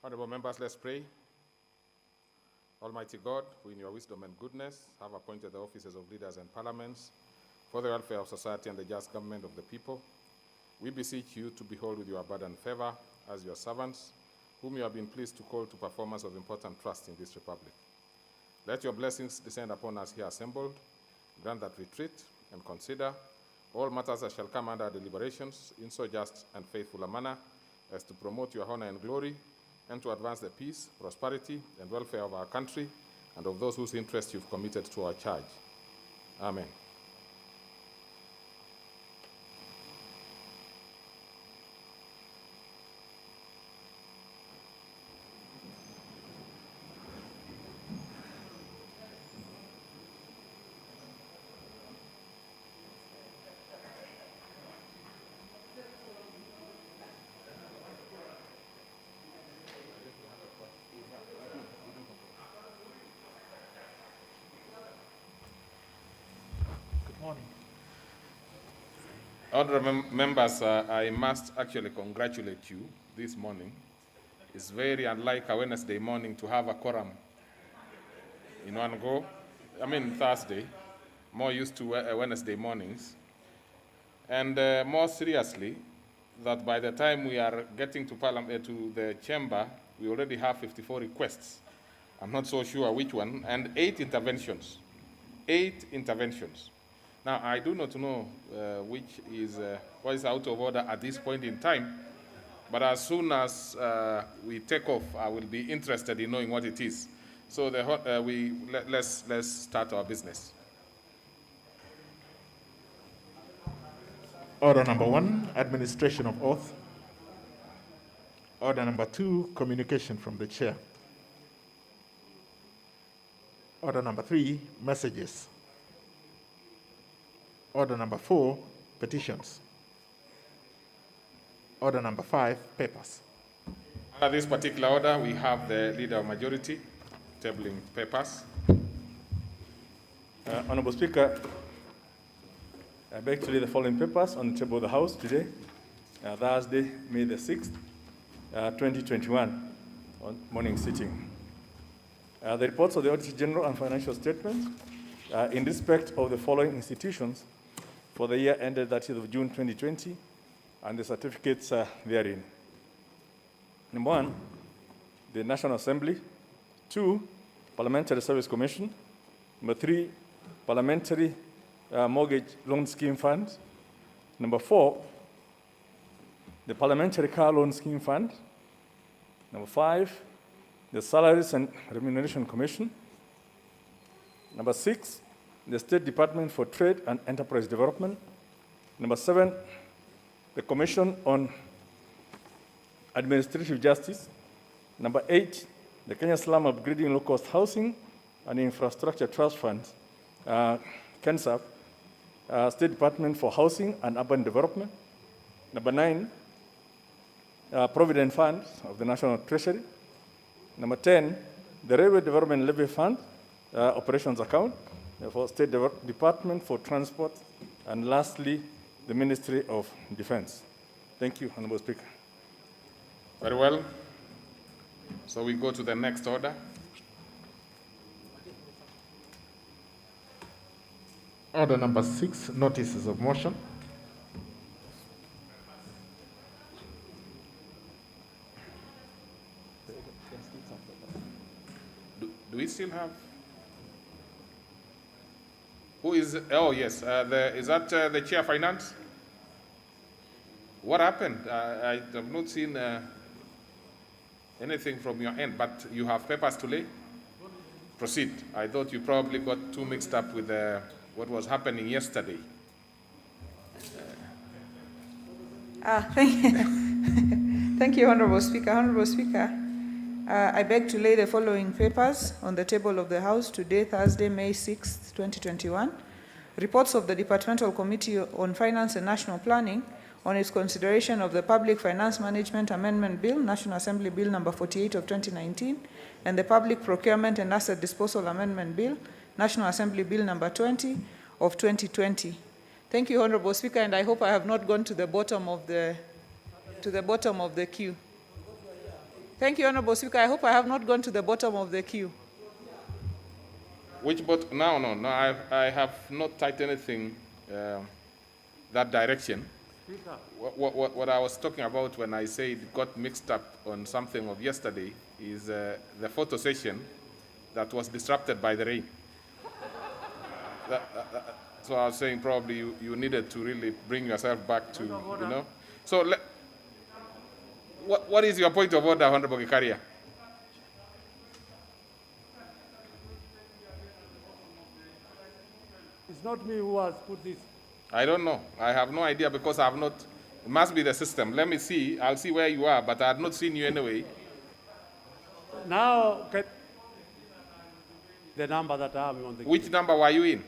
Honorable members, let's pray. Almighty God, who in your wisdom and goodness have appointed the offices of leaders and parliaments for the welfare of society and the just government of the people, we beseech you to behold with your abundant favor as your servants, whom you have been pleased to call to performance of important trust in this republic. Let your blessings descend upon us here assembled. Grant that we treat and consider all matters that shall come under our deliberations in so just and faithful a manner as to promote your honor and glory and to advance the peace, prosperity, and welfare of our country and of those whose interests you've committed to our charge. Amen. Honorable members, I must actually congratulate you this morning. It's very unlike a Wednesday morning to have a quorum in one go. I mean Thursday, more used to Wednesday mornings. And more seriously, that by the time we are getting to to the chamber, we already have 54 requests. I'm not so sure which one, and 8 interventions. 8 interventions. Now, I do not know which is what is out of order at this point in time, but as soon as we take off, I will be interested in knowing what it is. So let's start our business. Order number 1, administration of oath. Order number 2, communication from the chair. Order number 3, messages. Order number 4, petitions. Order number 5, papers. Under this particular order, we have the leader of majority tabling papers. Honorable Speaker, I beg to lay the following papers on the table of the House today, Thursday, May the 6th, 2021, on morning sitting. The reports of the Auditor General and financial statements in respect of the following institutions for the year ended 30th of June 2020, and the certificates therein. Number 1, the National Assembly. 2, Parliamentary Service Commission. Number 3, Parliamentary Mortgage Loan Scheme Fund. Number 4, the Parliamentary Car Loan Scheme Fund. Number 5, the Salaries and Remuneration Commission. Number 6, the State Department for Trade and Enterprise Development. Number 7, the Commission on Administrative Justice. Number 8, the Kenya Slum Upgrading Low-Cost Housing and Infrastructure Trust Fund, KENSAP, State Department for Housing and Urban Development. Number 9, Provident Fund of the National Treasury. Number 10, the Railway Development Levy Fund, Operations Account for State Department for Transport. And lastly, the Ministry of Defense. Thank you, Honorable Speaker. Very well. So we go to the next order. Order number 6, notices of motion. Do we still have? Who is? Oh yes, is that the Chair of Finance? What happened? I have not seen anything from your end, but you have papers to lay? Proceed. I thought you probably got too mixed up with what was happening yesterday. Thank you, Honorable Speaker. Honorable Speaker, I beg to lay the following papers on the table of the House today, Thursday, May 6, 2021. Reports of the Departmental Committee on Finance and National Planning on its consideration of the Public Finance Management Amendment Bill, National Assembly Bill number 48 of 2019, and the Public Procurement and Asset Disposal Amendment Bill, National Assembly Bill number 20 of 2020. Thank you, Honorable Speaker, and I hope I have not gone to the bottom of the queue. Thank you, Honorable Speaker. I hope I have not gone to the bottom of the queue. Which, but no, I have not typed anything that direction. What I was talking about when I said it got mixed up on something of yesterday is the photo session that was disrupted by the rain. So I was saying probably you needed to really bring yourself back to, you know. So what is your point of order, Honorable Gikaria? It's not me who has put this. I don't know. I have no idea because I have not. It must be the system. Let me see. I'll see where you are, but I had not seen you anyway. Now, the number that I have on the Which number were you in?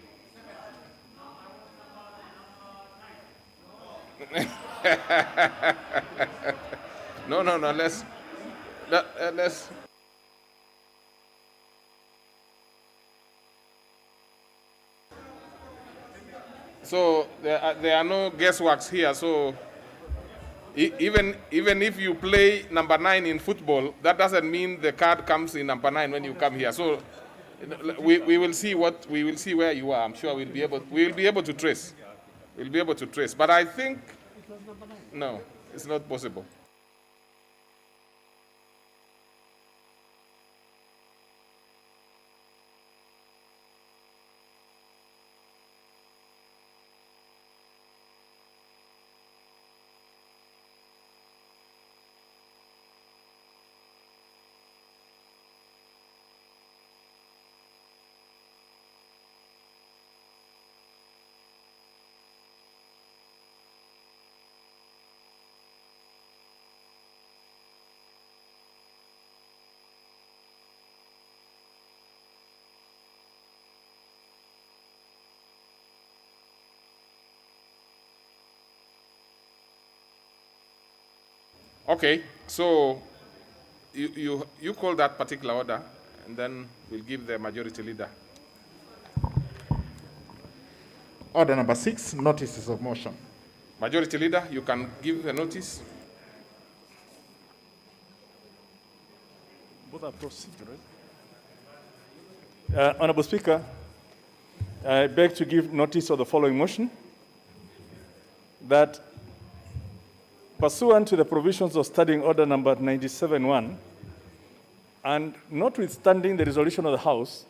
No. Let's. So there are no guessworks here. So even if you play number 9 in football, that doesn't mean the card comes in number 9 when you come here. So we will see where you are. I'm sure we'll be able to trace. We'll be able to trace. But I think no, it's not possible. Okay, so you call that particular order, and then we'll give the majority leader. Order number 6, notices of motion. Majority leader, you can give the notice. Both are procedural. Honorable Speaker, I beg to give notice of the following motion, that pursuant to the provisions of Standing Order number 97-1, and notwithstanding the resolution of the House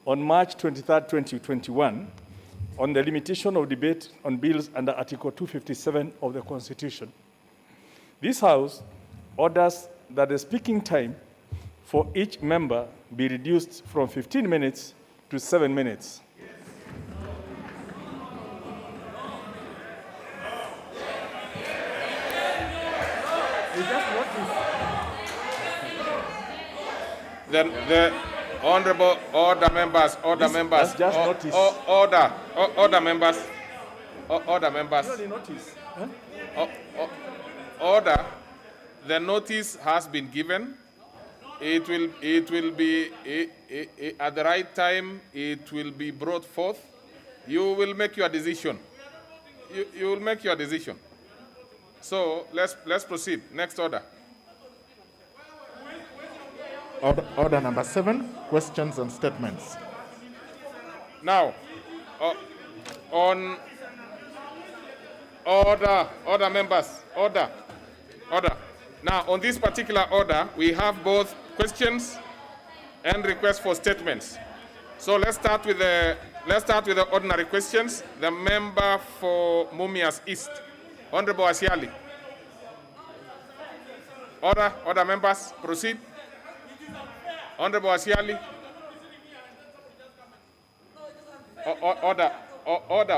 on March 23, 2021, on the limitation of debate on bills under Article 257 of the Constitution, this House orders that the speaking time for each member be reduced from 15 minutes to 7 minutes. Then the honorable order members, order members, That's just notice. order members, order members, Notice. order. The notice has been given. It will be at the right time. It will be brought forth. You will make your decision. You will make your decision. So let's proceed. Next order. Order number 7, questions and statements. Now, on order members, order. Now, on this particular order, we have both questions and requests for statements. So let's start with the ordinary questions. The member for Mumias East, Honorable Asiali. Order members, proceed. Honorable Asiali. Order,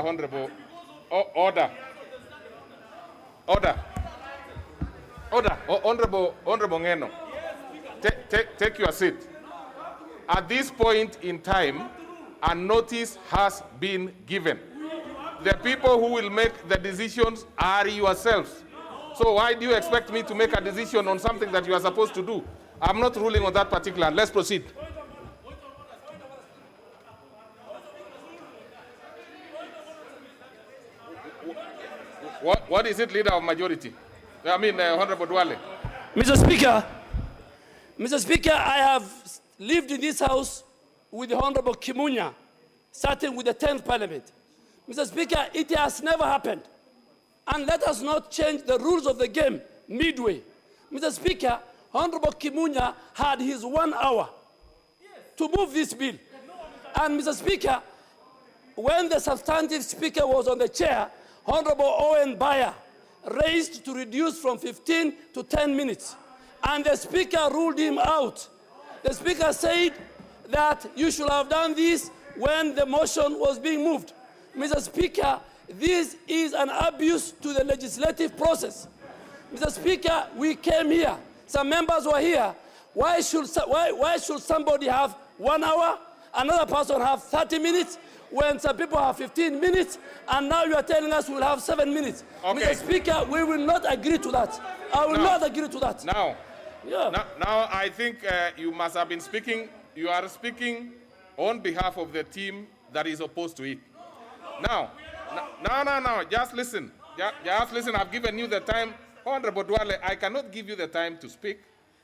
Honorable. Order. Honorable Ngeno. Take your seat. At this point in time, a notice has been given. The people who will make the decisions are yourselves. So why do you expect me to make a decision on something that you are supposed to do? I'm not ruling on that particular. Let's proceed. What is it, Leader of Majority? I mean, Honorable Duale. Mr. Speaker, Mr. Speaker, I have lived in this house with the Honorable Kimunya, starting with the 10th Parliament. Mr. Speaker, it has never happened. And let us not change the rules of the game midway. Mr. Speaker, Honorable Kimunya had his 1 hour to move this bill. And Mr. Speaker, when the substantive speaker was on the chair, Honorable Owen Bayer raised to reduce from 15 to 10 minutes. And the speaker ruled him out. The speaker said that you should have done this when the motion was being moved. Mr. Speaker, this is an abuse to the legislative process. Mr. Speaker, we came here. Some members were here. Why should somebody have 1 hour, another person have 30 minutes, when some people have 15 minutes, and now you are telling us we'll have 7 minutes? Okay. Mr. Speaker, we will not agree to that. I will not agree to that. Now, I think you must have been speaking, you are speaking on behalf of the team that is opposed to it. Now, just listen. Just listen, I've given you the time. Honorable Duale, I cannot give you the time to speak.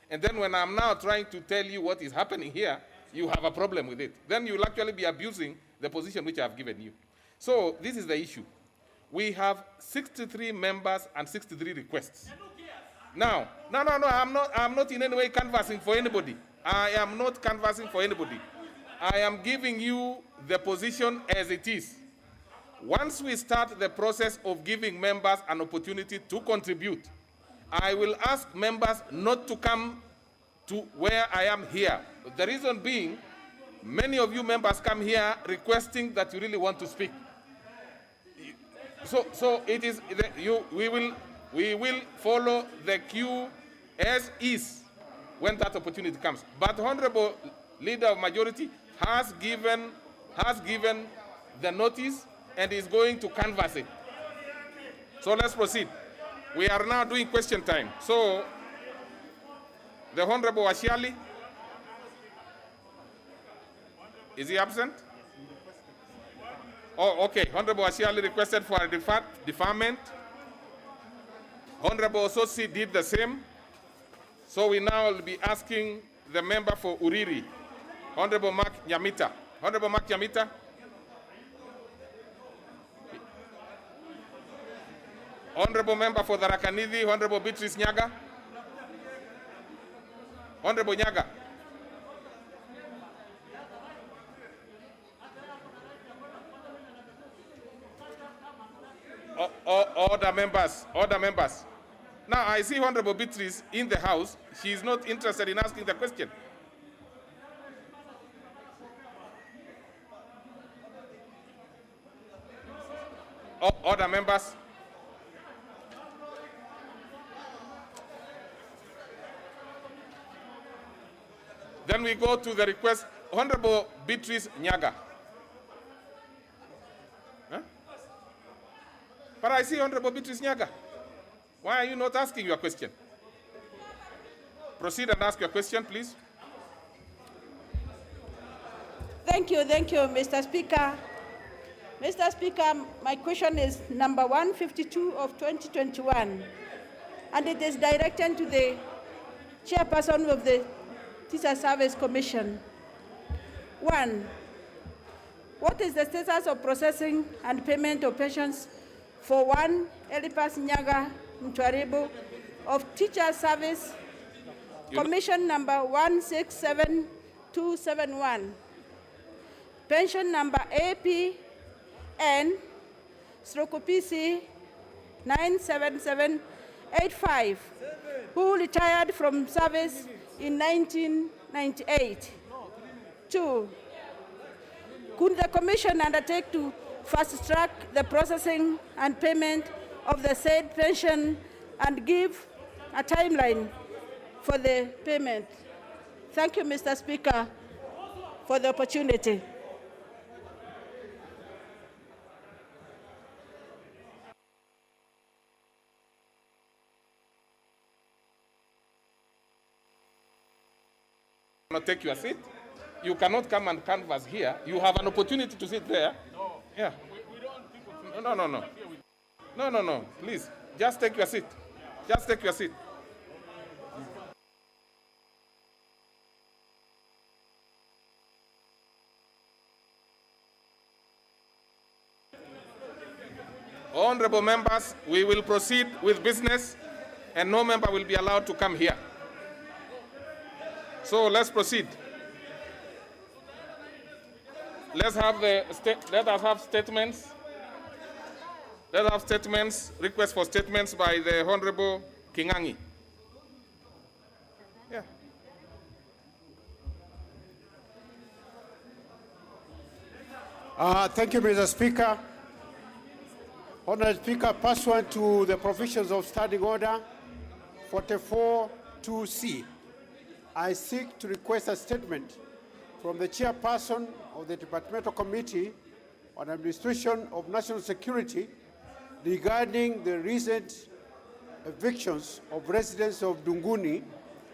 And then when I'm now trying to tell you what is happening here, you have a problem with it. Then you'll actually be abusing the position which I've given you. So this is the issue. We have 63 members and 63 requests. Now, I'm not in any way canvassing for anybody. I am not canvassing for anybody. I am giving you the position as it is. Once we start the process of giving members an opportunity to contribute, I will ask members not to come to where I am here. The reason being, many of you members come here requesting that you really want to speak. So it is, we will follow the queue as is when that opportunity comes. But Honorable Leader of Majority has given the notice and is going to canvass it. So let's proceed. We are now doing question time. So the Honorable Washiali, is he absent? Oh, okay. Honorable Washiali requested for a deferment. Honorable Ososi did the same. So we now will be asking the member for Uriri, Honorable Mark Nyamita. Honorable Mark Nyamita. Honorable member for the Rakanidi, Honorable Beatrice Nyaga. Honorable Nyaga. Order members. Now I see Honorable Beatrice in the house. She is not interested in asking the question. Order members. Then we go to the request, Honorable Beatrice Nyaga. Huh? But I see Honorable Beatrice Nyaga. Why are you not asking your question? Proceed and ask your question, please. Thank you, Mr. Speaker. Mr. Speaker, my question is number 152 of 2021, and it is directed to the chairperson of the Teacher Service Commission. 1, what is the status of processing and payment of pensions for 1 Elipas Nyaga Mtwaribu of Teacher Service Commission number 167271, pension number APN/PC 97785, who retired from service in 1998. 2, could the Commission undertake to fast-track the processing and payment of the said pension and give a timeline for the payment? Thank you, Mr. Speaker, for the opportunity. Not take your seat. You cannot come and canvass here. You have an opportunity to sit there. No. Yeah. We don't think of No. Please, just take your seat. Just take your seat. Honorable members, we will proceed with business and no member will be allowed to come here. So let's proceed. Let us have statements. Let us have statements, request for statements by the Honorable Kingangi. Yeah. Thank you, Mr. Speaker. Honourable Speaker, pursuant to the provisions of Standing Order 44-2C, I seek to request a statement from the chairperson of the Departmental Committee on Administration of National Security regarding the recent evictions of residents of Dunguni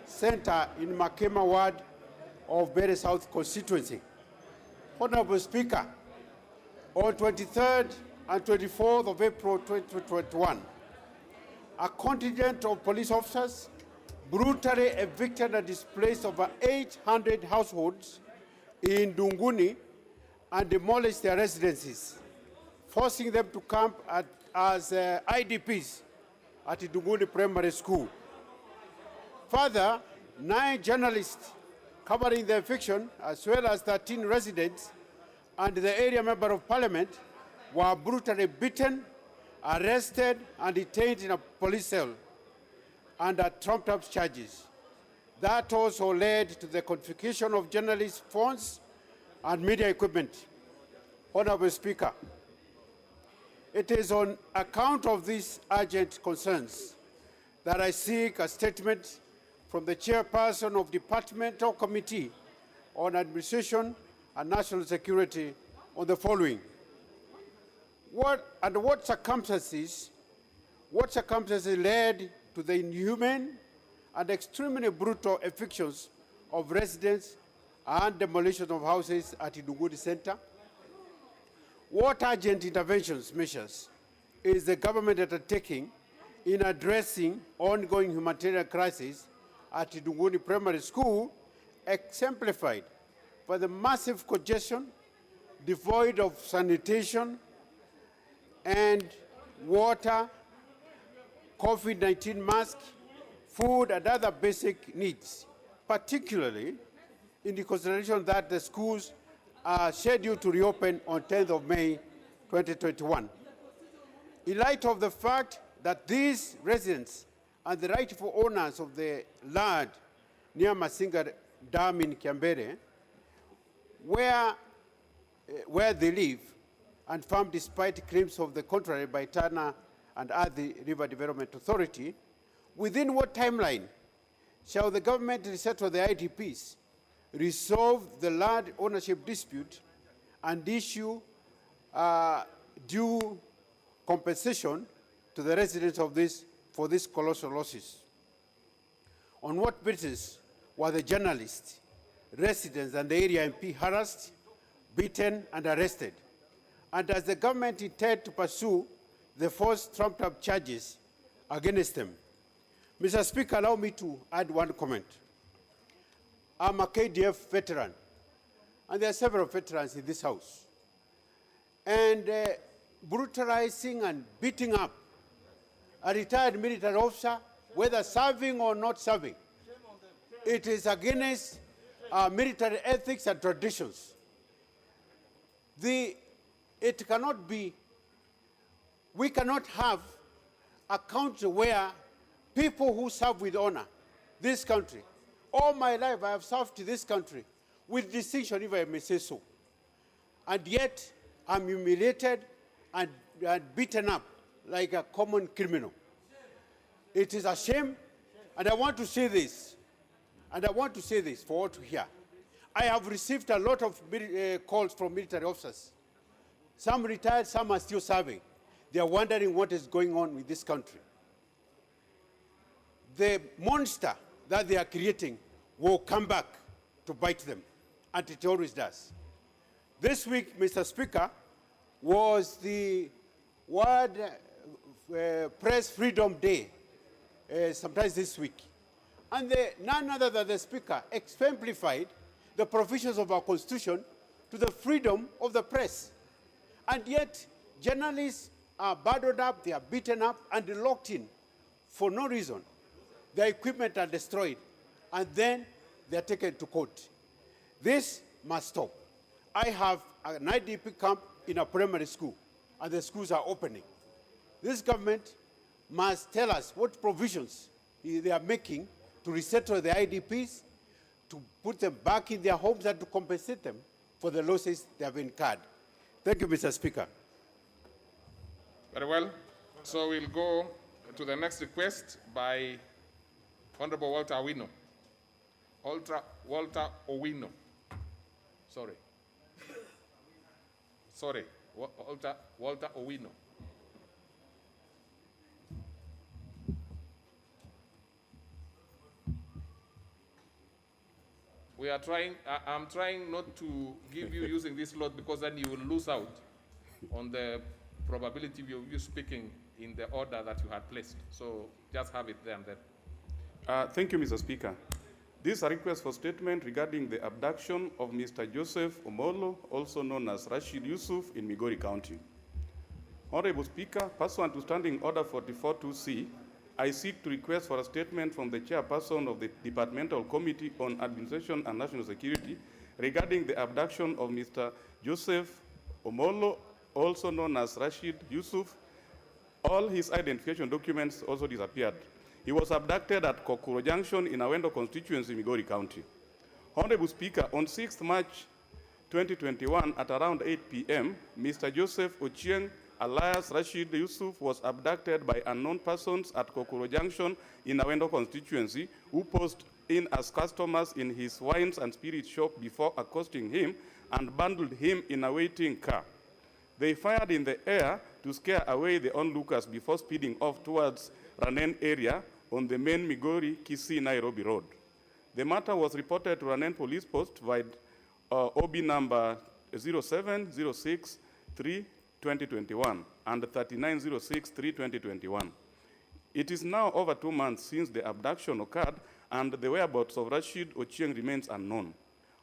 Center in Makema Ward of Bere South constituency. Honourable Speaker, on 23rd and 24th of April 2021, a contingent of police officers brutally evicted and displaced over 800 households in Dunguni and demolished their residences, forcing them to camp as IDPs at Dunguni Primary School. Further, 9 journalists covering the eviction, as well as 13 residents and the area member of parliament, were brutally beaten, arrested, and detained in a police cell under trumped-up charges. That also led to the confiscation of journalists' phones and media equipment. Honourable Speaker, it is on account of these urgent concerns that I seek a statement from the chairperson of Departmental Committee on Administration and National Security on the following. Under what circumstances led to the inhumane and extremely brutal evictions of residents and demolition of houses at Dunguni Center? What urgent interventions measures is the government undertaking in addressing ongoing humanitarian crisis at Dunguni Primary School, exemplified by the massive congestion, devoid of sanitation and water, COVID-19 masks, food, and other basic needs, particularly in the consideration that the schools are scheduled to reopen on 10th of May 2021. In light of the fact that these residents are the rightful owners of the land near Masinga Dam in Kiambere, where they live and farm despite claims of the contrary by Tana and other River Development Authority, within what timeline shall the government resettle the IDPs, resolve the land ownership dispute, and issue due compensation to the residents of for these colossal losses? On what basis were the journalists, residents, and the area MP harassed, beaten, and arrested? And does the government intend to pursue the false trumped-up charges against them? Mr. Speaker, allow me to add one comment. I'm a KDF veteran, and there are several veterans in this house. And brutalizing and beating up a retired military officer, whether serving or not serving, it is against military ethics and traditions. It cannot be, we cannot have a country where people who serve with honor this country, all my life I have served to this country with distinction, if I may say so, and yet I'm humiliated and beaten up like a common criminal. It is a shame, and I want to say this, for all to hear. I have received a lot of calls from military officers. Some retired, some are still serving. They are wondering what is going on with this country. The monster that they are creating will come back to bite them, and it always does. This week, Mr. Speaker, was the World Press Freedom Day, sometimes this week. And none other than the Speaker exemplified the provisions of our Constitution to the freedom of the press. And yet, journalists are bundled up, they are beaten up, and locked in for no reason. Their equipment are destroyed, and then they are taken to court. This must stop. I have an IDP camp in a primary school, and the schools are opening. This government must tell us what provisions they are making to resettle the IDPs, to put them back in their homes, and to compensate them for the losses they have incurred. Thank you, Mr. Speaker. Very well. So we'll go to the next request by Honorable Walter Owino. Walter Owino. Sorry. Walter Owino. We are trying, I'm trying not to give you using this slot because then you will lose out on the probability of you speaking in the order that you had placed. So just have it there and then. Thank you, Mr. Speaker. This is a request for statement regarding the abduction of Mr. Joseph Omolo, also known as Rashid Yusuf, in Migori County. Honorable Speaker, pursuant to Standing Order 44.2c, I seek to request for a statement from the chairperson of the Departmental Committee on Administration and National Security regarding the abduction of Mr. Joseph Omolo, also known as Rashid Yusuf. All his identification documents also disappeared. He was abducted at Kokuro Junction in Awendo constituency, Migori County. Honorable Speaker, on 6th March 2021 at around 8 p.m., Mr. Joseph Ochieng, alias Rashid Yusuf, was abducted by unknown persons at Kokuro Junction in Awendo constituency, who posed in as customers in his wines and spirit shop before accosting him and bundled him in a waiting car. They fired in the air to scare away the onlookers before speeding off towards Ranen area on the main Migori-Kisii-Nairobi road. The matter was reported to Ranen Police Post by OB number 0706-3-2021 and 3906-3-2021. It is now over 2 months since the abduction occurred, and the whereabouts of Rashid Ochieng remains unknown.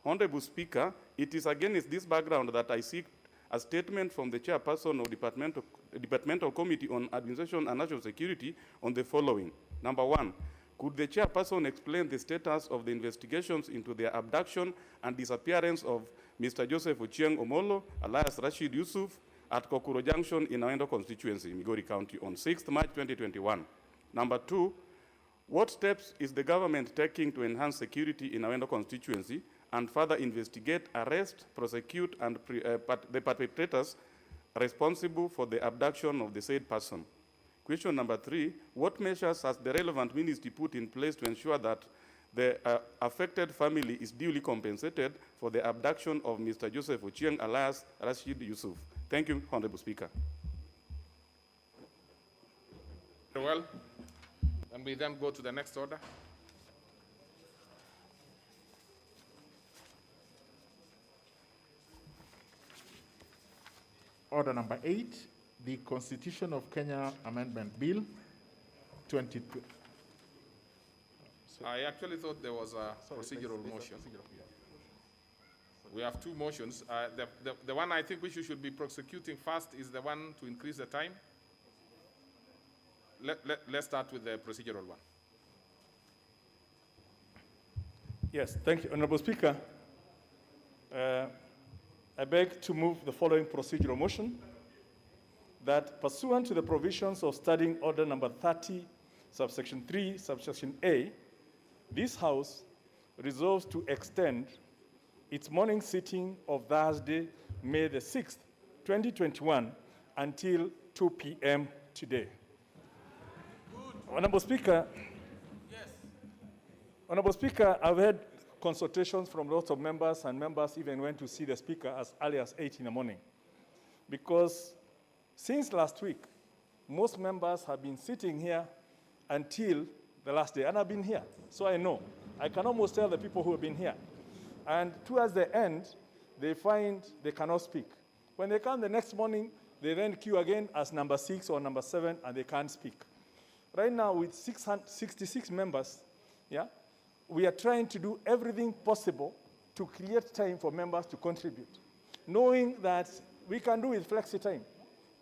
Honorable Speaker, it is against this background that I seek a statement from the chairperson of Departmental Committee on Administration and National Security on the following. Number one, could the chairperson explain the status of the investigations into the abduction and disappearance of Mr. Joseph Ochieng Omolo, alias Rashid Yusuf, at Kokuro Junction in Awendo constituency, Migori County, on 6th March 2021? Number two, what steps is the government taking to enhance security in Awendo constituency and further investigate, arrest, prosecute, and the perpetrators responsible for the abduction of the said person? Question number three, what measures has the relevant ministry put in place to ensure that the affected family is duly compensated for the abduction of Mr. Joseph Ochieng, alias Rashid Yusuf? Thank you, Honorable Speaker. Very well. And we then go to the next order. Order number 8, the Constitution of Kenya Amendment Bill 22. I actually thought there was a procedural motion. We have two motions. The one I think we should be prosecuting first is the one to increase the time. Let's start with the procedural one. Yes, thank you, Honorable Speaker. I beg to move the following procedural motion: that pursuant to the provisions of Standing Order number 30, subsection 3, subsection A, this House resolves to extend its morning sitting of Thursday, May the 6th, 2021, until 2 p.m. today. Honorable Speaker, Honorable Speaker, I've had consultations from lots of members, and members even went to see the Speaker as early as 8 in the morning. Because since last week, most members have been sitting here until the last day, and I've been here, so I know. I can almost tell the people who have been here. And towards the end, they find they cannot speak. When they come the next morning, they then queue again as number 6 or number 7, and they can't speak. Right now, with 66 members, we are trying to do everything possible to create time for members to contribute, knowing that we can do with flexi time.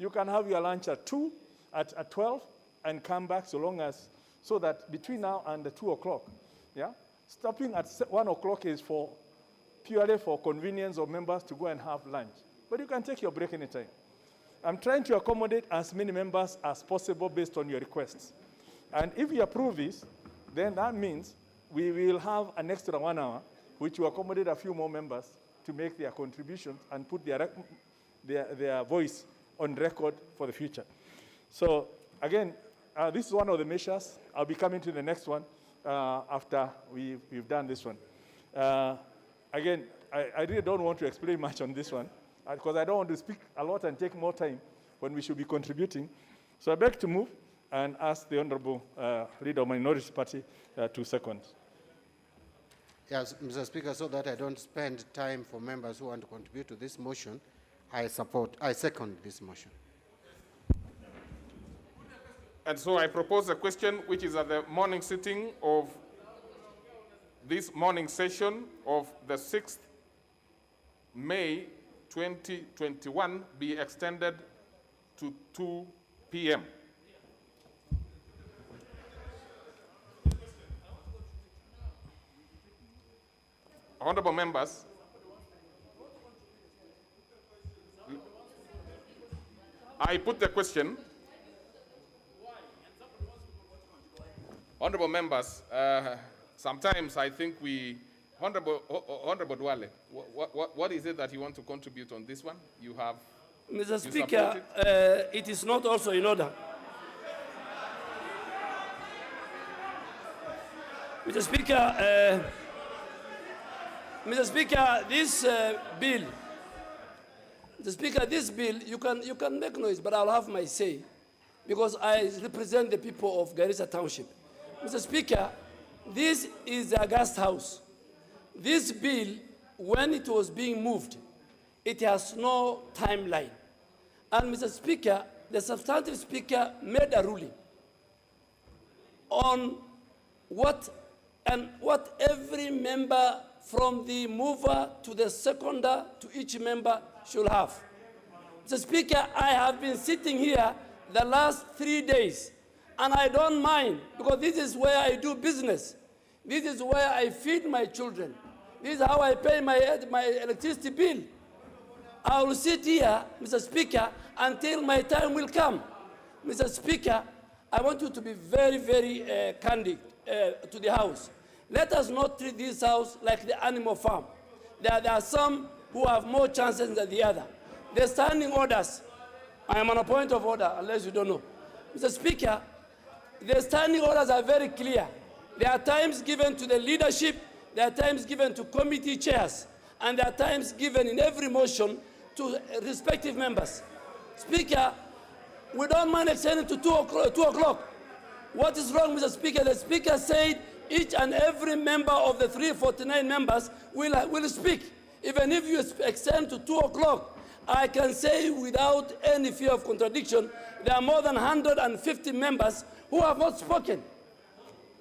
you can have your lunch at 2, at 12, and come back so that between now and the 2 o'clock, yeah? Stopping at 1 o'clock is purely for convenience of members to go and have lunch. But you can take your break anytime. I'm trying to accommodate as many members as possible based on your requests. And if you approve this, then that means we will have an extra 1 hour, which will accommodate a few more members to make their contributions and put their voice on record for the future. So again, this is one of the measures. I'll be coming to the next one after we've done this one. Again, I really don't want to explain much on this one because I don't want to speak a lot and take more time when we should be contributing. So I beg to move and ask the Honorable Leader of Minority Party to second. Yes, Mr. Speaker, so that I don't spend time for members who want to contribute to this motion, I second this motion. And so I propose a question which is at the morning sitting of this morning session of the 6th May 2021 be extended to 2 p.m. Honorable members, I put the question. Honorable members, sometimes I think Honorable Dwale, what is it that you want to contribute on this one? You have... Mr. Speaker, it is not also in order. Mr. Speaker, this bill, you can make noise, but I'll have my say because I represent the people of Garissa Township. Mr. Speaker, this is the August House. This bill, when it was being moved, it has no timeline. And Mr. Speaker, the substantive speaker made a ruling on what every member from the mover to the seconder to each member should have. Mr. Speaker, I have been sitting here the last 3 days, and I don't mind because this is where I do business. This is where I feed my children. This is how I pay my electricity bill. I will sit here, Mr. Speaker, until my time will come. Mr. Speaker, I want you to be very, very candid to the House. Let us not treat this House like the animal farm. There are some who have more chances than the other. The standing orders, I am on a point of order, unless you don't know. Mr. Speaker, the standing orders are very clear. There are times given to the leadership, there are times given to committee chairs, and there are times given in every motion to respective members. Speaker, we don't mind extending to 2 o'clock. What is wrong, Mr. Speaker? The Speaker said each and every member of the 349 members will speak. Even if you extend to 2 o'clock, I can say without any fear of contradiction, there are more than 150 members who have not spoken.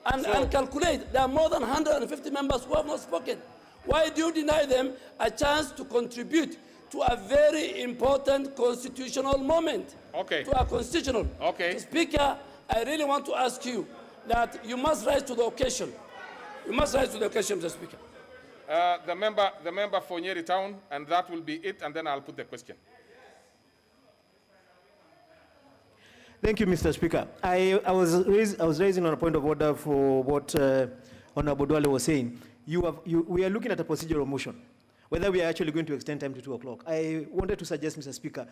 And calculate, there are more than 150 members who have not spoken. Why do you deny them a chance to contribute to a very important constitutional moment? Okay. To a constitutional. Okay. Speaker, I really want to ask you that you must rise to the occasion. You must rise to the occasion, Mr. Speaker. The member for Nyeri Town, and that will be it, and then I'll put the question. Thank you, Mr. Speaker. I was raising on a point of order for what Honorable Dwale was saying. We are looking at a procedural motion, whether we are actually going to extend time to 2 o'clock. I wanted to suggest, Mr. Speaker,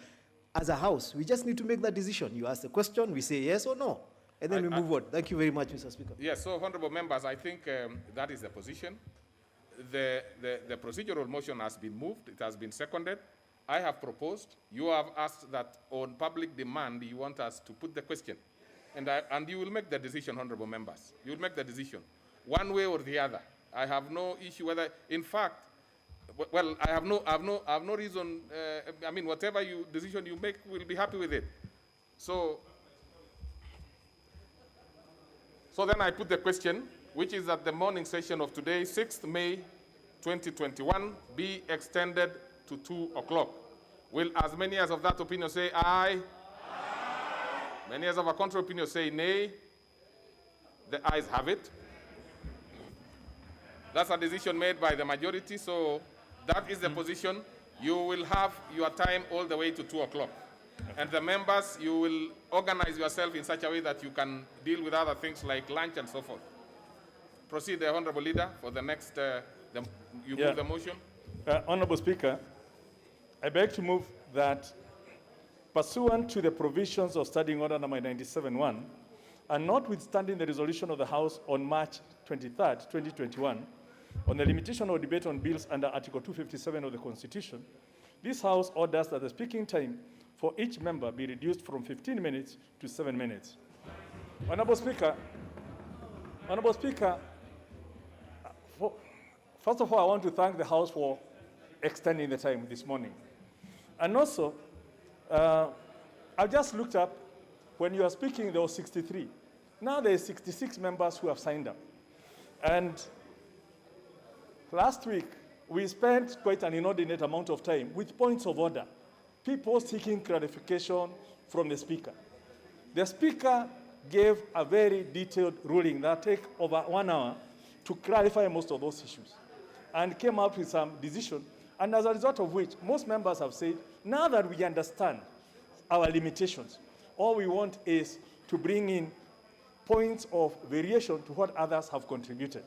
as a House, we just need to make that decision. You ask the question, we say yes or no, and then we move on. Thank you very much, Mr. Speaker. Yes, so honorable members, I think that is the position. The procedural motion has been moved. It has been seconded. I have proposed. You have asked that on public demand, you want us to put the question. And you will make the decision, honorable members. You will make the decision, one way or the other. I have no issue whether, in fact, well, I have no reason. I mean, whatever decision you make, we'll be happy with it. So then I put the question, which is that the morning session of today, 6th May 2021, be extended to 2 o'clock. Will as many as of that opinion say aye? Many as of a contrary opinion say nay. The ayes have it. That's a decision made by the majority, so that is the position. You will have your time all the way to 2 o'clock. And the members, you will organize yourself in such a way that you can deal with other things like lunch and so forth. Proceed, the Honorable Leader, for the next, move the motion. Honorable Speaker, I beg to move that pursuant to the provisions of Standing Order number 97-1, and notwithstanding the resolution of the House on March 23rd, 2021, on the limitation of debate on bills under Article 257 of the Constitution, this House orders that the speaking time for each member be reduced from 15 minutes to 7 minutes. Honorable Speaker, first of all, I want to thank the House for extending the time this morning. And also, I've just looked up, when you are speaking, there were 63. Now there are 66 members who have signed up. And last week, we spent quite an inordinate amount of time with points of order, people seeking clarification from the Speaker. The Speaker gave a very detailed ruling that took over 1 hour to clarify most of those issues and came up with some decision. And as a result of which, most members have said, now that we understand our limitations, all we want is to bring in points of variation to what others have contributed.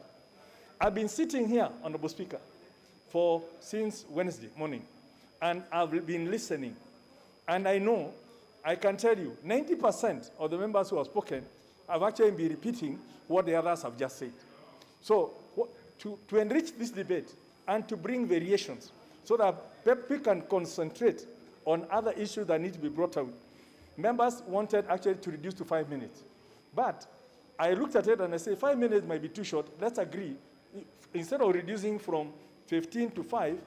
I've been sitting here, Honorable Speaker, since Wednesday morning, and I've been listening. And I can tell you, 90% of the members who have spoken have actually been repeating what the others have just said. So to enrich this debate and to bring variations so that people can concentrate on other issues that need to be brought out, members wanted actually to reduce to 5 minutes. But I looked at it and I said, 5 minutes might be too short. Let's agree. Instead of reducing from 15 to 5,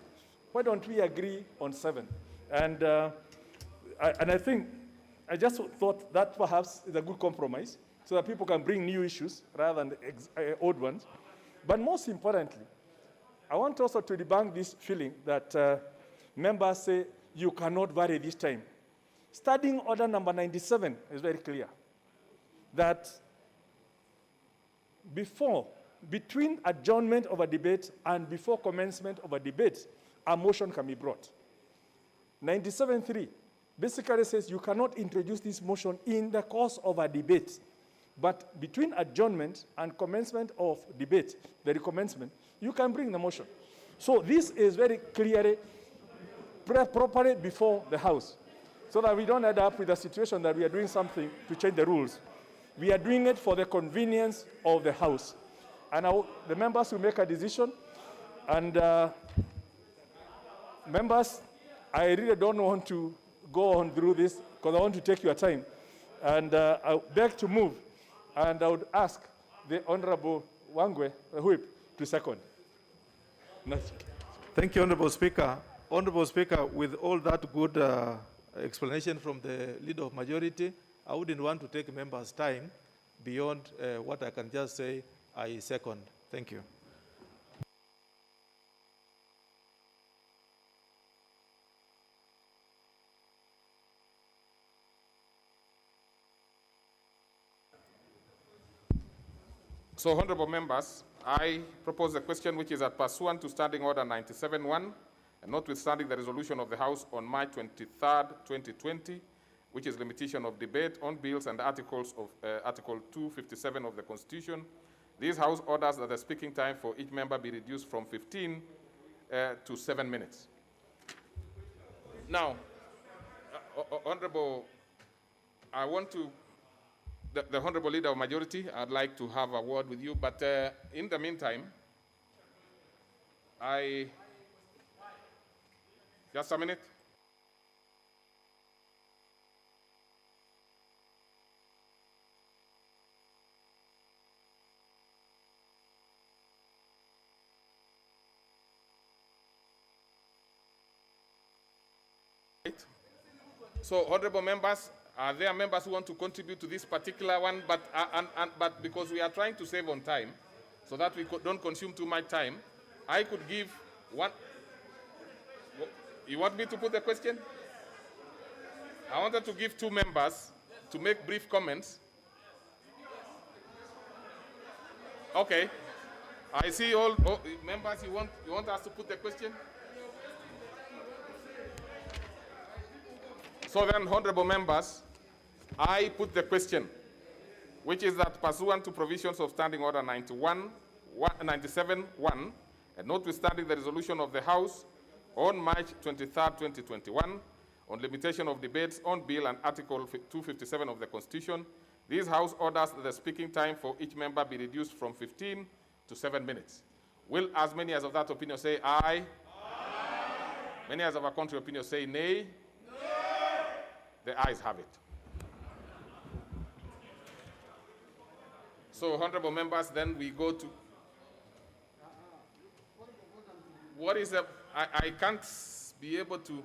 why don't we agree on 7? And I think, I just thought that perhaps is a good compromise so that people can bring new issues rather than old ones. But most importantly, I want also to debunk this feeling that members say you cannot vary this time. Standing Order number 97 is very clear that between adjournment of a debate and before commencement of a debate, a motion can be brought. 97.3 basically says you cannot introduce this motion in the course of a debate, but between adjournment and commencement of debate, the recommencement, you can bring the motion. So this is very clearly properly before the House, so that we don't end up with a situation that we are doing something to change the rules. We are doing it for the convenience of the House. And the members will make a decision. And members, I really don't want to go on through this because I want to take your time. And I beg to move. And I would ask the Honorable Wangwe, the whip, to second. Thank you, Honorable Speaker. Honorable Speaker, with all that good explanation from the Leader of Majority, I wouldn't want to take members' time beyond what I can just say I second. Thank you. So, honorable members, I propose a question which is pursuant to Standing Order 97-1, and notwithstanding the resolution of the House on March 23rd, 2020, which is limitation of debate on bills and articles of Article 257 of the Constitution. This House orders that the speaking time for each member be reduced from 15 to 7 minutes. Now, Honorable, I want to, the Honorable Leader of Majority, I'd like to have a word with you, but in the meantime, just a minute. So, honorable members, are there members who want to contribute to this particular one? But because we are trying to save on time, so that we don't consume too much time, I could give one. You want me to put the question? I wanted to give two members to make brief comments. Okay. I see all members, you want us to put the question? So then, honorable members, I put the question, which is that pursuant to provisions of Standing Order 97-1, and notwithstanding the resolution of the House on March 23rd, 2021, on limitation of debates on Bill and Article 257 of the Constitution, this House orders that the speaking time for each member be reduced from 15 to 7 minutes. Will as many as of that opinion say aye? Aye. Many as of our contrary opinion say nay? No. The ayes have it. So, honorable members, then we go to what is a, I can't be able to,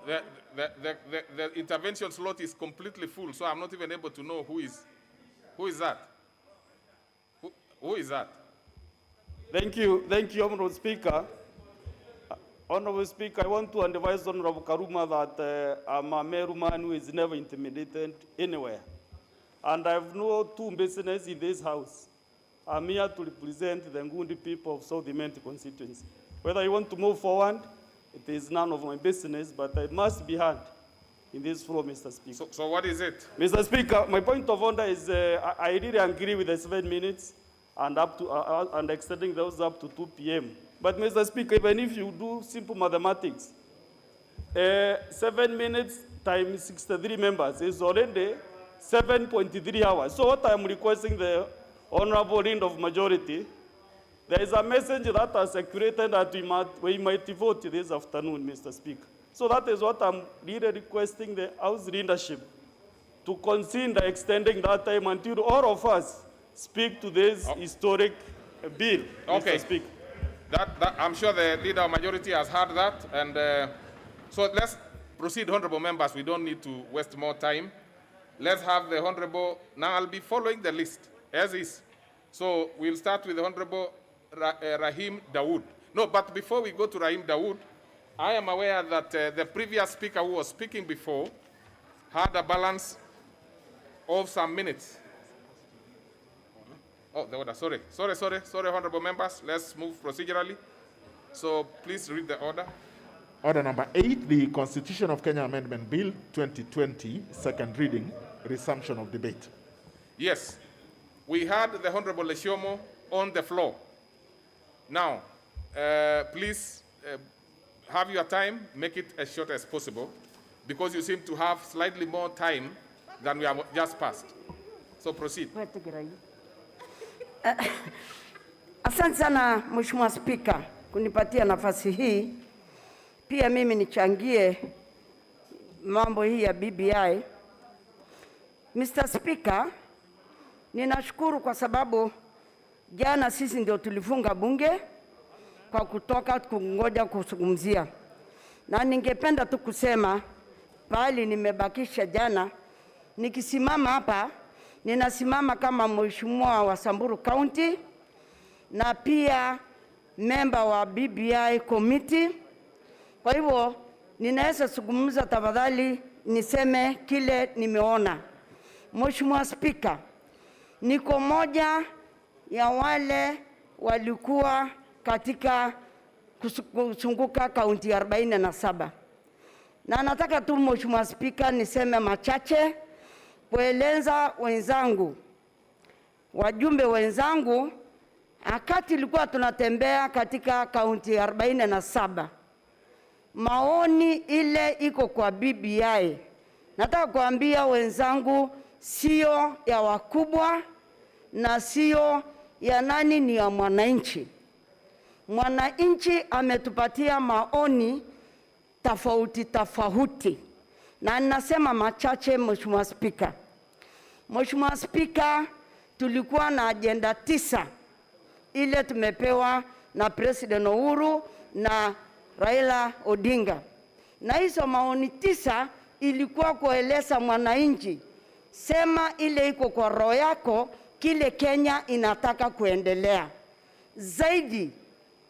the intervention slot is completely full, so I'm not even able to know who is that? Who is that? Thank you, Honorable Speaker. Honorable Speaker, I want to advise Honorable Karuma that I'm a Meru man who is never intimidated anywhere. And I have no two business in this House. I'm here to represent the Ngundi people of South Imenti constituency. Whether you want to move forward, it is none of my business, but I must be heard in this floor, Mr. Speaker. So what is it? Mr. Speaker, my point of order is I really agree with the 7 minutes and up to and extending those up to 2 p.m. But Mr. Speaker, even if you do simple mathematics, 7 minutes times 63 members is already 7.3 hours. So what I'm requesting the Honorable Leader of Majority, there is a message that has circulated that we might vote this afternoon, Mr. Speaker. So that is what I'm really requesting the House leadership to consider extending that time until all of us speak to this historic bill, okay. Mr. Speaker. That I'm sure the Leader of Majority has heard that, and so let's proceed, honorable members. We don't need to waste more time. Let's have the honorable. Now I'll be following the list as is. So we'll start with the honorable Rahim Dawood. No, but before we go to Rahim Dawood, I am aware that the previous speaker who was speaking before had a balance of some minutes. Oh, the order. Sorry, honorable members. Let's move procedurally. So please read the order. Order number 8, the Constitution of Kenya Amendment Bill 2020, second reading, resumption of debate. Yes, we had the Honorable Leshomo on the floor. Now, please have your time, make it as short as possible, because you seem to have slightly more time than we have just passed. So proceed. Asante sana Mheshimiwa Spika kunipatia nafasi hii. Pia mimi nichangie mambo hii ya BBI. Mr. Speaker, ninashukuru kwa sababu jana sisi ndio tulifunga bunge kwa kutoka kungoja kuzungumzia. Na ningependa tu kusema bali nimebakisha jana, nikisimama hapa ninasimama kama mheshimiwa wa Samburu County na pia member wa BBI committee. Kwa hivyo ninaweza zungumza, tafadhali niseme kile nimeona. Mheshimiwa Speaker, niko moja ya wale walikuwa katika kusunguka kaunti 47. Na nataka tu Mheshimiwa Speaker niseme machache kueleza wenzangu, wajumbe wenzangu, wakati tulikuwa tunatembea katika kaunti 47. Maoni ile iko kwa BBI. Nataka kuambia wenzangu sio ya wakubwa na sio ya nani, ni ya mwananchi. Mwananchi ametupatia maoni tofauti. Na ninasema machache Mheshimiwa Speaker. Mheshimiwa Speaker, tulikuwa na agenda 9 ile tumepewa na President Uhuru na Raila Odinga. Na hizo maoni 9 ilikuwa kueleza mwananchi, sema ile iko kwa roho yako, kile Kenya inataka kuendelea. Zaidi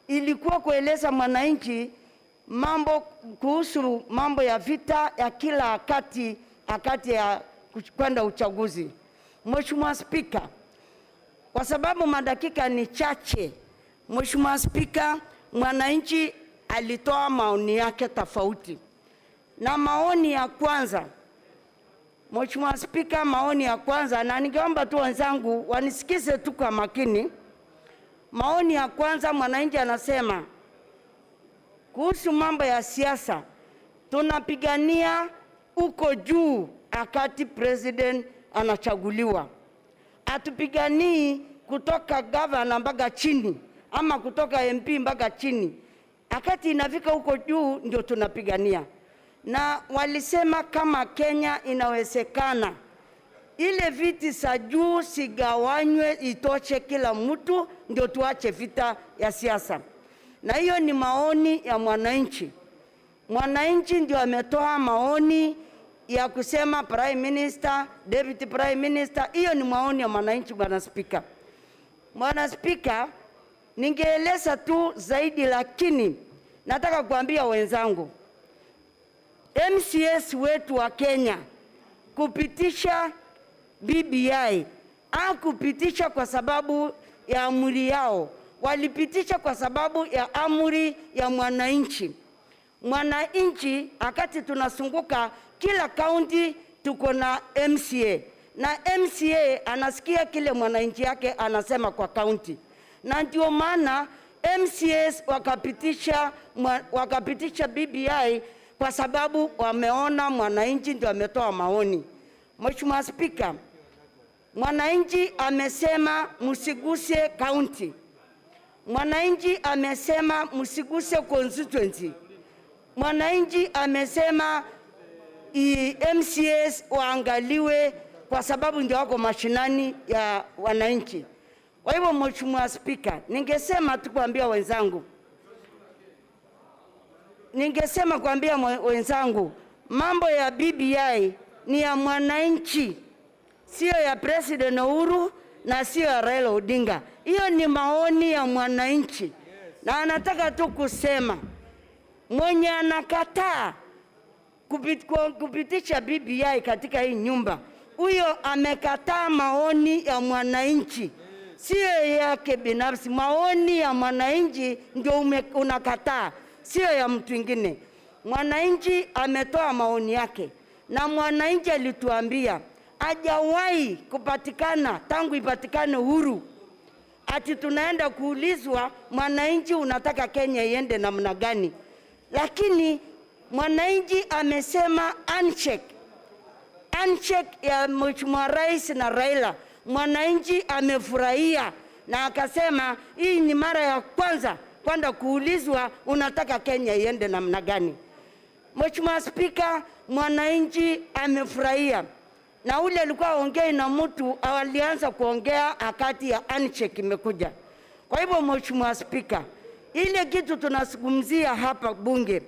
ilikuwa kueleza mwananchi mambo kuhusu mambo ya vita ya kila wakati wakati ya kwenda uchaguzi. Mheshimiwa Spika, kwa sababu madakika ni chache, Mheshimiwa Spika, mwananchi alitoa maoni yake tofauti. Na maoni ya kwanza, Mheshimiwa Spika, maoni ya kwanza, na ningeomba tu wenzangu wanisikize tu kwa makini. Maoni ya kwanza, mwananchi anasema kuhusu mambo ya siasa, tunapigania uko juu akati president anachaguliwa. Atupiganii kutoka governor mpaka chini ama kutoka MP mpaka chini. Akati inafika huko juu ndio tunapigania. Na walisema kama Kenya inawezekana ile viti za juu sigawanywe itoche kila mtu, ndio tuache vita ya siasa. Na hiyo ni maoni ya mwananchi. Mwananchi ndio ametoa maoni ya kusema Prime Minister, Deputy Prime Minister. Hiyo ni maoni ya mwananchi, Bwana Spika. Bwana Spika, ningeeleza tu zaidi, lakini nataka kuambia wenzangu, MCS wetu wa Kenya kupitisha BBI kupitisha kwa sababu ya amri yao, walipitisha kwa sababu ya amri ya mwananchi. Mwananchi, akati tunasunguka kila kaunti tuko na MCA, na MCA anasikia kile mwananchi yake anasema kwa kaunti, na ndio maana MCAs wakapitisha BBI kwa sababu wameona mwananchi ndio ametoa maoni. Mheshimiwa Spika, mwananchi amesema msiguse kaunti. Mwananchi amesema msiguse constituency. Mwananchi amesema MCAs waangaliwe kwa sababu ndio wako mashinani ya wananchi. Kwa hivyo Mheshimiwa Spika, ningesema tu kuambia wenzangu, mambo ya BBI ni ya mwananchi, sio ya President Uhuru na sio ya Raila Odinga. Hiyo ni maoni ya mwananchi. Na anataka tu kusema mwenye anakataa kupitisha BBI katika hii nyumba, huyo amekataa maoni ya mwananchi, sio yake binafsi. Maoni ya mwananchi ndio unakataa, sio ya mtu mwingine. Mwananchi ametoa maoni yake, na mwananchi alituambia hajawahi kupatikana tangu ipatikane uhuru ati tunaenda kuulizwa mwananchi unataka Kenya iende namna gani. Lakini mwananchi amesema handshake ya Mheshimiwa Rais na Raila, mwananchi amefurahia na akasema hii ni mara ya kwanza kwenda kuulizwa unataka Kenya iende namna gani. Mheshimiwa Spika, mwananchi amefurahia, na ule alikuwa ongea na mtu alianza kuongea akati ya handshake imekuja. Kwa hivyo Mheshimiwa Spika, ile kitu tunazungumzia hapa bunge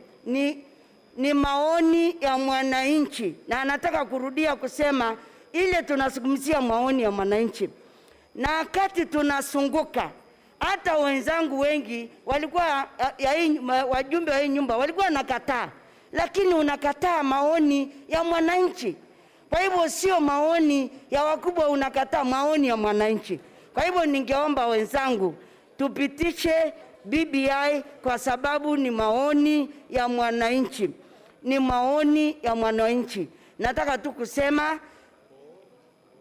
ni maoni ya mwananchi, na anataka kurudia kusema ile tunazungumzia maoni ya mwananchi. Na wakati tunasunguka, hata wenzangu wengi walikuwa wajumbe wa hii nyumba walikuwa nakataa, lakini unakataa maoni ya mwananchi. Kwa hivyo sio maoni ya wakubwa, unakataa maoni ya mwananchi. Kwa hivyo ningeomba wenzangu tupitishe BBI kwa sababu ni maoni ya mwananchi. Ni maoni ya mwananchi. Nataka tu kusema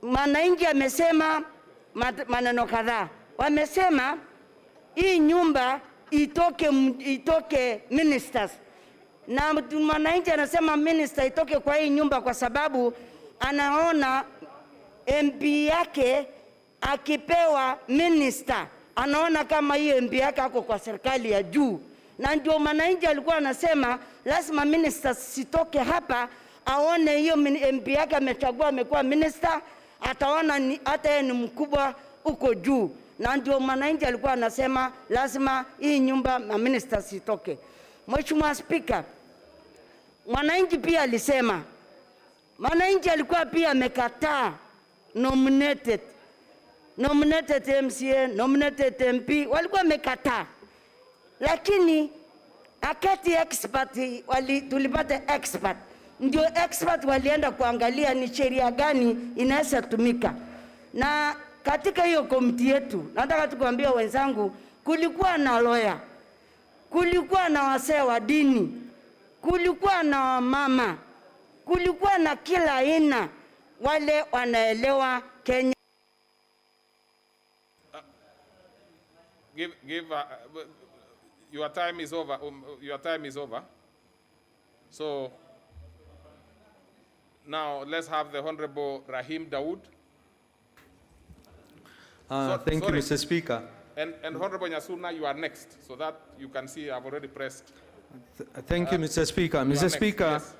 mwananchi amesema maneno kadhaa. Wamesema hii nyumba itoke ministers. Na mwananchi anasema minister itoke kwa hii nyumba kwa sababu anaona MP yake akipewa minister, anaona kama hiyo MP yake ako kwa serikali ya juu. Na ndio mwananchi alikuwa anasema lazima minister sitoke hapa, aone hiyo MP yake amechagua amekuwa minister, ataona hata yeye ni mkubwa uko juu. Na ndio mwananchi alikuwa anasema lazima hii nyumba na minister sitoke. Mheshimiwa Spika, mwananchi pia alisema, mwananchi alikuwa pia amekataa nominated MCA, nominated MP, walikuwa wamekataa. Lakini akati expert tulipata expert ndio expert walienda kuangalia ni sheria gani inaweza tumika. Na katika hiyo komiti yetu, nataka tukuambia wenzangu, kulikuwa na lawyer, kulikuwa na wasee wa dini, kulikuwa na wamama, kulikuwa na kila aina wale wanaelewa Kenya. Your time is over. Your time is over. So now let's have the Honorable Rahim Dawood. Thank you, Mr. Speaker. And Honorable Nyasuna, you are next, so that you can see I've already pressed. Thank you, Mr. Speaker. Mr. Speaker, yes.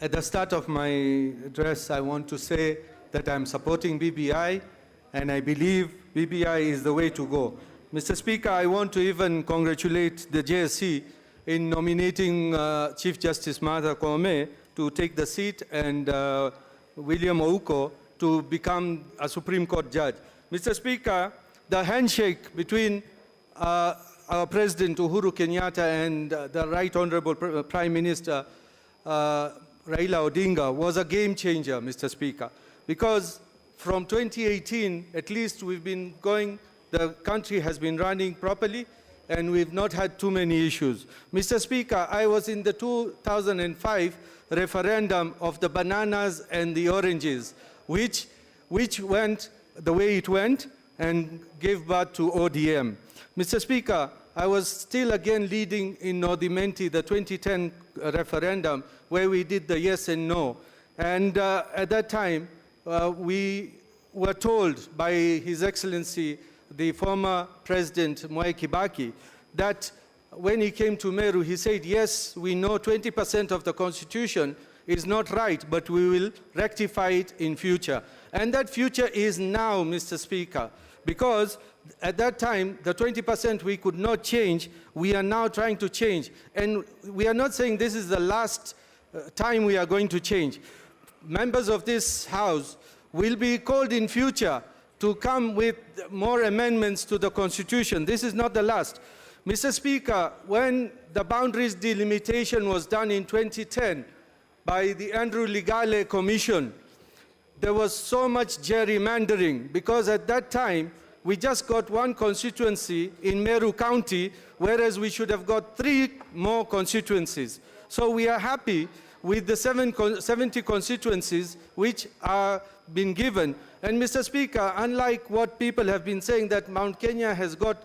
At the start of my address, I want to say that I'm supporting BBI, and I believe BBI is the way to go. Mr. Speaker, I want to even congratulate the JSC in nominating Chief Justice Martha Koome to take the seat and William Ouko to become a Supreme Court judge. Mr. Speaker, the handshake between our President Uhuru Kenyatta and the Right Honorable Prime Minister Raila Odinga was a game changer, Mr. Speaker, because from 2018, at least we've been going, the country has been running properly, and we've not had too many issues. Mr. Speaker, I was in the 2005 referendum of the bananas and the oranges, which went the way it went and gave birth to ODM. Mr. Speaker, I was still again leading in Nordimenti, the 2010 referendum, where we did the yes and no. And at that time, we were told by His Excellency, the former President Mwai Kibaki, that when he came to Meru, he said, yes, we know 20% of the Constitution is not right, but we will rectify it in future. And that future is now, Mr. Speaker, because at that time, the 20% we could not change, we are now trying to change. And we are not saying this is the last time we are going to change. Members of this House will be called in future to come with more amendments to the Constitution. This is not the last. Mr. Speaker, when the boundaries delimitation was done in 2010 by the Andrew Ligale Commission, there was so much gerrymandering because at that time, we just got one constituency in Meru County, whereas we should have got 3 more constituencies. So we are happy with the 70 constituencies which are been given. And Mr. Speaker, unlike what people have been saying that Mount Kenya has got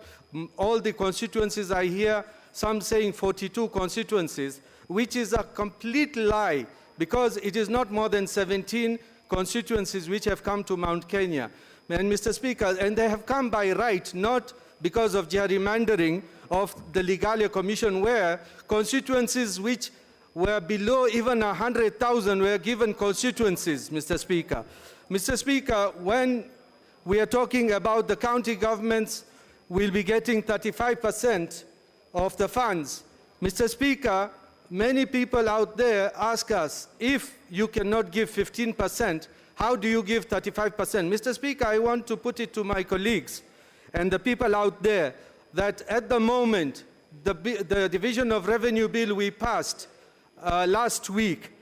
all the constituencies, I hear some saying 42 constituencies, which is a complete lie because it is not more than 17 constituencies which have come to Mount Kenya. And Mr. Speaker, and they have come by right, not because of gerrymandering of the Legalia Commission, where constituencies which were below even 100,000 were given constituencies, Mr. Speaker. Mr. Speaker, when we are talking about the county governments will be getting 35% of the funds, Mr. Speaker, many people out there ask us, if you cannot give 15%, how do you give 35%? Mr. Speaker, I want to put it to my colleagues and the people out there that at the moment, the Division of Revenue Bill we passed last week,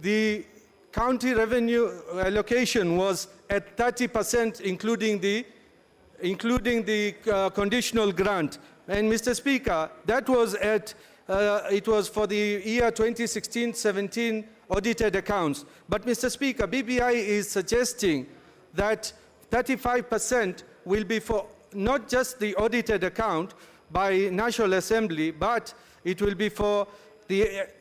the county revenue allocation was at 30%, including the conditional grant. And Mr. Speaker, that was at, it was for the year 2016-17 audited accounts. But Mr. Speaker, BBI is suggesting that 35% will be for not just the audited account by National Assembly, but it will be for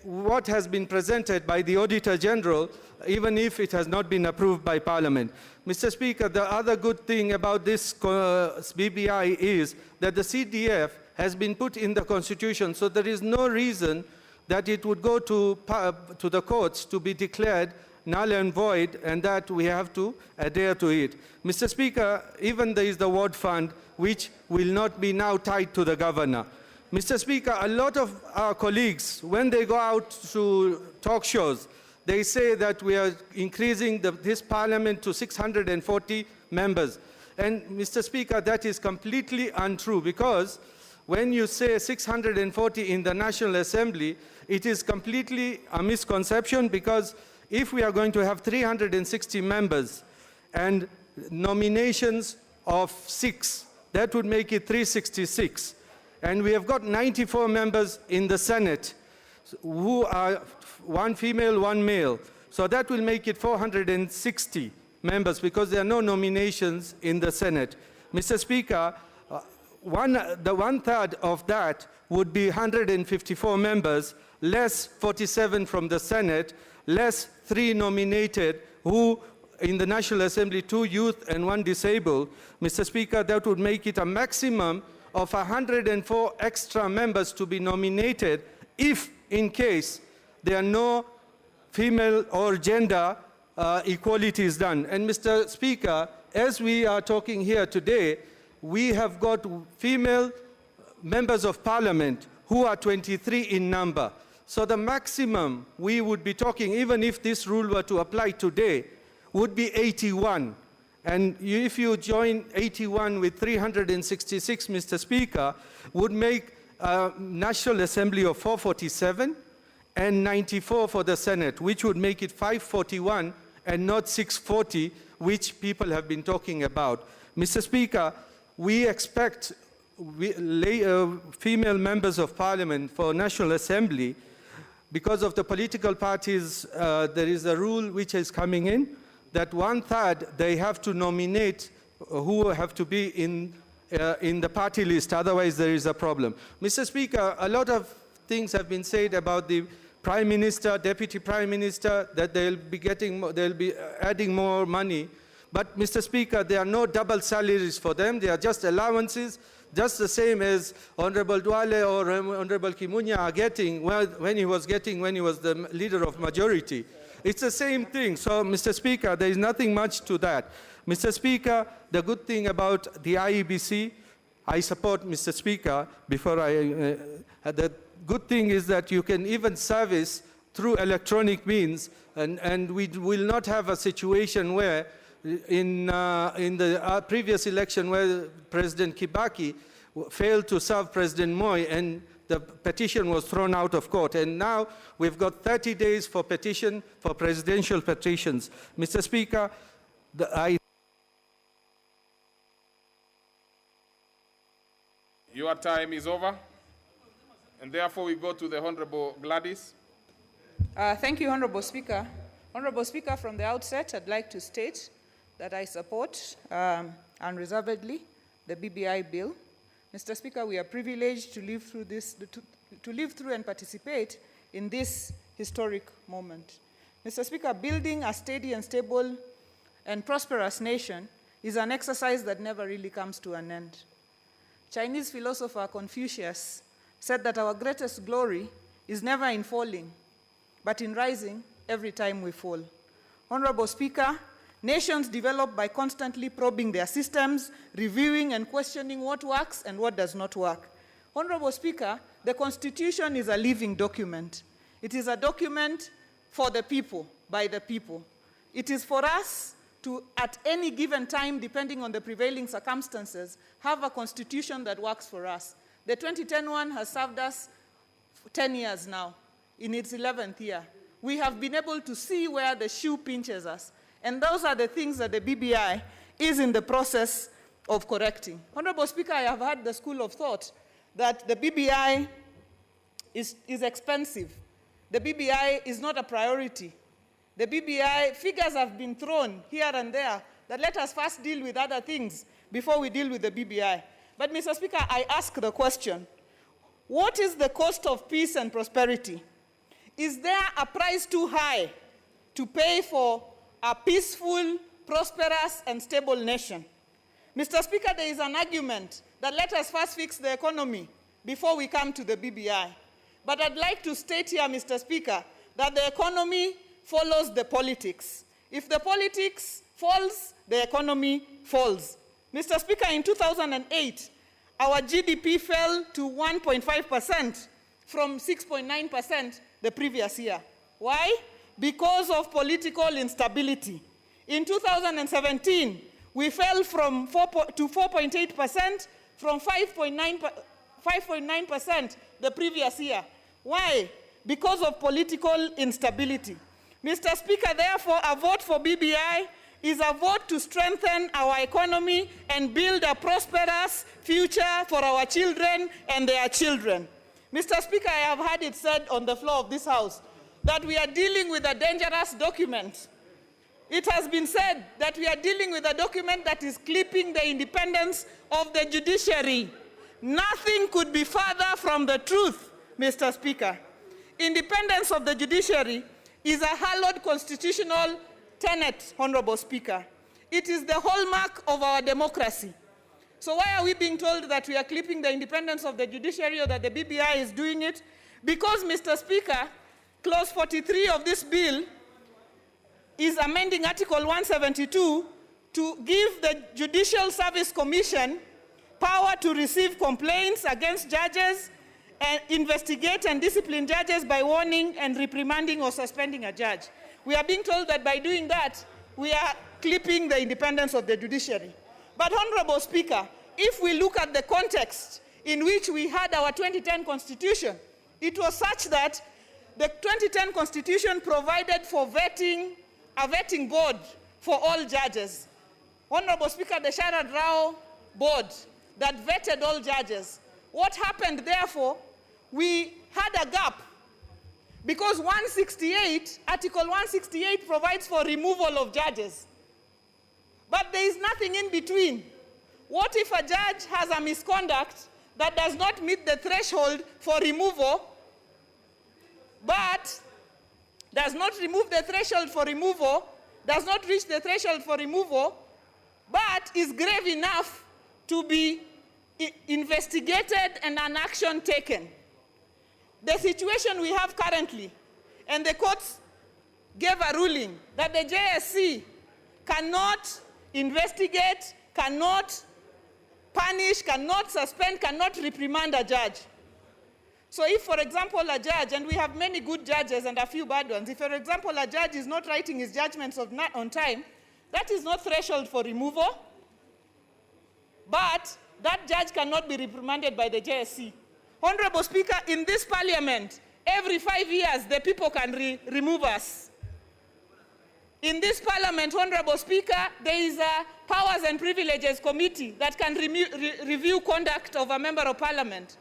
what has been presented by the Auditor General, even if it has not been approved by Parliament. Mr. Speaker, the other good thing about this BBI is that the CDF has been put in the Constitution, so there is no reason that it would go to the courts to be declared null and void, and that we have to adhere to it. Mr. Speaker, even there is the ward fund, which will not be now tied to the governor. Mr. Speaker, a lot of our colleagues, when they go out to talk shows, they say that we are increasing this parliament to 640 members. And Mr. Speaker, that is completely untrue because when you say 640 in the National Assembly, it is completely a misconception, because if we are going to have 360 members and nominations of 6, that would make it 366. And we have got 94 members in the Senate, who are 1 female, 1 male. So that will make it 460 members, because there are no nominations in the Senate. Mr. Speaker, the 1/3 of that would be 154 members, less 47 from the Senate, less 3 nominated, who in the National Assembly, 2 youth and 1 disabled. Mr. Speaker, that would make it a maximum of 104 extra members to be nominated if, in case, there are no female or gender equality is done. And Mr. Speaker, as we are talking here today, we have got female members of parliament who are 23 in number. So the maximum we would be talking, even if this rule were to apply today, would be 81. And if you join 81 with 366, Mr. Speaker, would make a National Assembly of 447 and 94 for the Senate, which would make it 541 and not 640, which people have been talking about. Mr. Speaker, we expect female members of parliament for National Assembly. Because of the political parties, there is a rule which is coming in, that 1/3 they have to nominate who have to be in the party list, otherwise there is a problem. Mr. Speaker, a lot of things have been said about the Prime Minister, Deputy Prime Minister, that they'll be adding more money. But Mr. Speaker, there are no double salaries for them, they are just allowances, just the same as Honorable Duale or Honorable Kimunya are getting when he was the leader of majority. It's the same thing. So, Mr. Speaker, there is nothing much to that. Mr. Speaker, the good thing about the IEBC, I support, Mr. Speaker, the good thing is that you can even service through electronic means, and we will not have a situation where in the previous election where President Kibaki failed to serve President Moi and the petition was thrown out of court. And now we've got 30 days for presidential petitions. Mr. Speaker, Your time is over. And therefore we go to the Honorable Gladys. Thank you, Honorable Speaker. Honorable Speaker, from the outset, I'd like to state that I support unreservedly the BBI bill. Mr. Speaker, we are privileged to live through this, to live through and participate in this historic moment. Mr. Speaker, building a steady and stable and prosperous nation is an exercise that never really comes to an end. Chinese philosopher Confucius said that our greatest glory is never in falling, but in rising every time we fall. Honorable Speaker, nations develop by constantly probing their systems, reviewing and questioning what works and what does not work. Honorable Speaker, the Constitution is a living document. It is a document for the people, by the people. It is for us to, at any given time, depending on the prevailing circumstances, have a constitution that works for us. The 2010 one has served us for 10 years now, in its 11th year. We have been able to see where the shoe pinches us. And those are the things that the BBI is in the process of correcting. Honorable Speaker, I have had the school of thought that the BBI is expensive. The BBI is not a priority. The BBI figures have been thrown here and there that let us first deal with other things before we deal with the BBI. But Mr. Speaker, I ask the question, what is the cost of peace and prosperity? Is there a price too high to pay for a peaceful, prosperous, and stable nation? Mr. Speaker, there is an argument that let us first fix the economy before we come to the BBI. But I'd like to state here, Mr. Speaker, that the economy follows the politics. If the politics falls, the economy falls. Mr. Speaker, in 2008, our GDP fell to 1.5% from 6.9% the previous year. Why? Because of political instability. In 2017, we fell to 4.8% from 5.9% 5.9% the previous year. Why? Because of political instability. Mr. Speaker, therefore, a vote for BBI is a vote to strengthen our economy and build a prosperous future for our children and their children. Mr. Speaker, I have heard it said on the floor of this House that we are dealing with a dangerous document. It has been said that we are dealing with a document that is clipping the independence of the judiciary. Nothing could be further from the truth, Mr. Speaker. Independence of the judiciary is a hallowed constitutional tenet, Honorable Speaker. It is the hallmark of our democracy. So why are we being told that we are clipping the independence of the judiciary or that the BBI is doing it? Because, Mr. Speaker, Clause 43 of this bill is amending Article 172 to give the Judicial Service Commission power to receive complaints against judges and investigate and discipline judges by warning and reprimanding or suspending a judge. We are being told that by doing that, we are clipping the independence of the judiciary. But, Honorable Speaker, if we look at the context in which we had our 2010 Constitution, it was such that the 2010 Constitution provided for a vetting board for all judges. Honorable Speaker, the Sharad Rao board that vetted all judges. What happened, therefore, we had a gap because Article 168 provides for removal of judges. But there is nothing in between. What if a judge has a misconduct that does not meet the threshold for removal, but does not remove the threshold for removal, does not reach the threshold for removal, but is grave enough to be investigated and an action taken? The situation we have currently, and the courts gave a ruling that the JSC cannot investigate, cannot punish, cannot suspend, cannot reprimand a judge. So if, for example, a judge, and we have many good judges and a few bad ones, if, for example, a judge is not writing his judgments on time, that is not threshold for removal, but that judge cannot be reprimanded by the JSC. Honorable Speaker, in this parliament, every 5 years, the people can remove us. In this parliament, Honorable Speaker, there is a Powers and Privileges Committee that can review conduct of a member of parliament.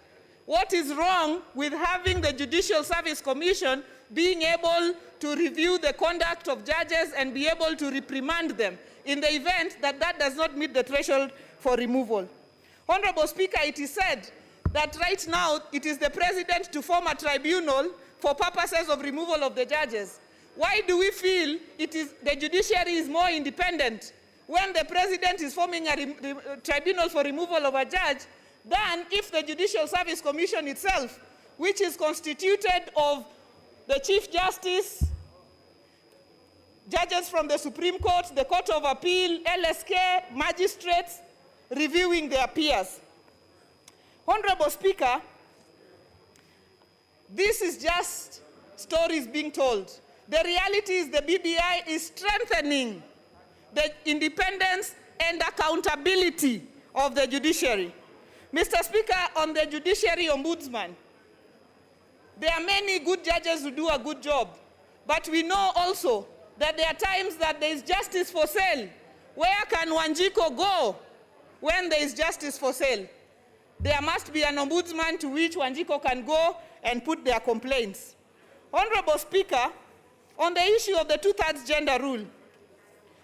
What is wrong with having the Judicial Service Commission being able to review the conduct of judges and be able to reprimand them in the event that that does not meet the threshold for removal? Honorable Speaker, it is said that right now it is the president to form a tribunal for purposes of removal of the judges. Why do we feel the judiciary is more independent when the president is forming a tribunal for removal of a judge than if the Judicial Service Commission itself, which is constituted of the Chief Justice, judges from the Supreme Court, the Court of Appeal, LSK, magistrates, reviewing their peers? Honorable Speaker, this is just stories being told. The reality is the BBI is strengthening the independence and accountability of the judiciary. Mr. Speaker, on the judiciary ombudsman, there are many good judges who do a good job, but we know also that there are times that there is justice for sale. Where can Wanjiko go when there is justice for sale? There must be an ombudsman to which Wanjiko can go and put their complaints. Honorable Speaker, on the issue of the 2/3 gender rule,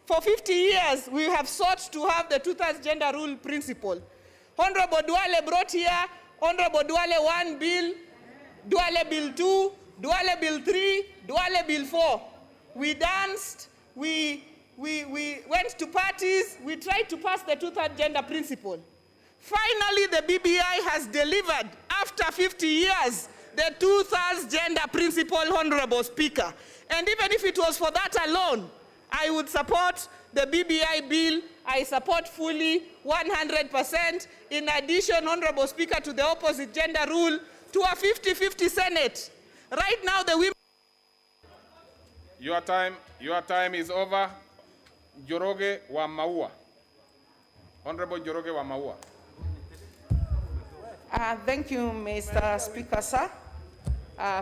for 50 years we have sought to have the 2/3 gender rule principle. Honorable Duale brought here, Honorable Duale 1 bill, Duale bill 2, Duale bill 3, Duale bill 4. We danced, we went to parties, we tried to pass the 2/3 gender principle. Finally, the BBI has delivered, after 50 years, the 2/3 gender principle, Honorable Speaker. And even if it was for that alone, I would support the BBI bill. I support fully 100%. In addition, Honorable Speaker, to the opposite gender rule, to a 50-50 Senate. Right now, the women... Your time is over. Joroge wa Maua. Honorable Joroge wa Maua. Thank you, Mr. Speaker, sir,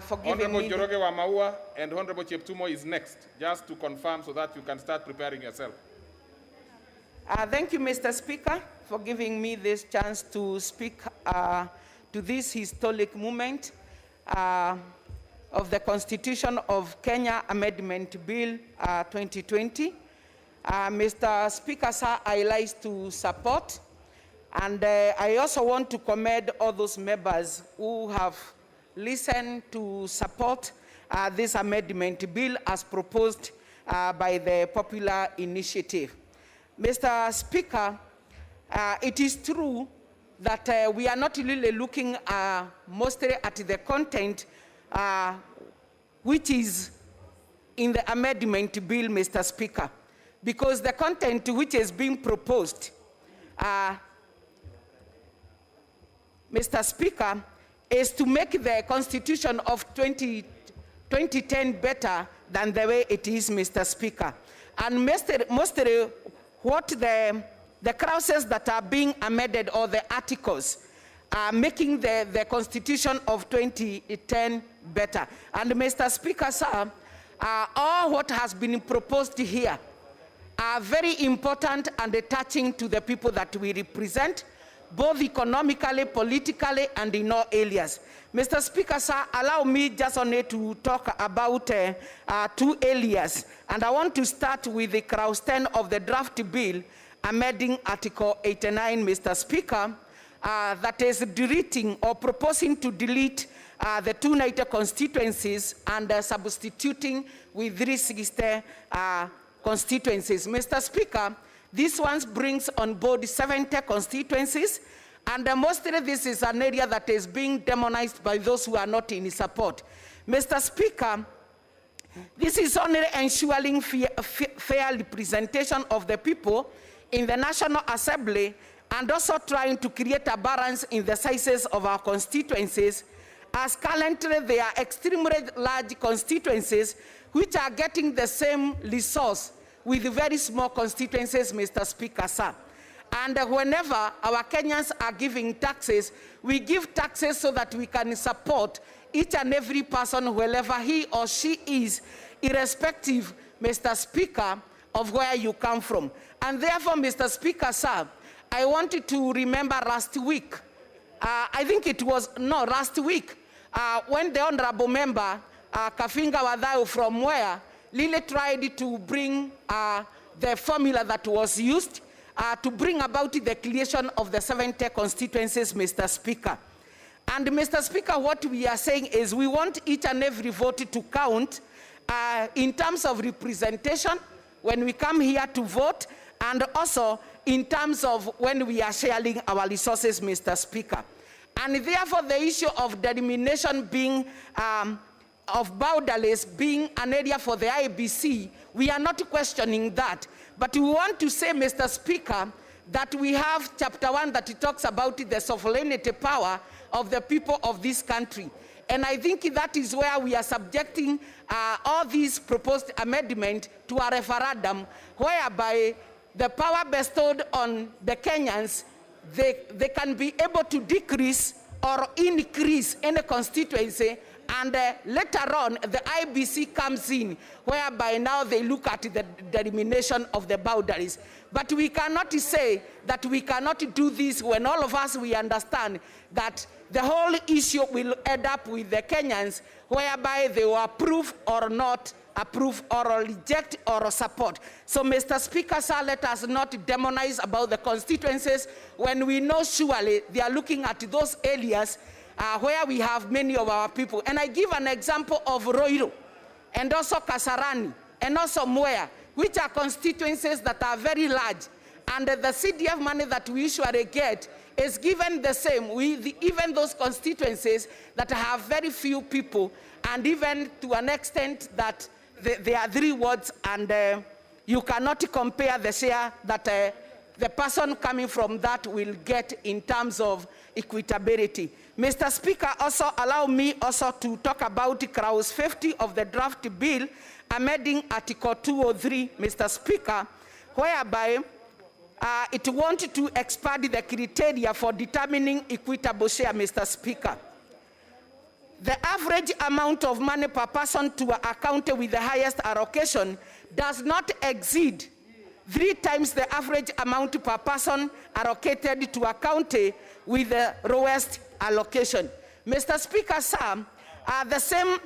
for giving Honorable me... Joroge Wamaua and Honorable Cheptumo is next, just to confirm so that you can start preparing yourself. Thank you, Mr. Speaker, for giving me this chance to speak to this historic moment of the Constitution of Kenya Amendment Bill 2020. Mr. Speaker, sir, I like to support, and I also want to commend all those members who have listened to support this amendment bill as proposed by the Popular Initiative. Mr. Speaker, it is true that we are not really looking mostly at the content which is in the amendment bill, Mr. Speaker, because the content which is being proposed, Mr. Speaker, is to make the Constitution of 2010 better than the way it is, Mr. Speaker. And mostly what the clauses that are being amended, or the articles, are making the Constitution of 2010 better. And Mr. Speaker, sir, all what has been proposed here are very important and touching to the people that we represent, both economically, politically, and in all areas. Mr. Speaker, sir, allow me just only to talk about 2 areas. And I want to start with the clause 10 of the draft bill, amending Article 89, Mr. Speaker, that is deleting or proposing to delete the 2 United constituencies and substituting with 360 constituencies. Mr. Speaker, this one brings on board 70 constituencies, and mostly this is an area that is being demonized by those who are not in support. Mr. Speaker, this is only ensuring fair representation of the people in the National Assembly, and also trying to create a balance in the sizes of our constituencies, as currently they are extremely large constituencies which are getting the same resource with very small constituencies, Mr. Speaker, sir. And whenever our Kenyans are giving taxes, we give taxes so that we can support each and every person wherever he or she is, irrespective, Mr. Speaker, of where you come from. And therefore, Mr. Speaker, sir, I wanted to remember last week, last week, when the Honorable Member, Kafinga Wadhau from where, Lily tried to bring the formula that was used to bring about the creation of the 70 constituencies, Mr. Speaker. And Mr. Speaker, what we are saying is we want each and every vote to count in terms of representation when we come here to vote, and also in terms of when we are sharing our resources, Mr. Speaker. And therefore, the issue of delimitation being of boundaries being an area for the IBC, we are not questioning that. But we want to say, Mr. Speaker, that we have chapter 1 that it talks about the sovereignty power of the people of this country. And I think that is where we are subjecting all these proposed amendments to a referendum, whereby the power bestowed on the Kenyans, they can be able to decrease or increase any constituency, and later on the IBC comes in, whereby now they look at the delimitation of the boundaries. But we cannot say that we cannot do this when all of us, we understand that the whole issue will end up with the Kenyans, whereby they will approve or not approve or reject or support. So, Mr. Speaker, sir, let us not demonize about the constituencies when we know surely they are looking at those areas where we have many of our people. And I give an example of Roiro, and also Kasarani, and also Mwea, which are constituencies that are very large. And the CDF money that we usually get is given the same with even those constituencies that have very few people, and even to an extent that there are 3 wards, and you cannot compare the share that the person coming from that will get in terms of equitability. Mr. Speaker, also allow me also to talk about clause 50 of the draft bill, amending Article 203, Mr. Speaker, whereby it wanted to expand the criteria for determining equitable share, Mr. Speaker. The average amount of money per person to a county with the highest allocation does not exceed 3 times the average amount per person allocated to a county with the lowest allocation. Mr. Speaker, sir, the same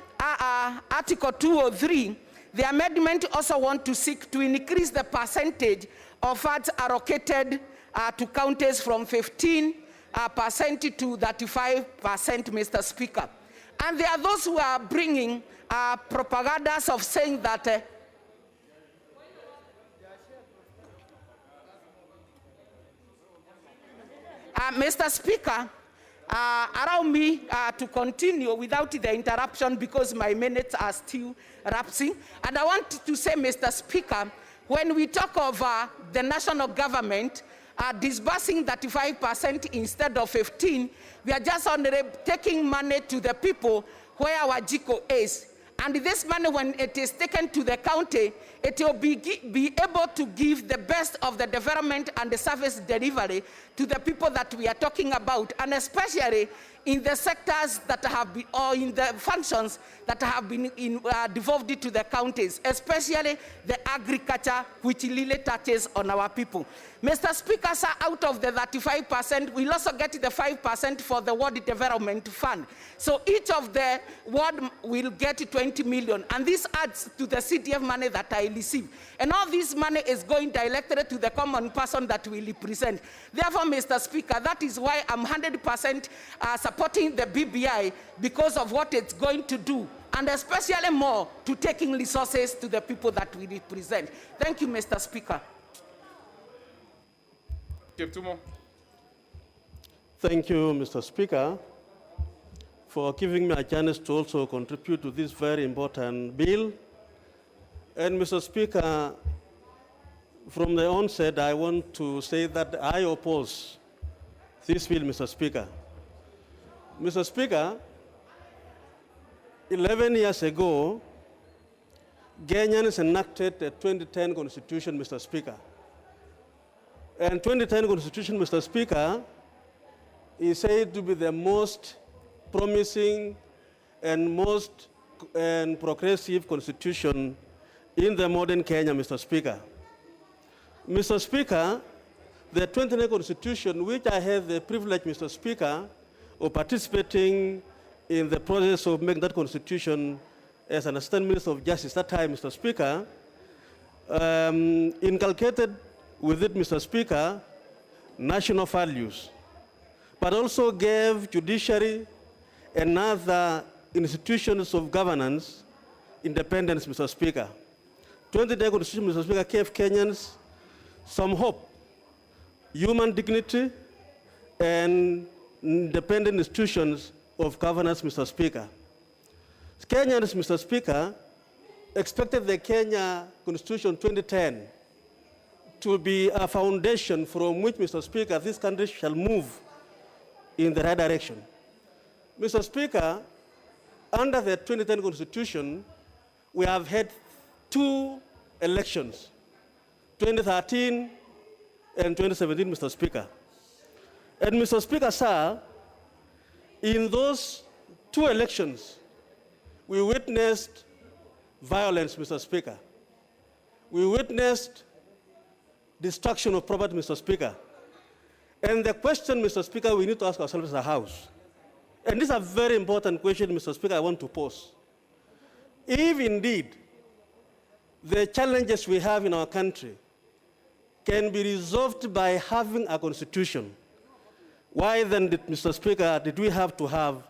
Article 203, the amendment also wants to seek to increase the percentage of funds allocated to counties from 15% to 35%, Mr. Speaker. And there are those who are bringing propagandas of saying that Mr. Speaker, allow me to continue without the interruption because my minutes are still lapsing. And I want to say, Mr. Speaker, when we talk of the national government disbursing 35% instead of 15%, we are just only taking money to the people where our GICO is. And this money, when it is taken to the county, it will be able to give the best of the development and the service delivery to the people that we are talking about, and especially in the sectors that have been, or in the functions that have been devolved to the counties, especially the agriculture, which really touches on our people. Mr. Speaker, sir, out of the 35%, we'll also get the 5% for the Ward Development Fund. So each of the ward will get 20 million, and this adds to the CDF money that I receive. And all this money is going directly to the common person that we represent. Therefore, Mr. Speaker, that is why I'm 100% supporting the BBI because of what it's going to do, and especially more to taking resources to the people that we represent. Thank you, Mr. Speaker. Thank you, Mr. Speaker, for giving me a chance to also contribute to this very important bill. And Mr. Speaker, from the onset, I want to say that I oppose this bill, Mr. Speaker. Mr. Speaker, 11 years ago, Kenyans enacted the 2010 Constitution, Mr. Speaker. And 2010 Constitution, Mr. Speaker, is said to be the most promising and most progressive constitution in the modern Kenya, Mr. Speaker. Mr. Speaker, the 2010 Constitution, which I had the privilege, Mr. Speaker, of participating in the process of making that constitution as an assistant minister of justice at that time, Mr. Speaker, inculcated with it, Mr. Speaker, national values, but also gave judiciary and other institutions of governance independence, Mr. Speaker. 2010 Constitution, Mr. Speaker, gave Kenyans some hope, human dignity, and independent institutions of governance, Mr. Speaker. Kenyans, Mr. Speaker, expected the Kenya Constitution 2010 to be a foundation from which, Mr. Speaker, this country shall move in the right direction. Mr. Speaker, under the 2010 Constitution, we have had 2 elections, 2013 and 2017, Mr. Speaker. And Mr. Speaker, sir, in those 2 elections, we witnessed violence, Mr. Speaker. We witnessed destruction of property, Mr. Speaker. And the question, Mr. Speaker, we need to ask ourselves as a House, and this is a very important question, Mr. Speaker, I want to pose. If indeed the challenges we have in our country can be resolved by having a constitution, why then, Mr. Speaker, did we have to have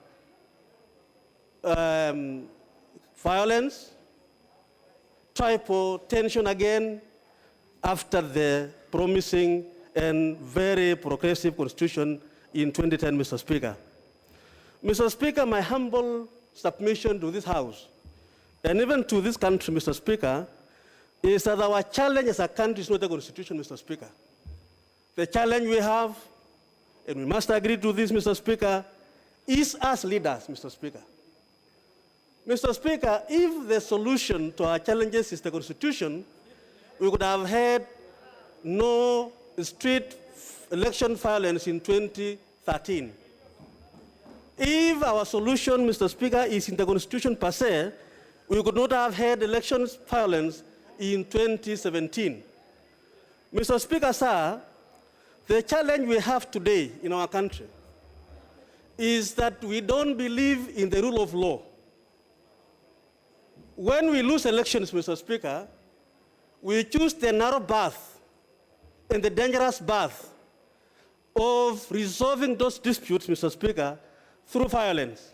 violence, tribal tension again, after the promising and very progressive constitution in 2010, Mr. Speaker? Mr. Speaker, my humble submission to this House, and even to this country, Mr. Speaker, is that our challenge as a country is not the constitution, Mr. Speaker. The challenge we have, and we must agree to this, Mr. Speaker, is us leaders, Mr. Speaker. Mr. Speaker, if the solution to our challenges is the constitution, we could have had no street election violence in 2013. If our solution, Mr. Speaker, is in the Constitution per se, we could not have had election violence in 2017. Mr. Speaker, sir, the challenge we have today in our country is that we don't believe in the rule of law. When we lose elections, Mr. Speaker, we choose the narrow path and the dangerous path of resolving those disputes, Mr. Speaker, through violence.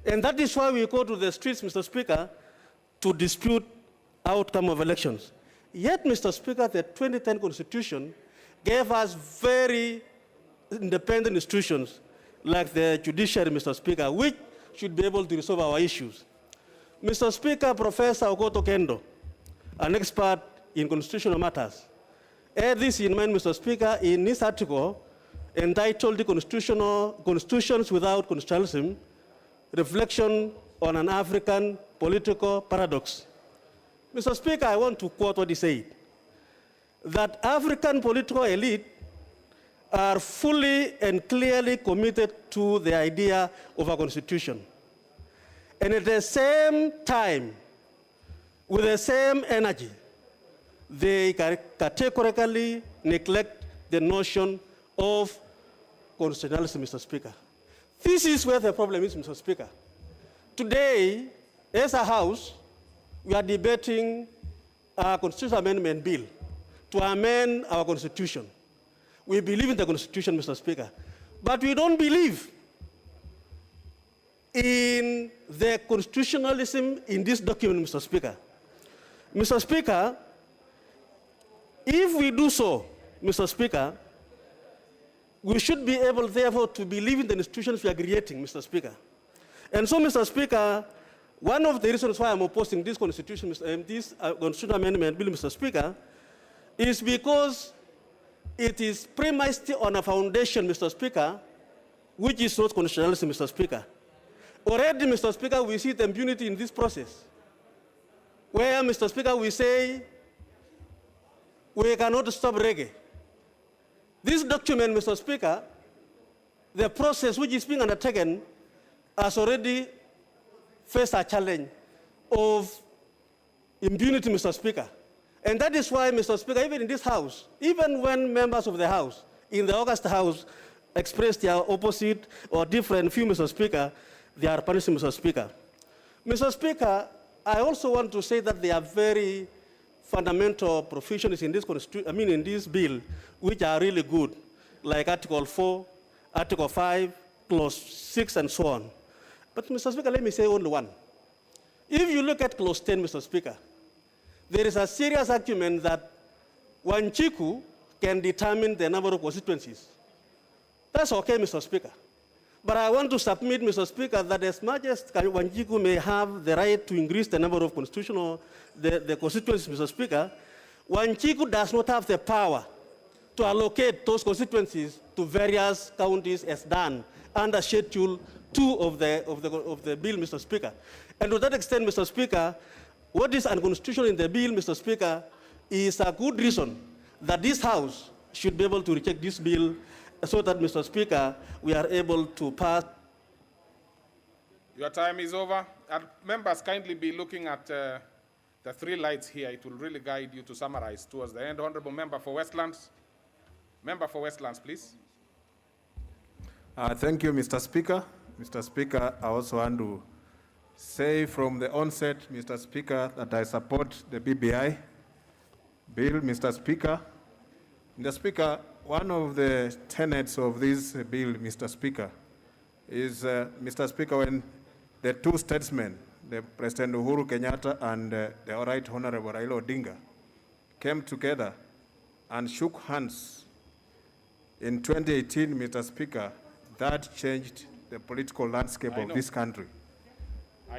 And that is why we go to the streets, Mr. Speaker, to dispute outcome of elections. Yet, Mr. Speaker, the 2010 Constitution gave us very independent institutions like the judiciary, Mr. Speaker, which should be able to resolve our issues. Mr. Speaker, Professor Okoto Kendo, an expert in constitutional matters, had this in mind, Mr. Speaker, in his article entitled "The Constitutions Without Constitutionalism, Reflection on an African Political Paradox." Mr. Speaker, I want to quote what he said, that African political elite are fully and clearly committed to the idea of a constitution. And at the same time, with the same energy, they categorically neglect the notion of constitutionalism, Mr. Speaker. This is where the problem is, Mr. Speaker. Today, as a House, we are debating a constitutional amendment bill to amend our Constitution. We believe in the Constitution, Mr. Speaker, but we don't believe in the constitutionalism in this document, Mr. Speaker. Mr. Speaker, if we do so, Mr. Speaker, we should be able, therefore, to believe in the institutions we are creating, Mr. Speaker. And so, Mr. Speaker, one of the reasons why I'm opposing this constitution, this constitutional amendment bill, Mr. Speaker, is because it is premised on a foundation, Mr. Speaker, which is not constitutionalism, Mr. Speaker. Already, Mr. Speaker, we see the impunity in this process, where, Mr. Speaker, we say we cannot stop reggae. This document, Mr. Speaker, the process which is being undertaken has already faced a challenge of impunity, Mr. Speaker. And that is why, Mr. Speaker, even in this House, even when members of the House, in the August House, express their opposite or different view, Mr. Speaker, they are punishing, Mr. Speaker. Mr. Speaker, I also want to say that there are very fundamental provisions in this in this bill, which are really good, like Article 4, Article 5, Clause 6, and so on. But, Mr. Speaker, let me say only one. If you look at Clause 10, Mr. Speaker, there is a serious argument that Wanjiku can determine the number of constituencies. That's okay, Mr. Speaker. But I want to submit, Mr. Speaker, that as much as Wanjiku may have the right to increase the number of constitutional, the constituencies, Mr. Speaker, Wanjiku does not have the power to allocate those constituencies to various counties as done under Schedule 2 of the bill, Mr. Speaker. And to that extent, Mr. Speaker, what is unconstitutional in the bill, Mr. Speaker, is a good reason that this House should be able to reject this bill so that, Mr. Speaker, we are able to pass. Your time is over. And members, kindly be looking at the three lights here. It will really guide you to summarize towards the end. Honorable Member for Westlands. Member for Westlands, please. Thank you, Mr. Speaker. Mr. Speaker, I also want to say from the onset, Mr. Speaker, that I support the BBI bill, Mr. Speaker. Mr. Speaker, one of the tenets of this bill, Mr. Speaker, is, Mr. Speaker, when the two statesmen, the President Uhuru Kenyatta and the Right Honorable Raila Odinga, came together and shook hands in 2018, Mr. Speaker, that changed the political landscape of this country.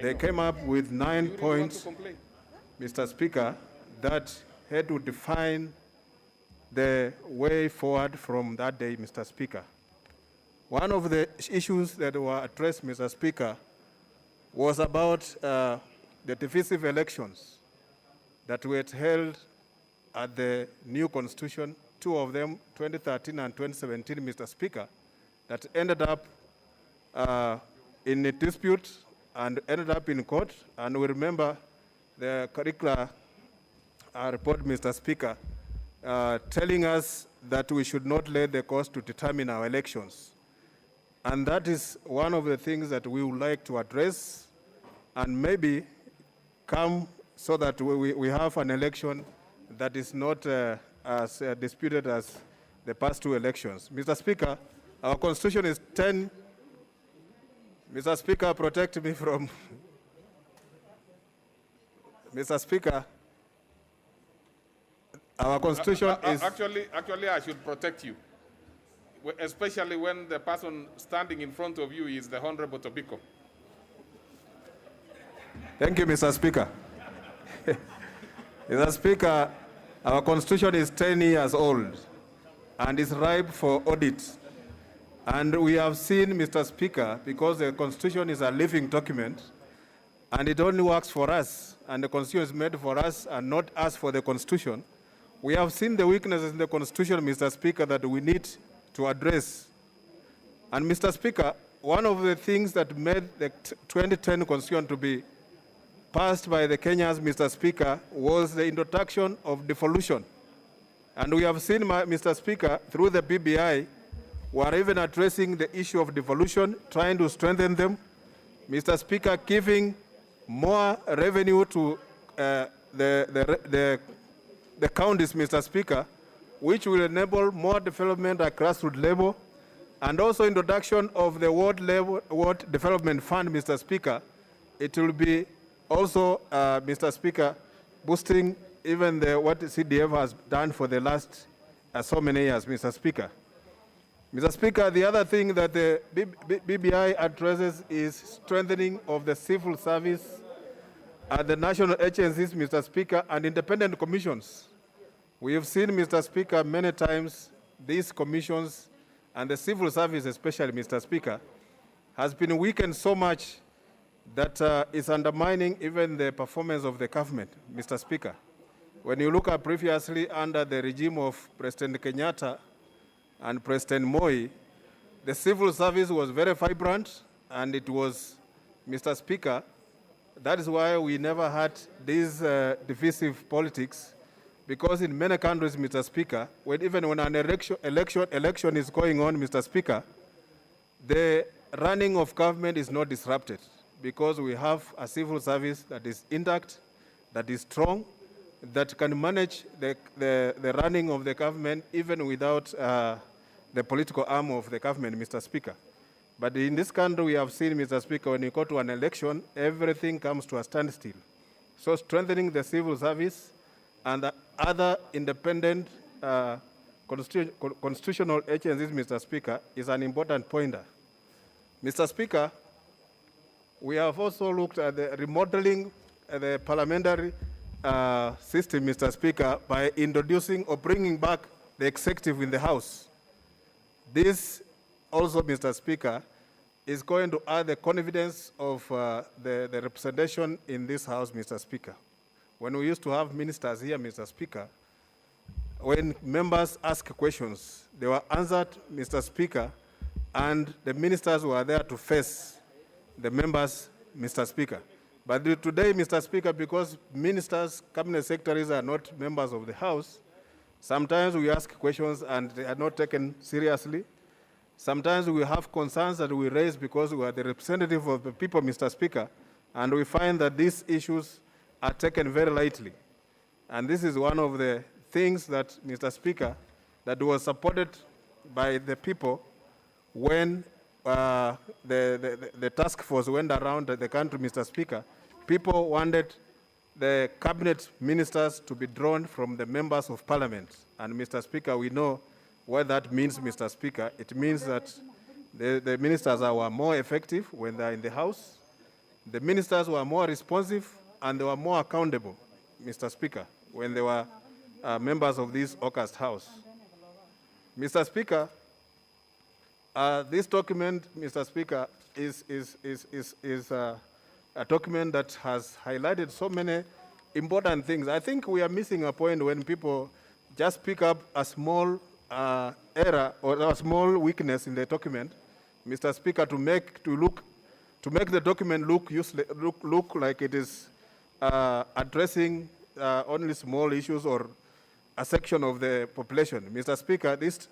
They came up with 9 points, Mr. Speaker, that had to define the way forward from that day, Mr. Speaker. One of the issues that were addressed, Mr. Speaker, was about the divisive elections that were held at the new constitution, two of them, 2013 and 2017, Mr. Speaker, that ended up in a dispute and ended up in court. And we remember the curricular report, Mr. Speaker, telling us that we should not let the courts to determine our elections. And that is one of the things that we would like to address and maybe come so that we have an election that is not as disputed as the past two elections. Mr. Speaker, our constitution is 10. Mr. Speaker, protect me from. Mr. Speaker, our constitution is. Actually, I should protect you, especially when the person standing in front of you is the Honorable Tobiko. Thank you, Mr. Speaker. Mr. Speaker, our constitution is 10 years old and is ripe for audit. And we have seen, Mr. Speaker, because the constitution is a living document and it only works for us, and the constitution is made for us and not us for the constitution. We have seen the weaknesses in the constitution, Mr. Speaker, that we need to address. And Mr. Speaker, one of the things that made the 2010 constitution to be passed by the Kenyans, Mr. Speaker, was the introduction of devolution. And we have seen, Mr. Speaker, through the BBI, we are even addressing the issue of devolution, trying to strengthen them. Mr. Speaker, giving more revenue to the counties, Mr. Speaker, which will enable more development at grassroots level, and also introduction of the ward development fund, Mr. Speaker. It will be also, Mr. Speaker, boosting even what the CDF has done for the last so many years, Mr. Speaker. Mr. Speaker, the other thing that the BBI addresses is strengthening of the civil service at the national agencies, Mr. Speaker, and independent commissions. We have seen, Mr. Speaker, many times these commissions and the civil service especially, Mr. Speaker, has been weakened so much that is undermining even the performance of the government, Mr. Speaker. When you look at previously under the regime of President Kenyatta and President Moi, the civil service was very vibrant, and it was, Mr. Speaker, that is why we never had these divisive politics, because in many countries, Mr. Speaker, even when an election is going on, Mr. Speaker, the running of government is not disrupted, because we have a civil service that is intact, that is strong, that can manage the running of the government even without the political arm of the government, Mr. Speaker. But in this country, we have seen, Mr. Speaker, when you go to an election, everything comes to a standstill. So strengthening the civil service and the other independent constitutional agencies, Mr. Speaker, is an important pointer. Mr. Speaker, we have also looked at the remodeling the parliamentary system, Mr. Speaker, by introducing or bringing back the executive in the House. This also, Mr. Speaker, is going to add the confidence of the representation in this House, Mr. Speaker. When we used to have ministers here, Mr. Speaker, when members ask questions, they were answered, Mr. Speaker, and the ministers were there to face the members, Mr. Speaker. But today, Mr. Speaker, because ministers, cabinet secretaries are not members of the House, sometimes we ask questions and they are not taken seriously. Sometimes we have concerns that we raise because we are the representative of the people, Mr. Speaker, and we find that these issues are taken very lightly. And this is one of the things that, Mr. Speaker, that was supported by the people when the task force went around the country, Mr. Speaker. People wanted the cabinet ministers to be drawn from the members of parliament. And Mr. Speaker, we know what that means, Mr. Speaker. It means that the ministers were more effective when they're in the House. The ministers were more responsive and they were more accountable, Mr. Speaker, when they were members of this August House. Mr. Speaker, this document, Mr. Speaker, is a document that has highlighted so many important things. I think we are missing a point when people just pick up a small error or a small weakness in the document, Mr. Speaker, to make the document look like it is addressing only small issues or a section of the population. Mr. Speaker, this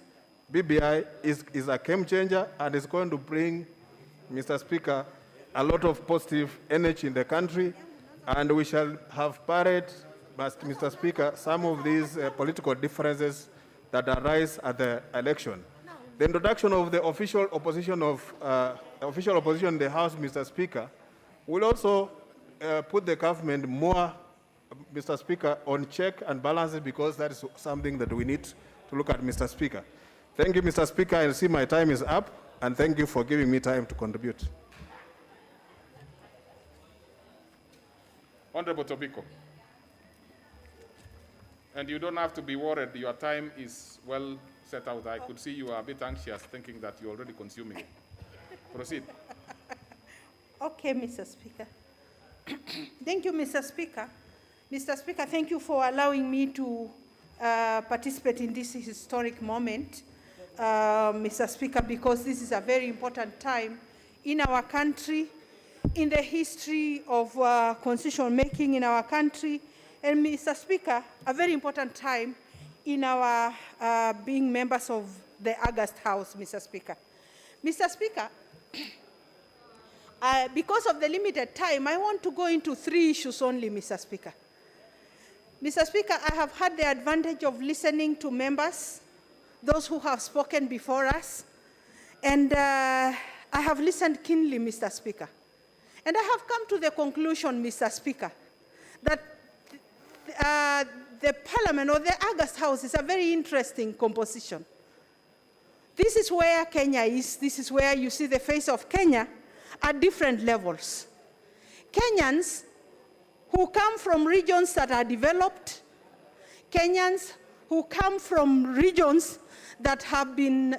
BBI is a game changer and is going to bring, Mr. Speaker, a lot of positive energy in the country, and we shall have parried, Mr. Speaker, some of these political differences that arise at the election. The introduction of the official opposition in the House, Mr. Speaker, will also put the government more, Mr. Speaker, on check and balances, because that is something that we need to look at, Mr. Speaker. Thank you, Mr. Speaker. I see my time is up, and thank you for giving me time to contribute. Honorable Tobiko. And you don't have to be worried. Your time is well set out. I could see you are a bit anxious, thinking that you're already consuming it. Proceed. Okay, Mr. Speaker. Thank you, Mr. Speaker. Mr. Speaker, thank you for allowing me to participate in this historic moment, Mr. Speaker, because this is a very important time in our country, in the history of constitutional making in our country, and Mr. Speaker, a very important time in our being members of the August House, Mr. Speaker. Mr. Speaker, because of the limited time, I want to go into 3 issues only, Mr. Speaker. Mr. Speaker, I have had the advantage of listening to members, those who have spoken before us, and I have listened keenly, Mr. Speaker. And I have come to the conclusion, Mr. Speaker, that the Parliament or the August House is a very interesting composition. This is where Kenya is. This is where you see the face of Kenya at different levels. Kenyans who come from regions that are developed, Kenyans who come from regions that have been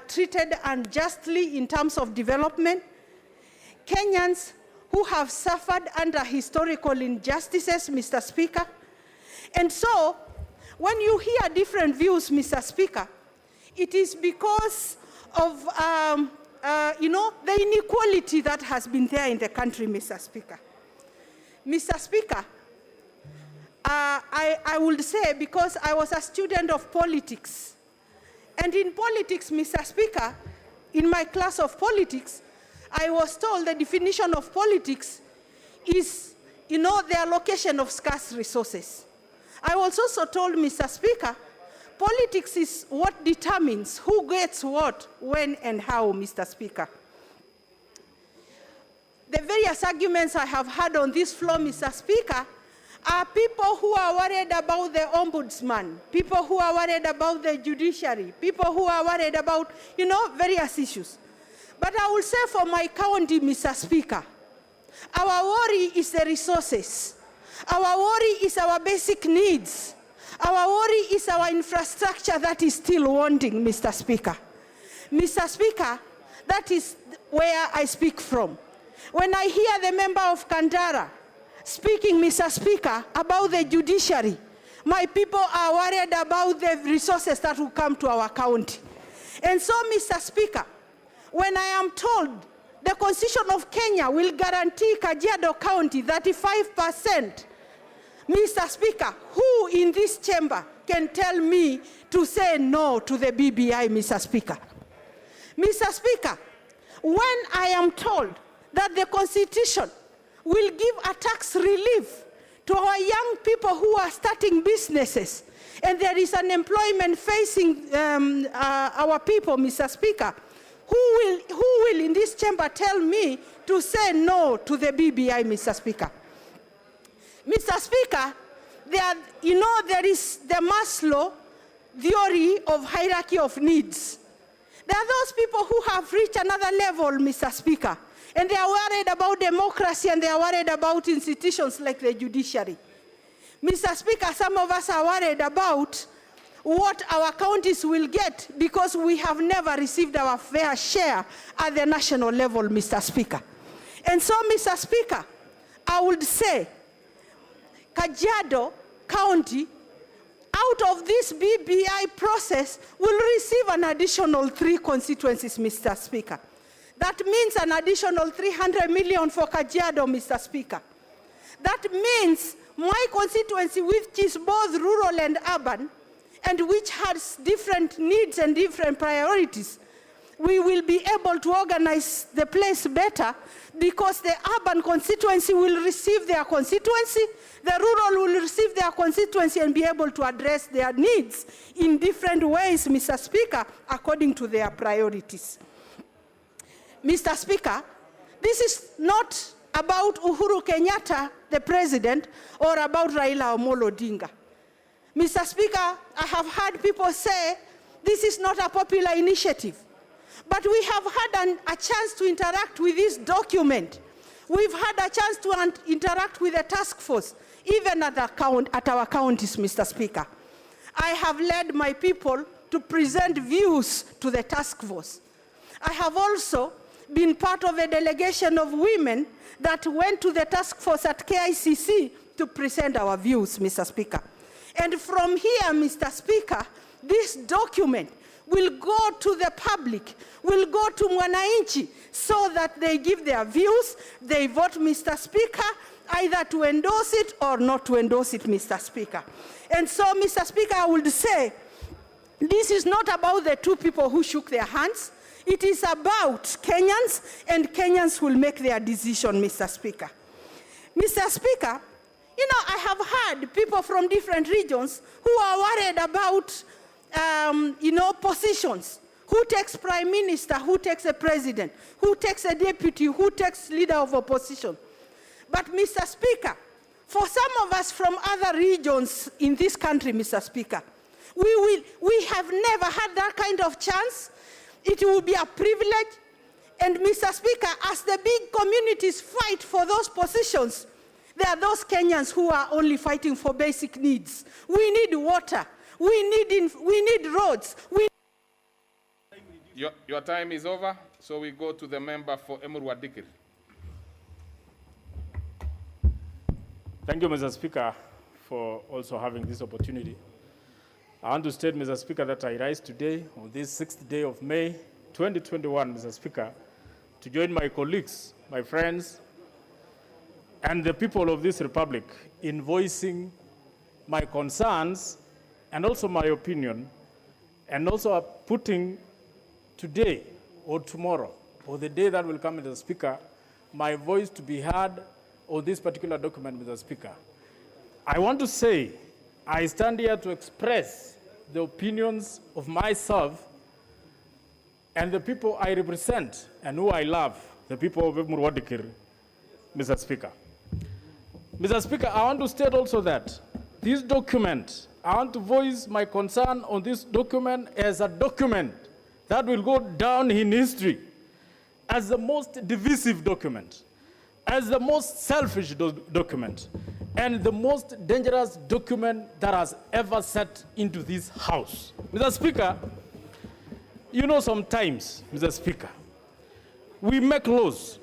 treated unjustly in terms of development, Kenyans who have suffered under historical injustices, Mr. Speaker. And so, when you hear different views, Mr. Speaker, it is because of, the inequality that has been there in the country, Mr. Speaker. Mr. Speaker, I would say, because I was a student of politics, and in politics, Mr. Speaker, in my class of politics, I was told the definition of politics is, the allocation of scarce resources. I was also told, Mr. Speaker, politics is what determines who gets what, when, and how, Mr. Speaker. The various arguments I have had on this floor, Mr. Speaker, are people who are worried about the ombudsman, people who are worried about the judiciary, people who are worried about, various issues. But I will say for my county, Mr. Speaker, our worry is the resources. Our worry is our basic needs. Our worry is our infrastructure that is still wanting, Mr. Speaker. Mr. Speaker, that is where I speak from. When I hear the member of Kandara speaking, Mr. Speaker, about the judiciary, my people are worried about the resources that will come to our county. And so, Mr. Speaker, when I am told the Constitution of Kenya will guarantee Kajiado County 35%, Mr. Speaker, who in this chamber can tell me to say no to the BBI, Mr. Speaker? Mr. Speaker, when I am told that the Constitution will give a tax relief to our young people who are starting businesses, and there is unemployment facing our people, Mr. Speaker, who will in this chamber tell me to say no to the BBI, Mr. Speaker? Mr. Speaker, there is the Maslow theory of hierarchy of needs. There are those people who have reached another level, Mr. Speaker, and they are worried about democracy, and they are worried about institutions like the judiciary. Mr. Speaker, some of us are worried about what our counties will get because we have never received our fair share at the national level, Mr. Speaker. And so, Mr. Speaker, I would say Kajiado County, out of this BBI process, will receive an additional 3 constituencies, Mr. Speaker. That means an additional 300 million for Kajiado, Mr. Speaker. That means my constituency, which is both rural and urban, and which has different needs and different priorities, we will be able to organize the place better because the urban constituency will receive their constituency, the rural will receive their constituency and be able to address their needs in different ways, Mr. Speaker, according to their priorities. Mr. Speaker, this is not about Uhuru Kenyatta, the president, or about Raila Amolo Odinga. Mr. Speaker, I have heard people say this is not a popular initiative. But we have had a chance to interact with this document. We've had a chance to interact with the task force, even at our counties, Mr. Speaker. I have led my people to present views to the task force. I have also been part of a delegation of women that went to the task force at KICC to present our views, Mr. Speaker. And from here, Mr. Speaker, this document will go to the public, will go to Mwananchi, so that they give their views, they vote, Mr. Speaker, either to endorse it or not to endorse it, Mr. Speaker. And so, Mr. Speaker, I would say, this is not about the 2 people who shook their hands. It is about Kenyans, and Kenyans will make their decision, Mr. Speaker. Mr. Speaker, you know, I have heard people from different regions who are worried about positions. Who takes prime minister, who takes a president, who takes a deputy, who takes leader of opposition. But Mr. Speaker, for some of us from other regions in this country, Mr. Speaker, we have never had that kind of chance. It will be a privilege. And Mr. Speaker, as the big communities fight for those positions, there are those Kenyans who are only fighting for basic needs. We need water. We need roads. Your time is over, so we go to the member for Emurua Dikir. Thank you, Mr. Speaker, for also having this opportunity. I want to state, Mr. Speaker, that I rise today on this 6th day of May, 2021, Mr. Speaker, to join my colleagues, my friends, and the people of this republic in voicing my concerns and also my opinion, and also putting today or tomorrow or the day that will come, Mr. Speaker, my voice to be heard on this particular document, Mr. Speaker. I want to say I stand here to express the opinions of myself and the people I represent and who I love, the people of Emurua Dikir, Mr. Speaker. Mr. Speaker, I want to state also that this document, I want to voice my concern on this document as a document that will go down in history as the most divisive document, as the most selfish document, and the most dangerous document that has ever set into this House. Mr. Speaker, you know sometimes, Mr. Speaker, we make laws,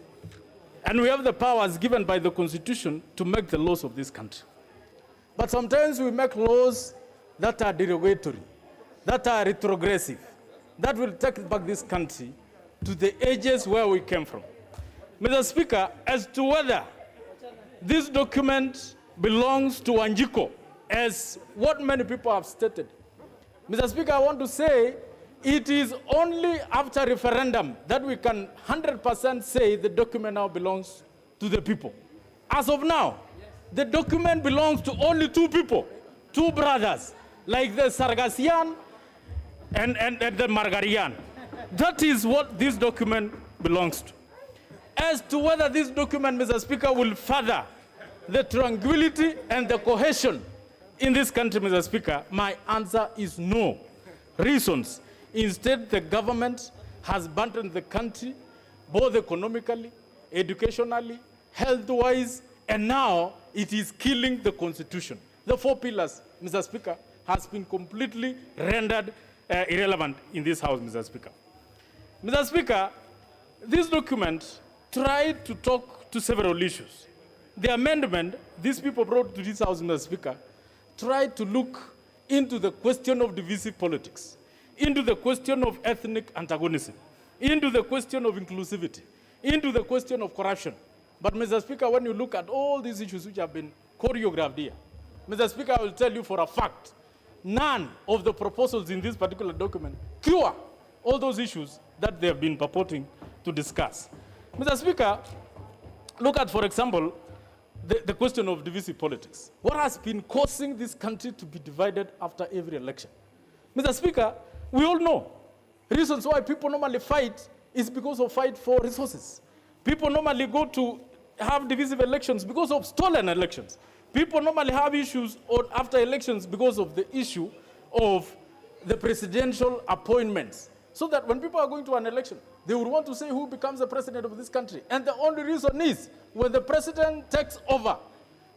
and we have the powers given by the Constitution to make the laws of this country. But sometimes we make laws that are derogatory, that are retrogressive, that will take back this country to the ages where we came from. Mr. Speaker, as to whether this document belongs to Wanjiko, as what many people have stated, Mr. Speaker, I want to say it is only after referendum that we can 100% say the document now belongs to the people. As of now, the document belongs to only 2 people, 2 brothers, like the Sargassian and the Margarian. That is what this document belongs to. As to whether this document, Mr. Speaker, will further the tranquility and the cohesion in this country, Mr. Speaker, my answer is no. Reasons. Instead, the government has abandoned the country, both economically, educationally, health-wise, and now it is killing the Constitution. The 4 pillars, Mr. Speaker, has been completely rendered irrelevant in this House, Mr. Speaker. Mr. Speaker, this document tried to talk to several issues. the amendment these people brought to this House, Mr. Speaker, tried to look into the question of divisive politics, into the question of ethnic antagonism, into the question of inclusivity, into the question of corruption. But, Mr. Speaker, when you look at all these issues which have been choreographed here, Mr. Speaker, I will tell you for a fact, none of the proposals in this particular document cure all those issues that they have been purporting to discuss. Mr. Speaker, look at, for example, the question of divisive politics. What has been causing this country to be divided after every election? Mr. Speaker, we all know reasons why people normally fight is because of fight for resources. People normally go to have divisive elections because of stolen elections. People normally have issues after elections because of the issue of the presidential appointments. So that when people are going to an election, they would want to say who becomes the president of this country. And the only reason is when the president takes over,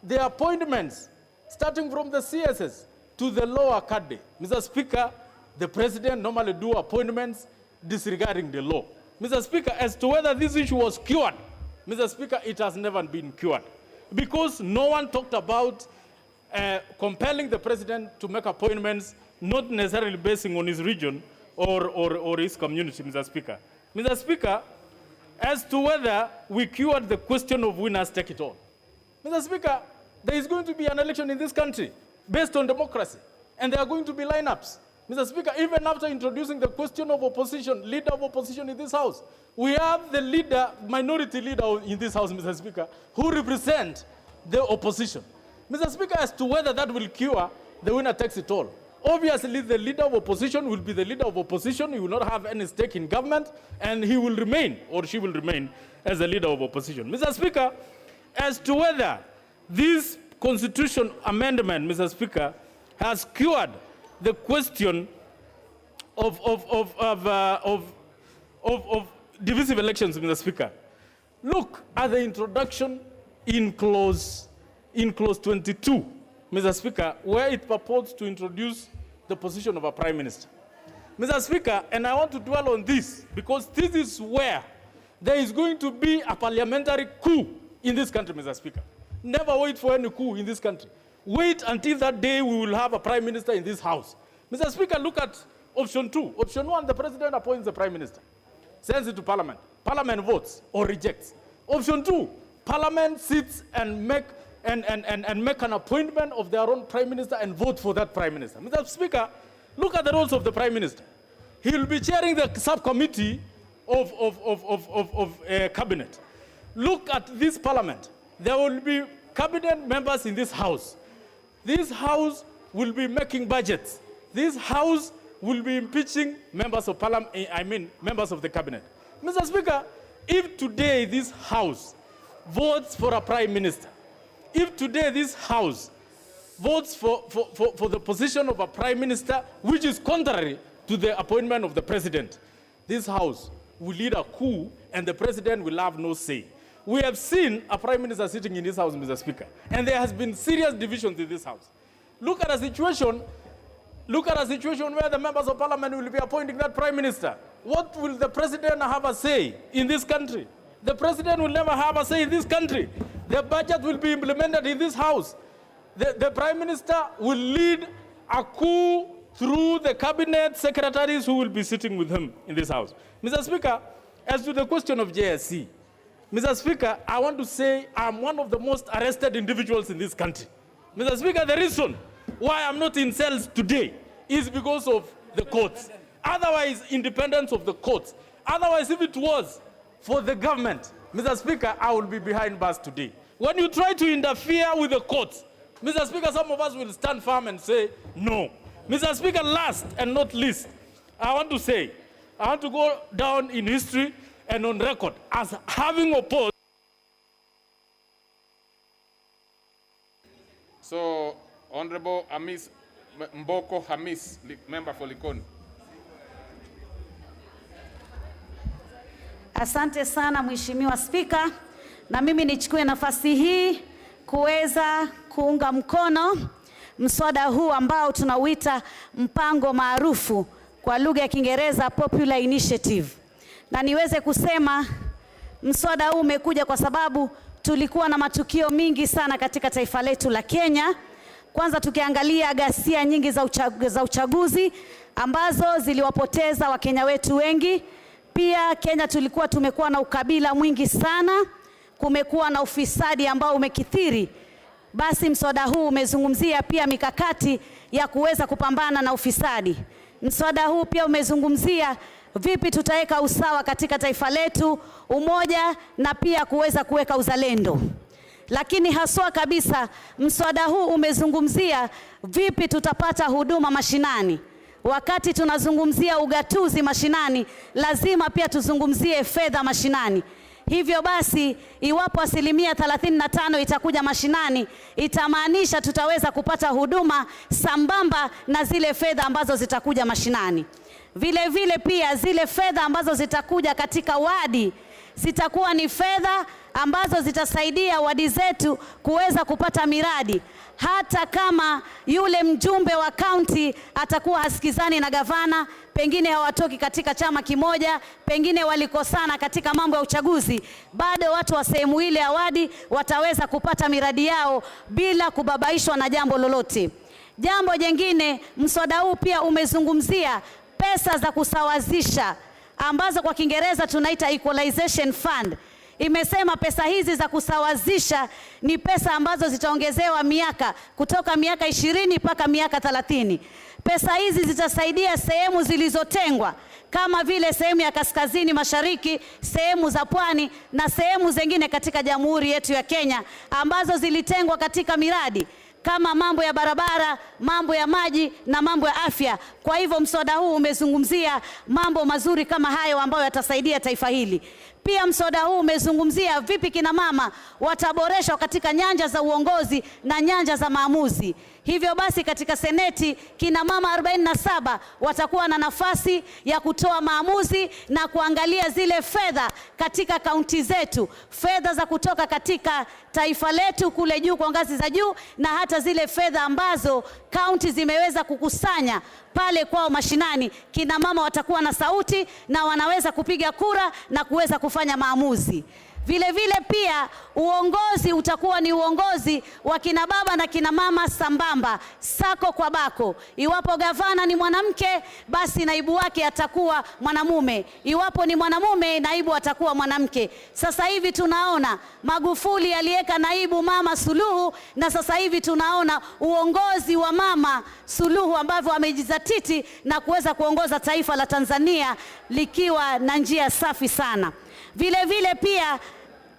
the appointments, starting from the CSS to the lower cadre. Mr. Speaker, the president normally do appointments disregarding the law. Mr. Speaker, as to whether this issue was cured, Mr. Speaker, it has never been cured. Because no one talked about compelling the president to make appointments, not necessarily basing on his region or his community, Mr. Speaker. Mr. Speaker, as to whether we cured the question of winners take it all. Mr. Speaker, there is going to be an election in this country based on democracy, and there are going to be lineups. Mr. Speaker, even after introducing the question of opposition, leader of opposition in this House, we have the leader, minority leader in this House, Mr. Speaker, who represent the opposition. Mr. Speaker, as to whether that will cure the winner takes it all. Obviously, the leader of opposition will be the leader of opposition. He will not have any stake in government, and he will remain, or she will remain, as the leader of opposition. Mr. Speaker, as to whether this constitution amendment, Mr. Speaker, has cured the question of divisive elections, Mr. Speaker. Look at the introduction in clause 22, Mr. Speaker, where it purports to introduce the position of a prime minister. Mr. Speaker, and I want to dwell on this because this is where there is going to be a parliamentary coup in this country, Mr. Speaker. Never wait for any coup in this country. Wait until that day we will have a prime minister in this House. Mr. Speaker, look at option 2. Option 1, the president appoints the prime minister, sends it to parliament. Parliament votes or rejects. Option 2, parliament sits and make an appointment of their own prime minister and vote for that prime minister. Mr. Speaker, look at the roles of the prime minister. He will be chairing the subcommittee of cabinet. Look at this parliament. There will be cabinet members in this House. This House will be making budgets. This House will be impeaching members of parliament, members of the cabinet. Mr. Speaker, if today this House votes for a prime minister, if today this House votes for the position of a prime minister, which is contrary to the appointment of the president, this House will lead a coup and the president will have no say. We have seen a prime minister sitting in this House, Mr. Speaker, and there has been serious divisions in this House. Look at a situation where the members of parliament will be appointing that prime minister. What will the president have a say in this country? The president will never have a say in this country. The budget will be implemented in this House. The prime minister will lead a coup through the cabinet secretaries who will be sitting with him in this House. Mr. Speaker, as to the question of JSC, Mr. Speaker, I want to say I'm one of the most arrested individuals in this country. Mr. Speaker, the reason why I'm not in cells today is because of the courts. Otherwise, independence of the courts. Otherwise, if it was for the government, Mr. Speaker, I will be behind bars today. When you try to interfere with the courts, Mr. Speaker, some of us will stand firm and say no. Mr. Speaker, last and not least, I want to go down in history and on record as having opposed. So, Honorable Mboko Hamis, member for Likoni. Asante sana Mheshimiwa Spika, na mimi nichukue nafasi hii kuweza kuunga mkono mswada huu ambao tunauita mpango maarufu kwa lugha ya Kiingereza Popular Initiative. Na niweze kusema mswada huu umekuja kwa sababu tulikuwa na matukio mingi sana katika taifa letu la Kenya. Kwanza tukiangalia ghasia nyingi za uchaguzi ambazo ziliwapoteza Wakenya wetu wengi. Pia Kenya tumekuwa na ukabila mwingi sana, kumekuwa na ufisadi ambao umekithiri. Basi mswada huu umezungumzia pia mikakati ya kuweza kupambana na ufisadi. Mswada huu pia umezungumzia vipi tutaweka usawa katika taifa letu, umoja na pia kuweza kuweka uzalendo. Lakini haswa kabisa mswada huu umezungumzia vipi tutapata huduma mashinani. Wakati tunazungumzia ugatuzi mashinani, lazima pia tuzungumzie fedha mashinani. Hivyo basi, iwapo 35% itakuja mashinani, itamaanisha tutaweza kupata huduma sambamba na zile fedha ambazo zitakuja mashinani. Vile vile pia zile fedha ambazo zitakuja katika wadi zitakuwa ni fedha ambazo zitasaidia wadi zetu kuweza kupata miradi. Hata kama yule mjumbe wa kaunti atakuwa hasikizani na gavana, pengine hawatoki katika chama kimoja, pengine walikosana katika mambo ya uchaguzi, bado watu wa sehemu ile ya wadi wataweza kupata miradi yao bila kubabaishwa na jambo lolote. Jambo jingine, mswada huu pia umezungumzia pesa za kusawazisha ambazo kwa Kiingereza tunaita equalization fund. Imesema pesa hizi za kusawazisha ni pesa ambazo zitaongezewa miaka kutoka miaka 20 mpaka miaka 30. Pesa hizi zitasaidia sehemu zilizotengwa kama vile sehemu ya kaskazini mashariki, sehemu za pwani na sehemu zingine katika jamhuri yetu ya Kenya ambazo zilitengwa katika miradi kama mambo ya barabara, mambo ya maji na mambo ya afya. Kwa hivyo mswada huu umezungumzia mambo mazuri kama hayo ambayo yatasaidia taifa hili. Pia mswada huu umezungumzia vipi kina mama wataboreshwa katika nyanja za uongozi na nyanja za maamuzi. Hivyo basi katika seneti kina mama 47 watakuwa na nafasi ya kutoa maamuzi na kuangalia zile fedha katika kaunti zetu, fedha za kutoka katika taifa letu kule juu kwa ngazi za juu, na hata zile fedha ambazo kaunti zimeweza kukusanya pale kwao mashinani. Kina mama watakuwa na sauti na wanaweza kupiga kura na kuweza kufanya maamuzi. Vile vile pia uongozi utakuwa ni uongozi wa kina baba na kina mama sambamba, sako kwa bako. Iwapo gavana ni mwanamke, basi naibu wake atakuwa mwanamume. Iwapo ni mwanamume, naibu atakuwa mwanamke. Sasa hivi tunaona Magufuli aliweka naibu mama Suluhu, na sasa hivi tunaona uongozi wa mama Suluhu ambavyo amejizatiti na kuweza kuongoza taifa la Tanzania likiwa na njia safi sana. Vile vile pia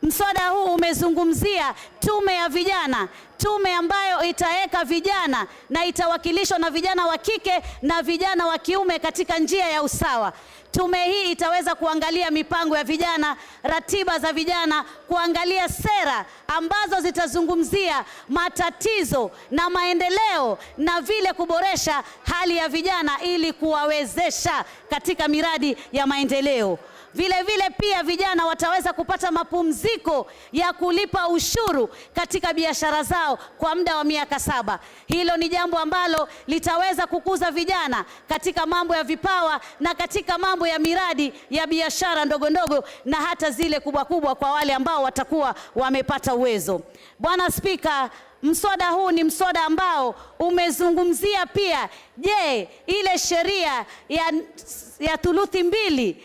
mswada huu umezungumzia tume ya vijana, tume ambayo itaweka vijana na itawakilishwa na vijana wa kike na vijana wa kiume katika njia ya usawa. Tume hii itaweza kuangalia mipango ya vijana, ratiba za vijana, kuangalia sera ambazo zitazungumzia matatizo na maendeleo na vile kuboresha hali ya vijana ili kuwawezesha katika miradi ya maendeleo. Vile vile pia vijana wataweza kupata mapumziko ya kulipa ushuru katika biashara zao kwa muda wa miaka 7. Hilo ni jambo ambalo litaweza kukuza vijana katika mambo ya vipawa na katika mambo ya miradi ya biashara ndogo ndogo na hata zile kubwa kubwa kwa wale ambao watakuwa wamepata uwezo. Bwana Spika, mswada huu ni mswada ambao umezungumzia pia, je, ile sheria ya thuluthi mbili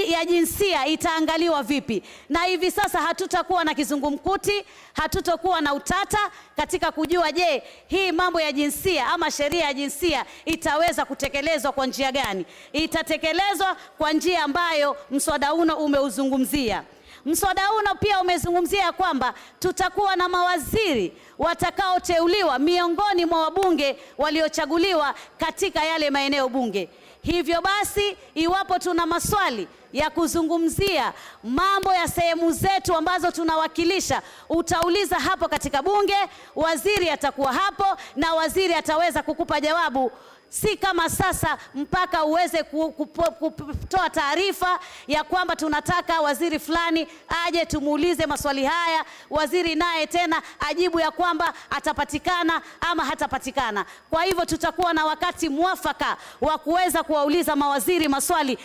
ya jinsia itaangaliwa vipi? Na hivi sasa hatutakuwa na kizungumkuti, hatutakuwa na utata katika kujua, je, hii mambo ya jinsia ama sheria ya jinsia itaweza kutekelezwa kwa njia gani? Itatekelezwa kwa njia ambayo mswada uno umeuzungumzia. Mswada uno pia umezungumzia kwamba tutakuwa na mawaziri watakaoteuliwa miongoni mwa wabunge waliochaguliwa katika yale maeneo bunge. Hivyo basi, iwapo tuna maswali ya kuzungumzia mambo ya sehemu zetu ambazo tunawakilisha, utauliza hapo katika bunge, waziri atakuwa hapo na waziri ataweza kukupa jawabu. Si kama sasa mpaka uweze kutoa taarifa ya kwamba tunataka waziri fulani aje tumuulize maswali haya, waziri naye tena ajibu ya kwamba atapatikana ama hatapatikana. Kwa hivyo tutakuwa na wakati mwafaka wa kuweza kuwauliza mawaziri maswali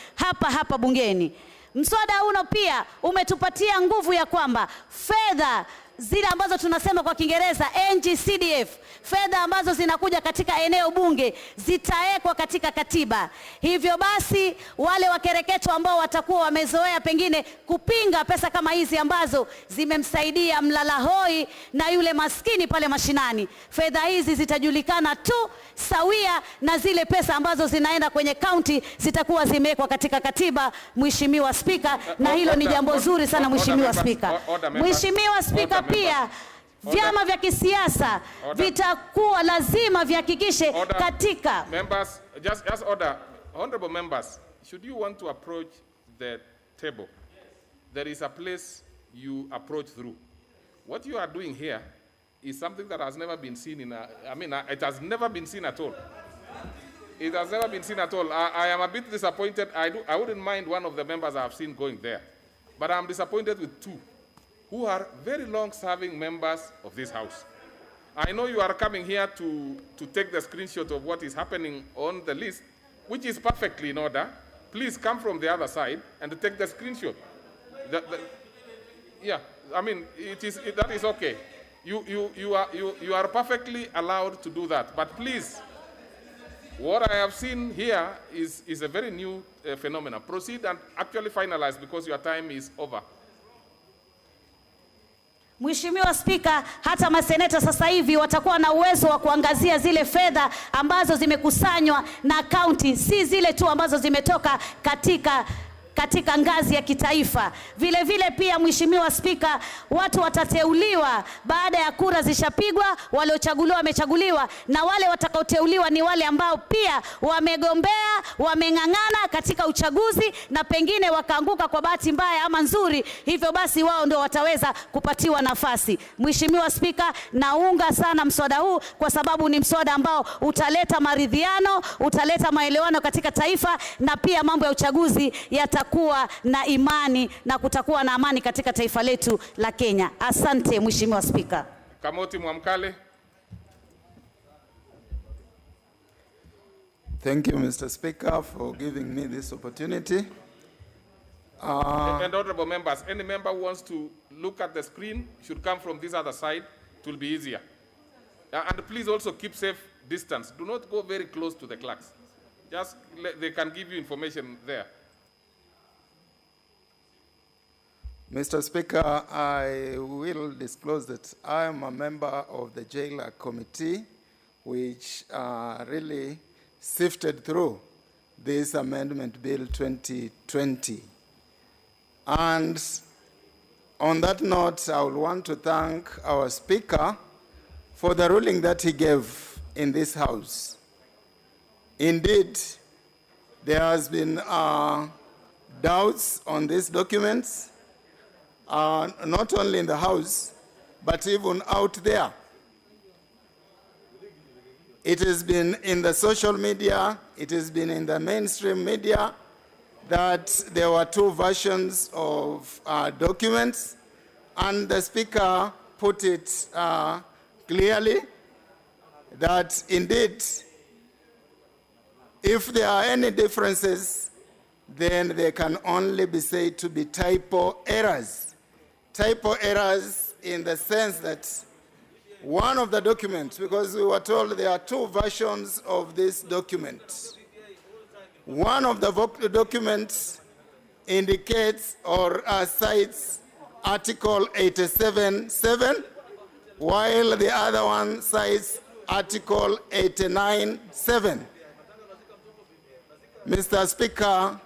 hapa bungeni. Mswada uno pia umetupatia nguvu ya kwamba fedha zile ambazo tunasema kwa Kiingereza NGCDF, fedha ambazo zinakuja katika eneo bunge zitawekwa katika katiba. Hivyo basi wale wakereketo ambao watakuwa wamezoea pengine kupinga pesa kama hizi ambazo zimemsaidia mlalahoi na yule maskini pale mashinani, fedha hizi zitajulikana tu sawia na zile pesa ambazo zinaenda kwenye kaunti zitakuwa zimewekwa katika katiba, Mheshimiwa Spika, na hilo ni jambo zuri sana Mheshimiwa Spika. Mheshimiwa Spika, pia vyama vya kisiasa vitakuwa lazima vihakikishe katika members, just order. Honorable members, should you want to approach the table, there is a place you approach through. What you are doing here is something that has never been seen in it has never been seen at all. It has never been seen at all. I am a bit disappointed. I wouldn't mind one of the members I have seen going there, but I'm disappointed with two who are very long-serving members of this House. I know you are coming here to take the screenshot of what is happening on the list, which is perfectly in order. Please come from the other side and take the screenshot. Yeah, I mean, that is okay. You are perfectly allowed to do that. But please, what I have seen here is a very new phenomenon. Proceed and actually finalize because your time is over. Mheshimiwa Spika, hata maseneta sasa hivi watakuwa na uwezo wa kuangazia zile fedha ambazo zimekusanywa na kaunti, si zile tu ambazo zimetoka katika ngazi ya kitaifa. Vile vile pia Mheshimiwa Spika, watu watateuliwa baada ya kura zishapigwa, waliochaguliwa wamechaguliwa, na wale watakaoteuliwa ni wale ambao pia wamegombea, wameng'ang'ana katika uchaguzi na pengine wakaanguka kwa bahati mbaya ama nzuri, hivyo basi wao ndio wataweza kupatiwa nafasi. Mheshimiwa Spika, naunga sana mswada huu kwa sababu ni mswada ambao utaleta maridhiano, utaleta maelewano katika taifa, na pia mambo ya uchaguzi yatakuwa na imani na kutakuwa na amani katika taifa letu la Kenya. Asante Mheshimiwa Spika. Kamoti Mwamkale. Thank you, Mr. Speaker, for giving me this opportunity. And honorable members, any member who wants to look at the screen should come from this other side. It will be easier. And please also keep safe distance. Do not go very close to the clerks. Just they can give you information there. Mr. Speaker, I will disclose that I am a member of the Jailer Committee, which really sifted through this Amendment Bill 2020. And on that note, I would want to thank our Speaker for the ruling that he gave in this House. Indeed, there has been doubts on these documents, not only in the House, but even out there. It has been in the social media, it has been in the mainstream media, that there were two versions of documents, and the Speaker put it clearly that indeed, if there are any differences, then they can only be said to be typo errors. Typo errors in the sense that one of the documents, because we were told there are two versions of this document. One of the documents indicates or cites Article 87.7, while the other one cites Article 89.7. Mr. Speaker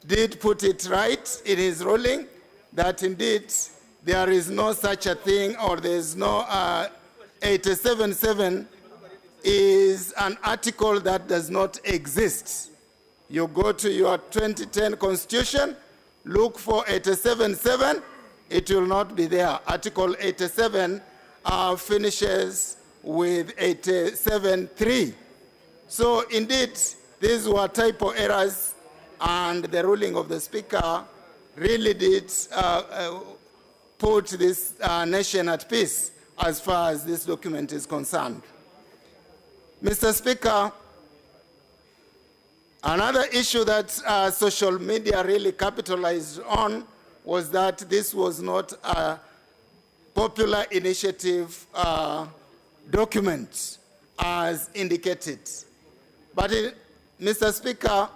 did put it right in his ruling that indeed there is no such a thing, or there is no 87.7 is an article that does not exist. You go to your 2010 Constitution, look for 87.7, it will not be there. Article 87 finishes with 87.3. So indeed, these were typo errors, and the ruling of the Speaker really did put this nation at peace as far as this document is concerned. Mr. Speaker, Another issue that social media really capitalized on was that this was not a popular initiative document as indicated. But Mr. Speaker,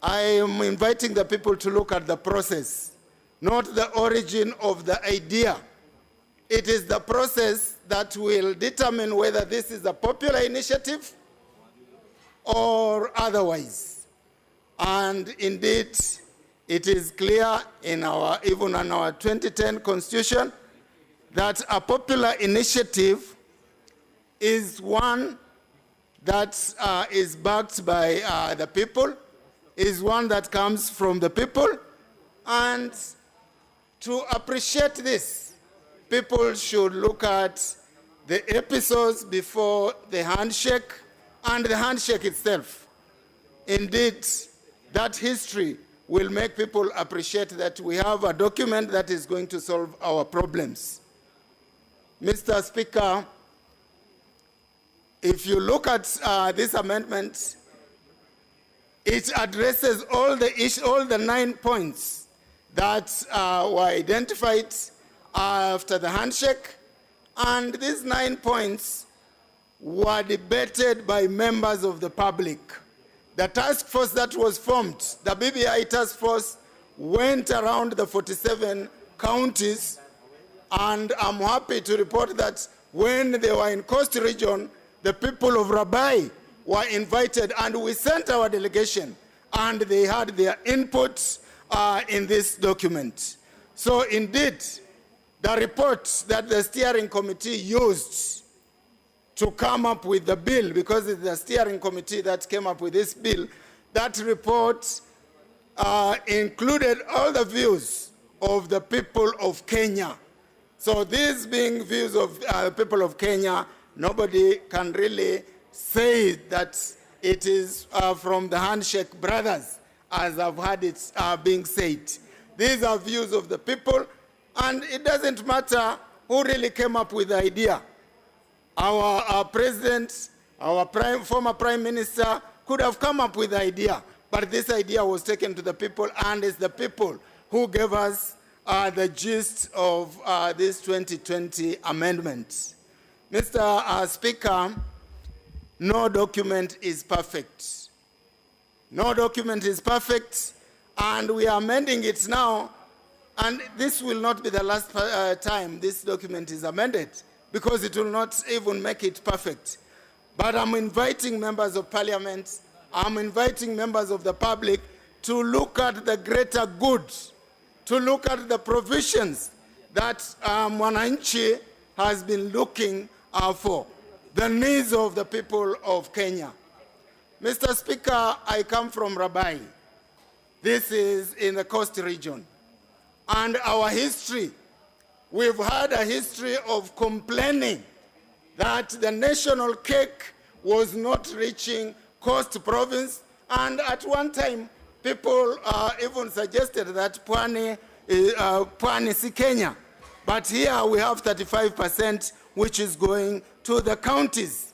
I am inviting the people to look at the process, not the origin of the idea. It is the process that will determine whether this is a popular initiative or otherwise. And indeed, it is clear in even in our 2010 Constitution that a popular initiative is one that is backed by the people, is one that comes from the people. And to appreciate this, people should look at the episodes before the handshake and the handshake itself. Indeed, that history will make people appreciate that we have a document that is going to solve our problems. Mr. Speaker, if you look at this amendment, it addresses all the 9 points that were identified after the handshake, and these 9 points were debated by members of the public. The task force that was formed, the BBI task force, went around the 47 counties, and I'm happy to report that when they were in Coast Region, the people of Rabai were invited, and we sent our delegation, and they had their input in this document. So indeed, the report that the steering committee used to come up with the bill, because it's the steering committee that came up with this bill, that report included all the views of the people of Kenya. So these being views of the people of Kenya, nobody can really say that it is from the handshake brothers, as I've heard it being said. These are views of the people, and it doesn't matter who really came up with the idea. Our president, our former prime minister could have come up with the idea, but this idea was taken to the people, and it's the people who gave us the gist of this 2020 amendment. Mr. Speaker, no document is perfect. No document is perfect, and we are amending it now, and this will not be the last time this document is amended, because it will not even make it perfect. But I'm inviting members of parliament, I'm inviting members of the public to look at the greater good, to look at the provisions that Mwananchi has been looking for, the needs of the people of Kenya. Mr. Speaker, I come from Rabai. This is in the Coast Region. And our history, we've had a history of complaining that the national cake was not reaching Coast Province, and at one time, people even suggested that Pwani si Kenya. But here we have 35%, which is going to the counties.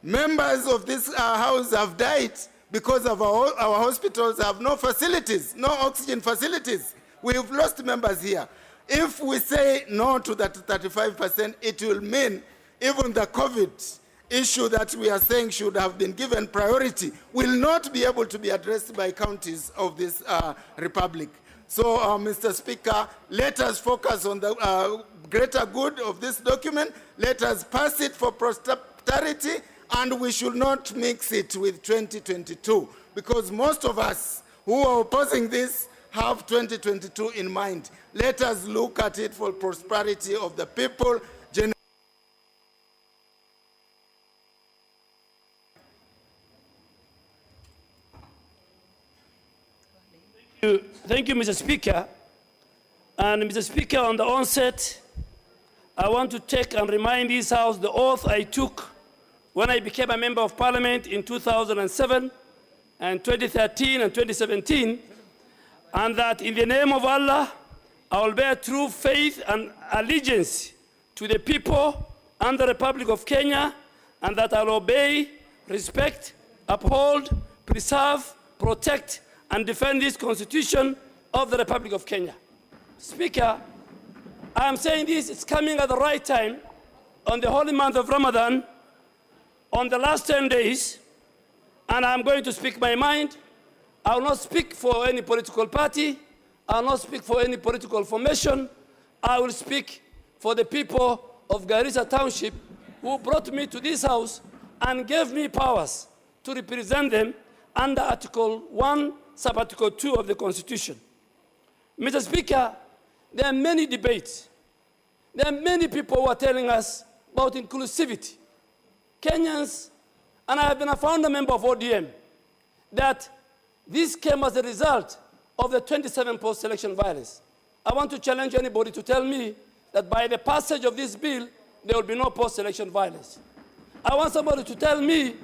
Members of this house have died because of our hospitals have no facilities, no oxygen facilities. We've lost members here. If we say no to that 35%, it will mean even the COVID issue that we are saying should have been given priority will not be able to be addressed by counties of this republic. So, Mr. Speaker, let us focus on the greater good of this document. Let us pass it for posterity, and we should not mix it with 2022, because most of us who are opposing this have 2022 in mind. Let us look at it for prosperity of the people. Thank you, Mr. Speaker. And Mr. Speaker, on the onset, I want to take and remind this House the oath I took when I became a member of Parliament in 2007 and 2013 and 2017, and that in the name of Allah, I will bear true faith and allegiance to the people and the Republic of Kenya, and that I will obey, respect, uphold, preserve, protect, and defend this Constitution of the Republic of Kenya. Speaker, I am saying this, it's coming at the right time on the holy month of Ramadan, on the last 10 days, and I'm going to speak my mind. I will not speak for any political party. I will not speak for any political formation. I will speak for the people of Garissa Township who brought me to this house and gave me powers to represent them under Article 1, Sub-Article 2 of the Constitution. Mr. Speaker, there are many debates. There are many people who are telling us about inclusivity. Kenyans, and I have been a founder member of ODM, that this came as a result of the 27 post-election violence. I want to challenge anybody to tell me that by the passage of this bill, there will be no post-election violence. I want somebody to tell me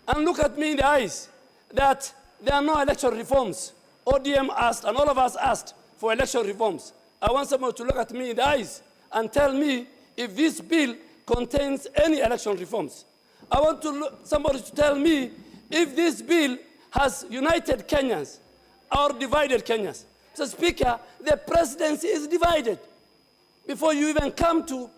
and look at me in the eyes that there are no election reforms. ODM asked, and all of us asked, for election reforms. I want somebody to look at me in the eyes and tell me if this bill contains any election reforms. I want somebody to tell me if this bill has united Kenyans or divided Kenyans. Mr. Speaker, the presidency is divided. Before you even come to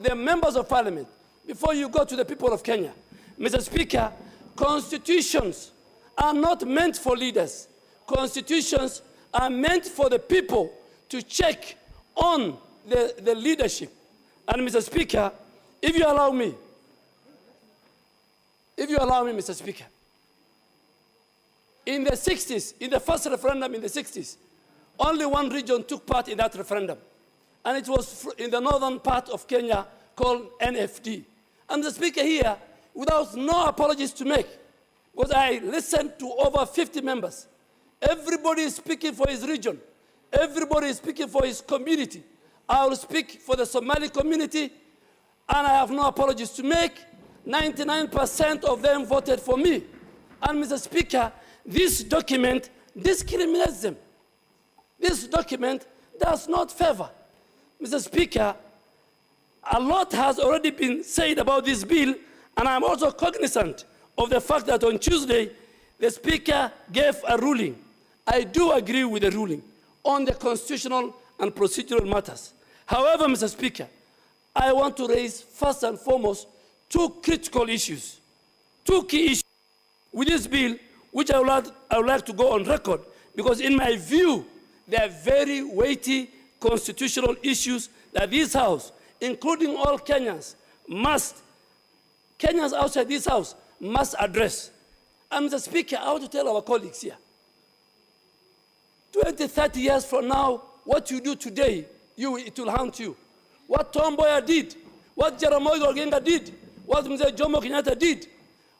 the members of parliament, before you go to the people of Kenya. Mr. Speaker, constitutions are not meant for leaders. Constitutions are meant for the people to check on the leadership. And Mr. Speaker, if you allow me, Mr. Speaker, in the 60s, in the first referendum in the 60s, only one region took part in that referendum. And it was in the northern part of Kenya called NFD. And the Speaker here, without no apologies to make, because I listened to over 50 members. Everybody is speaking for his region. Everybody is speaking for his community. I will speak for the Somali community, and I have no apologies to make. 99% of them voted for me. And Mr. Speaker, this document discriminates them. This document does not favor. Mr. Speaker, a lot has already been said about this bill, and I'm also cognizant of the fact that on Tuesday, the Speaker gave a ruling. I do agree with the ruling on the constitutional and procedural matters. However, Mr. Speaker, I want to raise first and foremost two critical issues, two key issues with this bill, which I would like to go on record, because in my view, they are very weighty constitutional issues that this House, including all Kenyans, Kenyans outside this House must address. And Mr. Speaker, I want to tell our colleagues here, 20, 30 years from now, what you do today, it will haunt you. What Tom Mboya did, what Jaramogi Oginga did, what Mzee Jomo Kenyatta did,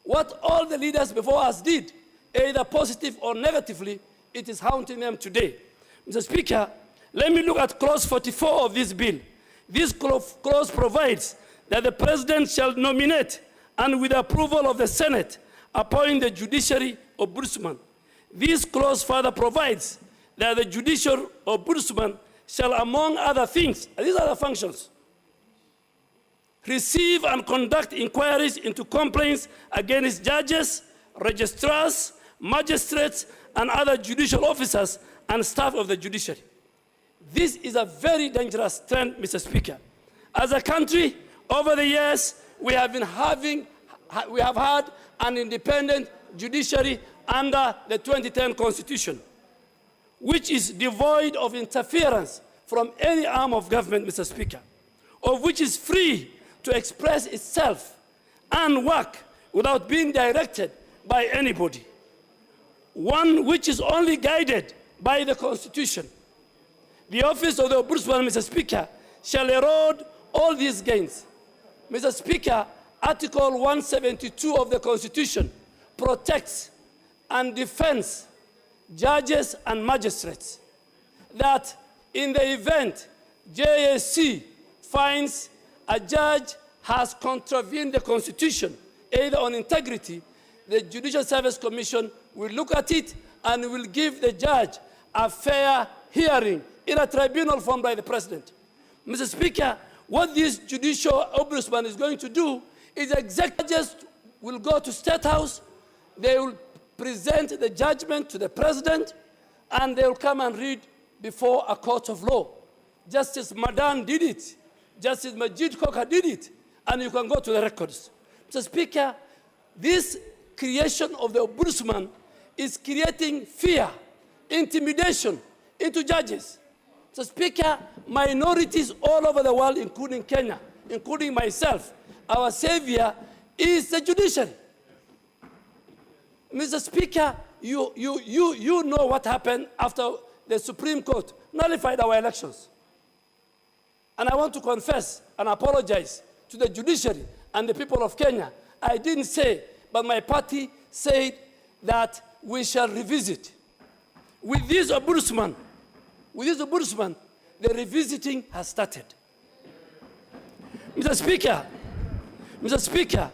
what all the leaders before us did, either positive or negatively, it is haunting them today. Mr. Speaker, let me look at clause 44 of this bill. This clause provides that the President shall nominate and with approval of the Senate, appoint the judiciary ombudsman. This clause further provides that the judicial ombudsman shall, among other things, and these are the functions, receive and conduct inquiries into complaints against judges, registrars, magistrates, and other judicial officers and staff of the judiciary. This is a very dangerous trend, Mr. Speaker. As a country, over the years, we have had an independent judiciary under the 2010 Constitution, which is devoid of interference from any arm of government, Mr. Speaker, of which is free to express itself and work without being directed by anybody. One which is only guided by the Constitution. The office of the Ombudsman, Mr. Speaker, shall erode all these gains. Mr. Speaker, Article 172 of the Constitution protects and defends judges and magistrates, that in the event JSC finds a judge has contravened the Constitution, either on integrity, the Judicial Service Commission will look at it and will give the judge a fair hearing in a tribunal formed by the President. Mr. Speaker, what this judicial ombudsman is going to do is exactly just will go to State House, they will present the judgment to the president, and they will come and read before a court of law. Justice Madan did it. Justice Majid Koka did it. And you can go to the records. Mr. Speaker, this creation of the ombudsman is creating fear, intimidation into judges. Mr. Speaker, minorities all over the world, including Kenya, including myself, our savior is the judiciary. Mr. Speaker, you know what happened after the Supreme Court nullified our elections. And I want to confess and apologize to the judiciary and the people of Kenya. I didn't say, but my party said that we shall revisit. With this ombudsman, the revisiting has started. Mr. Speaker,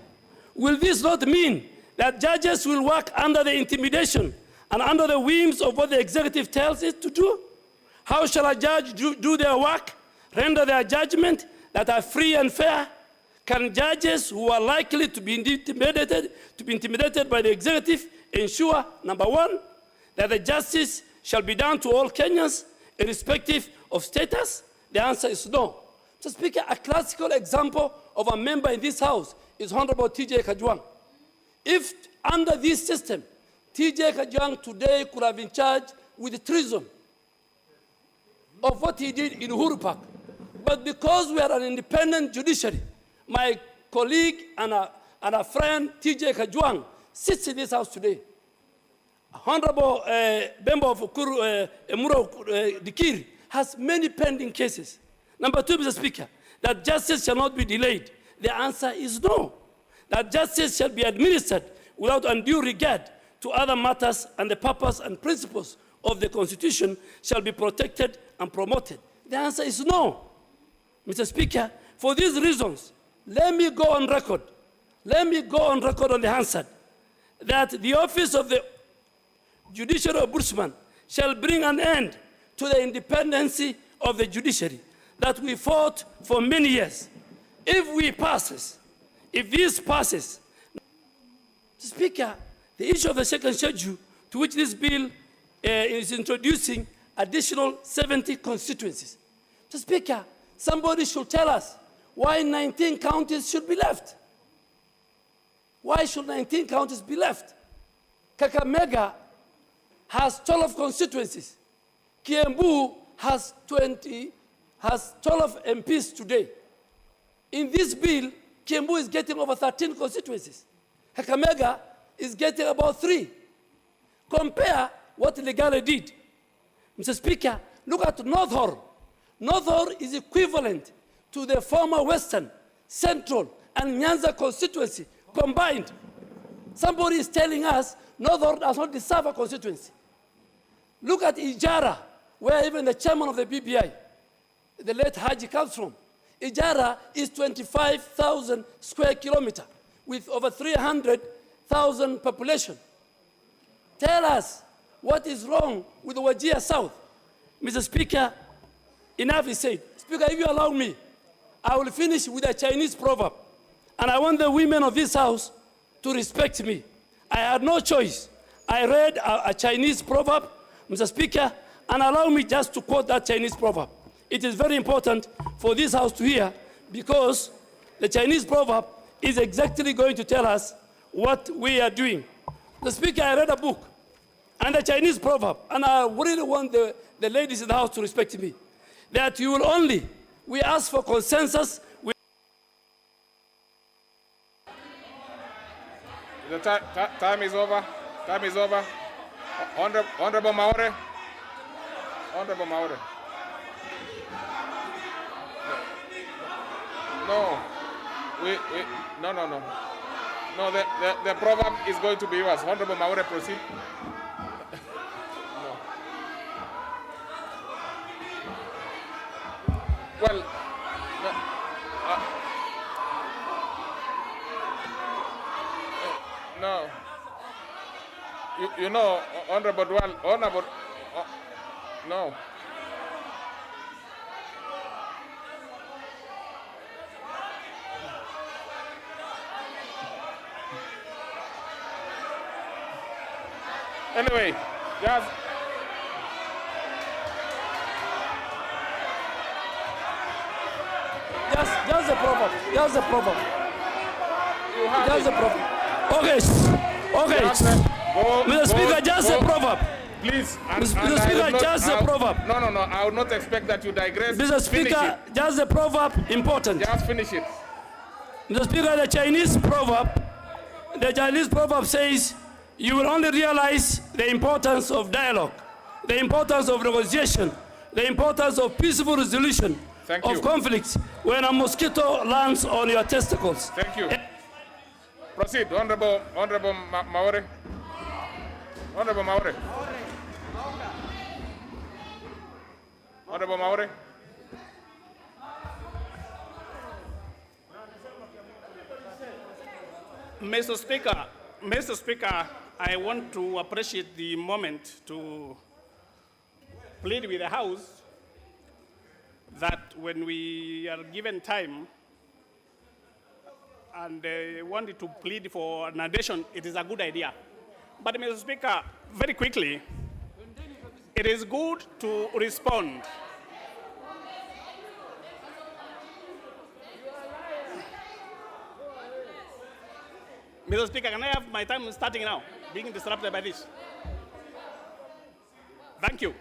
will this not mean that judges will work under the intimidation and under the whims of what the executive tells it to do? How shall a judge do their work, render their judgment that are free and fair? Can judges who are likely to be intimidated by the executive ensure, number one, that the justice shall be done to all Kenyans, irrespective of status? The answer is no. Mr. Speaker, a classical example of a member in this House is Honorable T.J. Kajwang. If under this system, T.J. Kajwang today could have been charged with treason of what he did in Uhuru Park. But because we are an independent judiciary, my colleague and a friend, T.J. Kajwang, sits in this House today. Honorable member of Emuro Dikiri has many pending cases. Number two, Mr. Speaker, that justice shall not be delayed. The answer is no. That justice shall be administered without undue regard to other matters, and the purpose and principles of the Constitution shall be protected and promoted. The answer is no. Mr. Speaker, for these reasons, let me go on record on the Hansard that the office of the Judicial Ombudsman shall bring an end to the independency of the judiciary that we fought for many years. If this passes, Mr. Speaker, the issue of the second schedule, to which this bill is introducing additional 70 constituencies. Mr. Speaker, somebody should tell us why 19 counties should be left. Why should 19 counties be left? Kakamega has 12 constituencies. Kiambu has 12 MPs today. In this bill, Kiambu is getting over 13 constituencies. Kakamega is getting about 3. Compare what Legale did. Mr. Speaker, look at North Horr. North Horr is equivalent to the former Western, Central, and Nyanza constituency combined. Somebody is telling us North Horr does not deserve a constituency. Look at Ijara, where even the chairman of the BBI, the late Haji, comes from. Ijara is 25,000 square kilometers with over 300,000 population. Tell us what is wrong with the Wajir South. Mr. Speaker, enough is said. Speaker, if you allow me, I will finish with a Chinese proverb. And I want the women of this House to respect me. I had no choice. I read a Chinese proverb, Mr. Speaker, and allow me just to quote that Chinese proverb. It is very important for this House to hear because the Chinese proverb is exactly going to tell us what we are doing. The Speaker, I read a book and a Chinese proverb, and I really want the ladies in the House to respect me, that you will only, we ask for consensus. The time is over. Time is over. Honorable Maore. Honorable Maore. No. No. No, the proverb is going to be yours. Honorable Maore, proceed. No. Well, no. You know, Honorable Dwal, no. Anyway, just the proverb. Just the proverb. Just the proverb. Okay. Okay. Mr. Speaker, just the proverb. Please. Mr. Speaker, just the proverb. No. I would not expect that you digress. Mr. Speaker, just the proverb important. Just finish it. Mr. Speaker, the Chinese proverb says, you will only realize the importance of dialogue, the importance of negotiation, the importance of peaceful resolution of conflicts when a mosquito lands on your testicles. Thank you. Proceed, Honorable Maore. Honorable Maore. Honorable Maore. Mr. Speaker, I want to appreciate the moment to plead with the House that when we are given time and wanted to plead for an addition, it is a good idea. But Mr. Speaker, very quickly, it is good to respond. Mr. Speaker, can I have my time starting now, being disrupted by this? Thank you.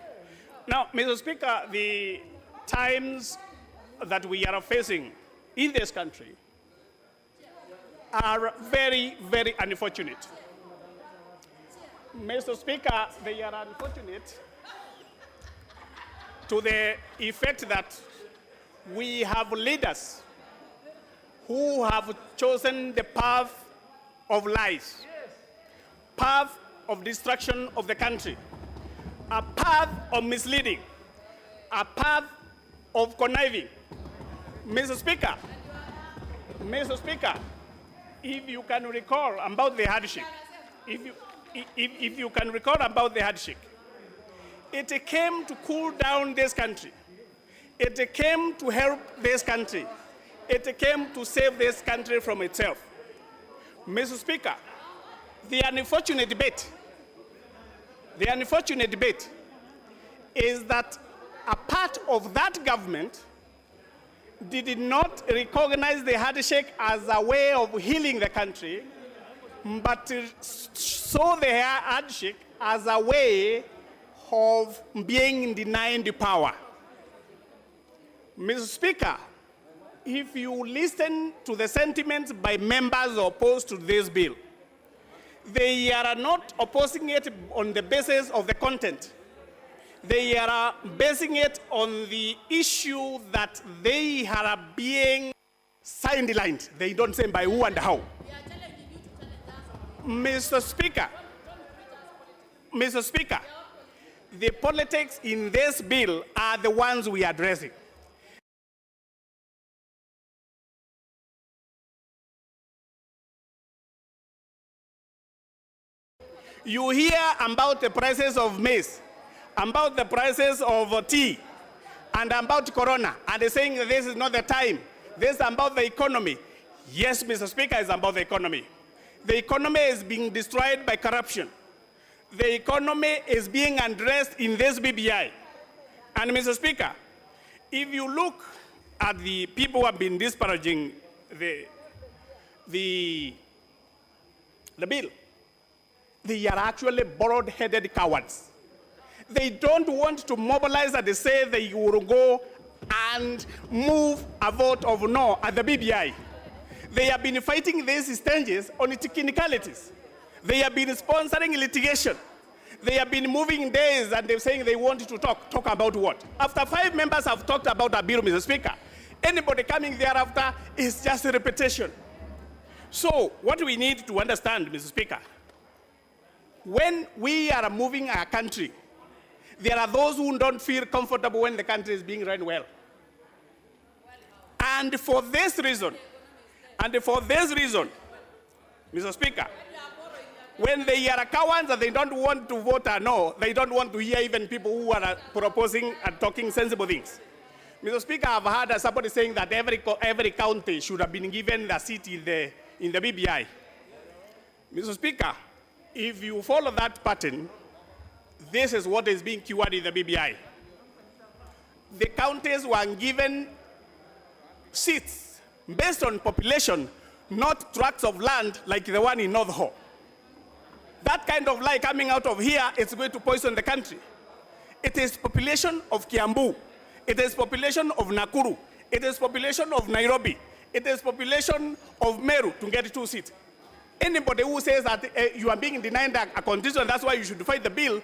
Now, Mr. Speaker, the times that we are facing in this country are very, very unfortunate. Mr. Speaker, they are unfortunate to the effect that we have leaders who have chosen the path of lies, path of destruction of the country, a path of misleading, a path of conniving. Mr. Speaker, if you can recall about the handshake, if you can recall about the handshake, it came to cool down this country. It came to help this country. It came to save this country from itself. Mr. Speaker, the unfortunate debate is that a part of that government did not recognize the handshake as a way of healing the country, but saw the handshake as a way of being denied the power. Mr. Speaker, if you listen to the sentiments by members opposed to this bill, they are not opposing it on the basis of the content. They are basing it on the issue that they are being sidelined. They don't say by who and how. Mr. Speaker, the politics in this bill are the ones we are addressing. You hear about the prices of maize, about the prices of tea, and about corona, and they're saying that this is not the time. This is about the economy. Yes, Mr. Speaker, it's about the economy. The economy is being destroyed by corruption. The economy is being addressed in this BBI. And Mr. Speaker, if you look at the people who have been disparaging the bill, they are actually borrowed-headed cowards. They don't want to mobilize and they say they will go and move a vote of no at the BBI. They have been fighting these stages on technicalities. They have been sponsoring litigation. They have been moving days and they're saying they want to talk about what? After 5 members have talked about a bill, Mr. Speaker, anybody coming thereafter is just a repetition. So what we need to understand, Mr. Speaker, when we are moving our country, there are those who don't feel comfortable when the country is being run well. And for this reason, Mr. Speaker, when they are cowards and they don't want to vote or no, they don't want to hear even people who are proposing and talking sensible things. Mr. Speaker, I've heard somebody saying that every county should have been given a seat in the BBI. Mr. Speaker, if you follow that pattern, this is what is being cured in the BBI. The counties were given seats based on population, not tracts of land like the one in North Ho. That kind of lie coming out of here is going to poison the country. It is population of Kiambu. It is population of Nakuru. It is population of Nairobi. It is population of Meru to get 2 seats. Anybody who says that you are being denied a constitution, that's why you should fight the bill,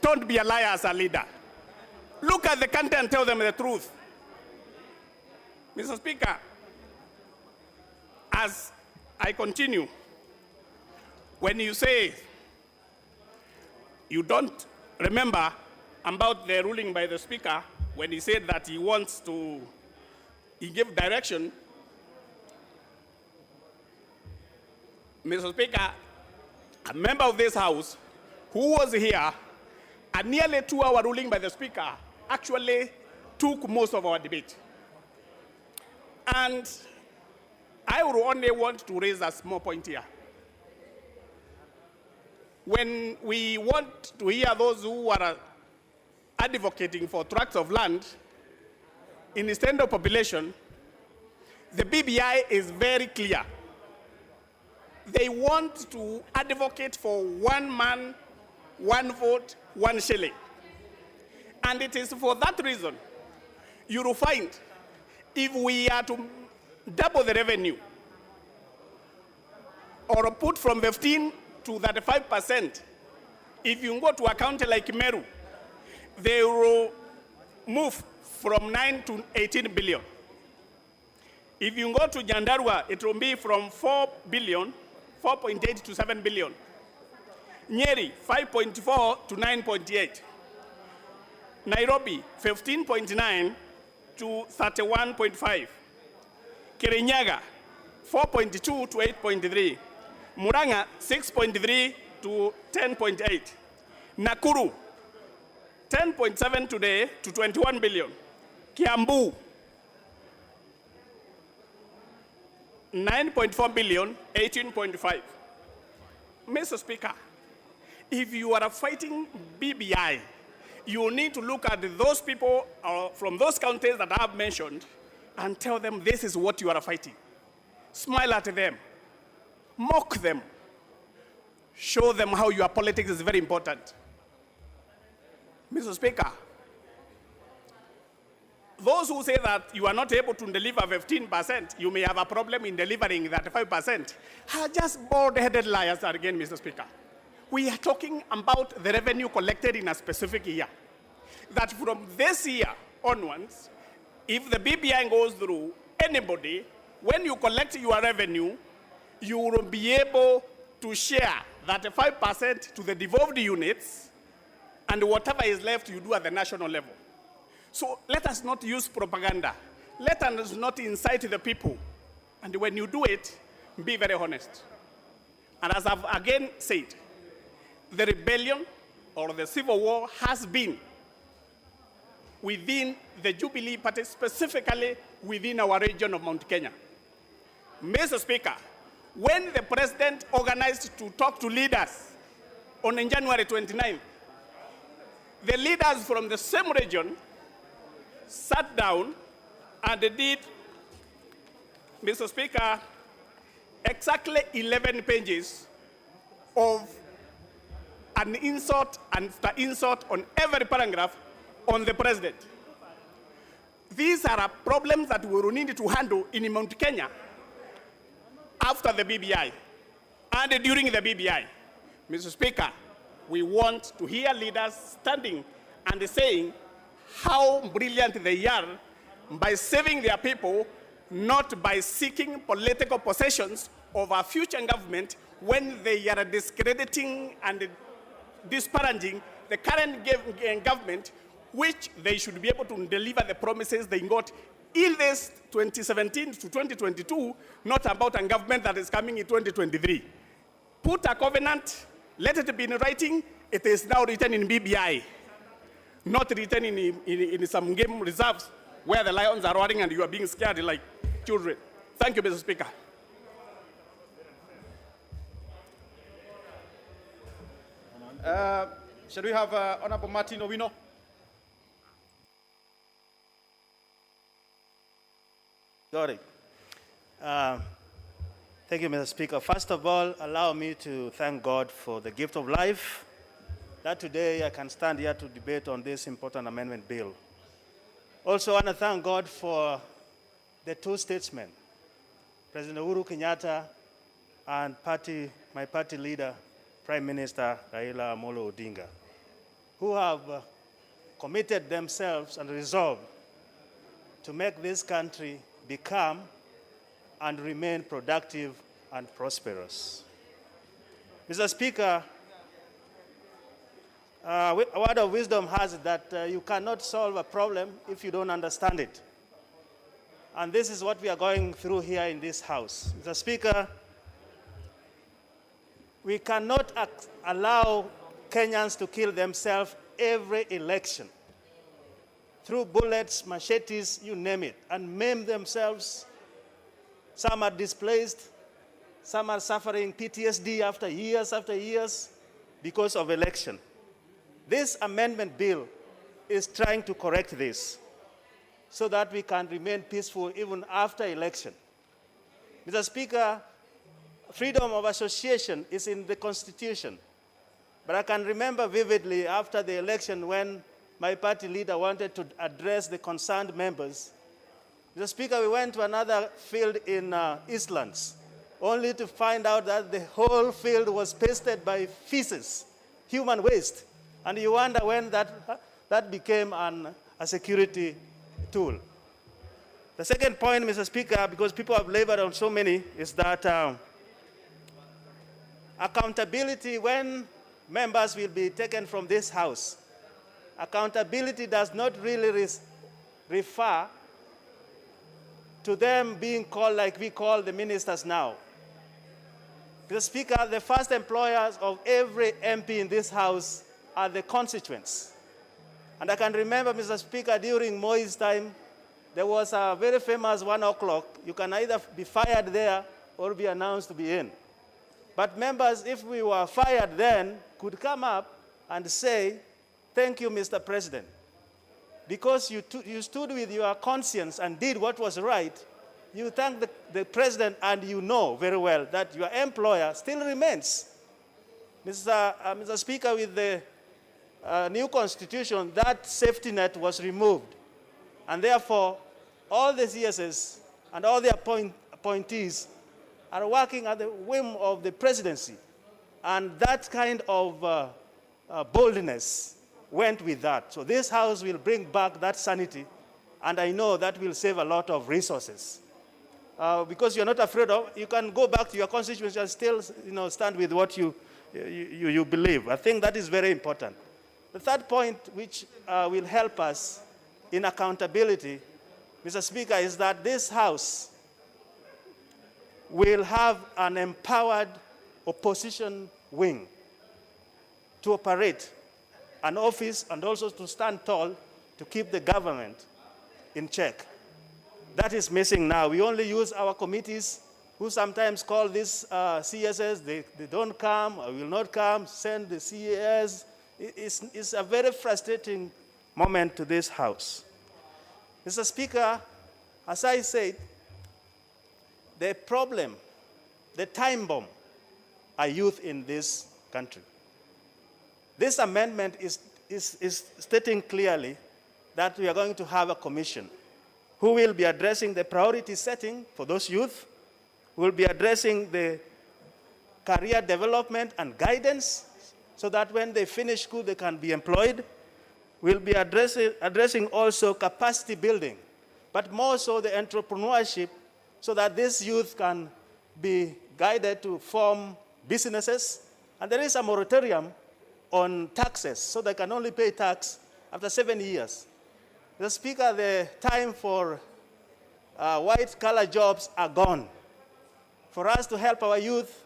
don't be a liar as a leader. Look at the country and tell them the truth. Mr. Speaker, as I continue, when you say you don't remember about the ruling by the Speaker when he said that he gave direction, Mr. Speaker, a member of this House who was here, a nearly 2-hour ruling by the Speaker actually took most of our debate. And I would only want to raise a small point here. When we want to hear those who are advocating for tracts of land in the standard population, the BBI is very clear. They want to advocate for 1 man, 1 vote, 1 shilling. And it is for that reason you will find if we are to double the revenue or put from 15 to 35%, if you go to a county like Meru, they will move from 9 to 18 billion. If you go to Jandarua, it will be from 4 billion, 4.8 to 7 billion. Nyeri, 5.4 to 9.8. Nairobi, 15.9 to 31.5. Kirinyaga, 4.2 to 8.3. Muranga, 6.3 to 10.8. Nakuru, 10.7 today to 21 billion. Kiambu, 9.4 billion, 18.5. Mr. Speaker, if you are fighting BBI, you need to look at those people from those counties that I have mentioned and tell them this is what you are fighting. Smile at them, mock them, show them how your politics is very important. Mr. Speaker, those who say that you are not able to deliver 15%, you may have a problem in delivering that 5%, are just bold-headed liars again, Mr. Speaker. We are talking about the revenue collected in a specific year. That from this year onwards, if the BBI goes through, anybody, when you collect your revenue, you will be able to share that 5% to the devolved units, and whatever is left, you do at the national level. So let us not use propaganda. Let us not incite the people. And when you do it, be very honest. And as I've again said, the rebellion or the civil war has been within the Jubilee Party, specifically within our region of Mount Kenya. Mr. Speaker, when the president organized to talk to leaders on January 29th, the leaders from the same region sat down and they did, Mr. Speaker, exactly 11 pages of an insult and insult on every paragraph on the president. These are problems that we will need to handle in Mount Kenya after the BBI and during the BBI. Mr. Speaker, we want to hear leaders standing and saying how brilliant they are by saving their people, not by seeking political possessions of our future government when they are discrediting and disparaging the current government, which they should be able to deliver the promises they got in this 2017 to 2022, not about a government that is coming in 2023. Put a covenant, let it be in writing. It is now written in BBI, not written in some game reserves where the lions are roaring and you are being scared like children. Thank you, Mr. Speaker. Shall we have Honorable Martin Owino? Sorry. Thank you, Mr. Speaker. First of all, allow me to thank God for the gift of life, that today I can stand here to debate on this important amendment bill. Also, I want to thank God for the two statesmen, President Uhuru Kenyatta and my party leader, Prime Minister Raila Amolo Odinga, who have committed themselves and resolved to make this country become and remain productive and prosperous. Mr. Speaker, a word of wisdom has it that you cannot solve a problem if you don't understand it. And this is what we are going through here in this House. Mr. Speaker, we cannot allow Kenyans to kill themselves every election through bullets, machetes, you name it, and maim themselves. Some are displaced, some are suffering PTSD after years because of election. This amendment bill is trying to correct this so that we can remain peaceful even after election. Mr. Speaker, freedom of association is in the Constitution, but I can remember vividly after the election when my party leader wanted to address the concerned members. Mr. Speaker, we went to another field in Eastlands, only to find out that the whole field was pasted by feces, human waste. And you wonder when that became a security tool. The second point, Mr. Speaker, because people have labored on so many, is that accountability, when members will be taken from this House, accountability does not really refer to them being called like we call the ministers now. Mr. Speaker, the first employers of every MP in this House are the constituents. And I can remember, Mr. Speaker, during Moi's time, there was a very famous 1 o'clock. You can either be fired there or be announced to be in. But members, if we were fired then, could come up and say, thank you, Mr. President. Because you stood with your conscience and did what was right, you thank the president and you know very well that your employer still remains. Mr. Speaker, with the new constitution, that safety net was removed. And therefore, all the CSs and all the appointees are working at the whim of the presidency. And that kind of boldness went with that. So this House will bring back that sanity, and I know that will save a lot of resources. Because you're not afraid of, you can go back to your constituency and still stand with what you believe. I think that is very important. The third point, which will help us in accountability, Mr. Speaker, is that this House will have an empowered opposition wing to operate an office and also to stand tall to keep the government in check. That is missing now. We only use our committees, who sometimes call these CSS, they don't come or will not come, send the CAS. It's a very frustrating moment to this House. Mr. Speaker, as I said, the problem, the time bomb, are youth in this country. This amendment is stating clearly that we are going to have a commission who will be addressing the priority setting for those youth, who will be addressing the career development and guidance so that when they finish school they can be employed. We'll be addressing also capacity building, but more so the entrepreneurship so that this youth can be guided to form businesses. And there is a moratorium on taxes, so they can only pay tax after 7 years. Mr. Speaker, the time for white-collar jobs are gone. For us to help our youth,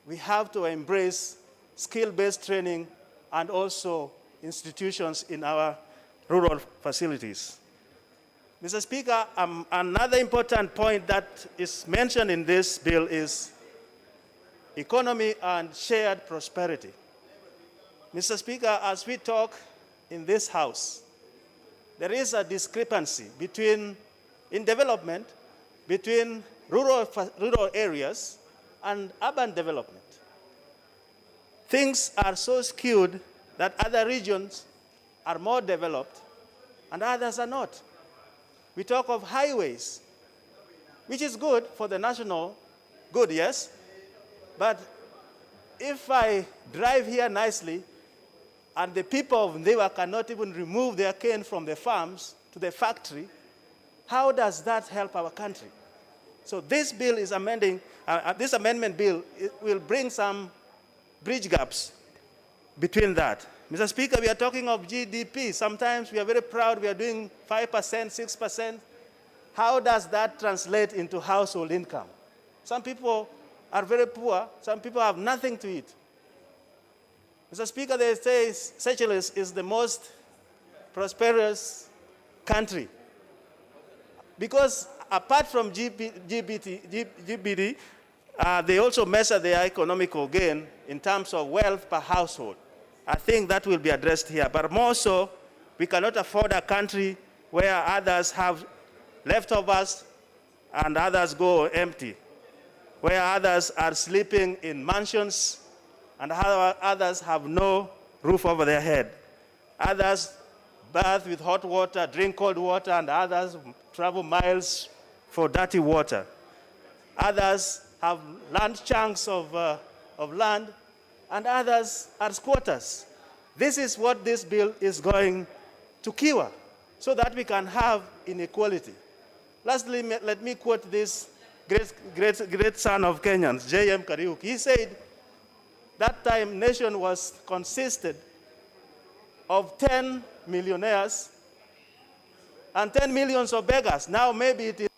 we have to embrace skill-based training and also institutions in our rural facilities. Mr. Speaker, another important point that is mentioned in this bill is economy and shared prosperity. Mr. Speaker, as we talk in this House, there is a discrepancy in development between rural areas and urban development. Things are so skewed that other regions are more developed and others are not. We talk of highways, which is good for the national good, yes, but if I drive here nicely and the people of Ndewa cannot even remove their cane from the farms to the factory, how does that help our country? So this bill is amending, this amendment bill will bring some bridge gaps between that. Mr. Speaker, we are talking of GDP. Sometimes we are very proud we are doing 5%, 6%. How does that translate into household income? Some people are very poor. Some people have nothing to eat. Mr. Speaker, they say Seychelles is the most prosperous country because apart from GDP, they also measure their economical gain in terms of wealth per household. I think that will be addressed here. But more so, we cannot afford a country where others have leftovers and others go empty, where others are sleeping in mansions and others have no roof over their head. Others bath with hot water, drink cold water, and others travel miles for dirty water. Others have land chunks of land, and others are squatters. This is what this bill is going to cure, so that we can have inequality. Lastly, let me quote this great son of Kenyans, J.M. Kariuki. He said, that time nation was consisted of 10 millionaires and 10 millions of beggars. Now maybe it is.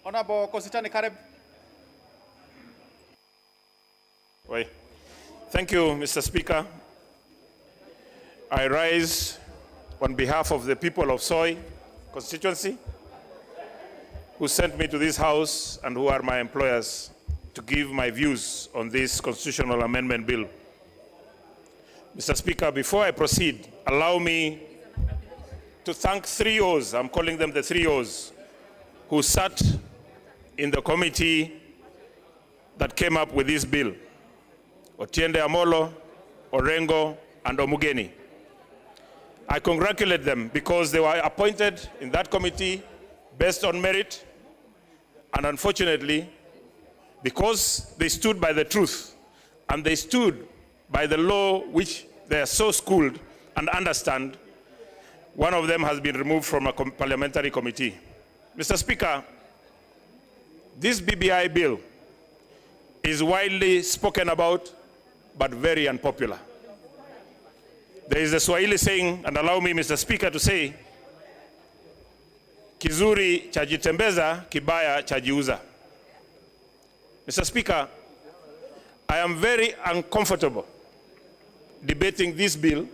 Honorable Kositani Kareb. Wait. Thank you, Mr. Speaker. I rise on behalf of the people of Soy constituency who sent me to this House and who are my employers to give my views on this constitutional amendment bill. Mr. Speaker, before I proceed, allow me to thank 3 O's, I'm calling them the 3 O's, who sat in the committee that came up with this bill: Otiende Amolo, Orengo, and Omugeni. I congratulate them because they were appointed in that committee based on merit, and unfortunately, because they stood by the truth and they stood by the law which they are so schooled and understand, one of them has been removed from a parliamentary committee. Mr. Speaker, this BBI bill is widely spoken about but very unpopular. There is a Swahili saying, and allow me, Mr. Speaker, to say, kizuri chajitembeza, kibaya chajiuza. Mr. Speaker, I am very uncomfortable debating this bill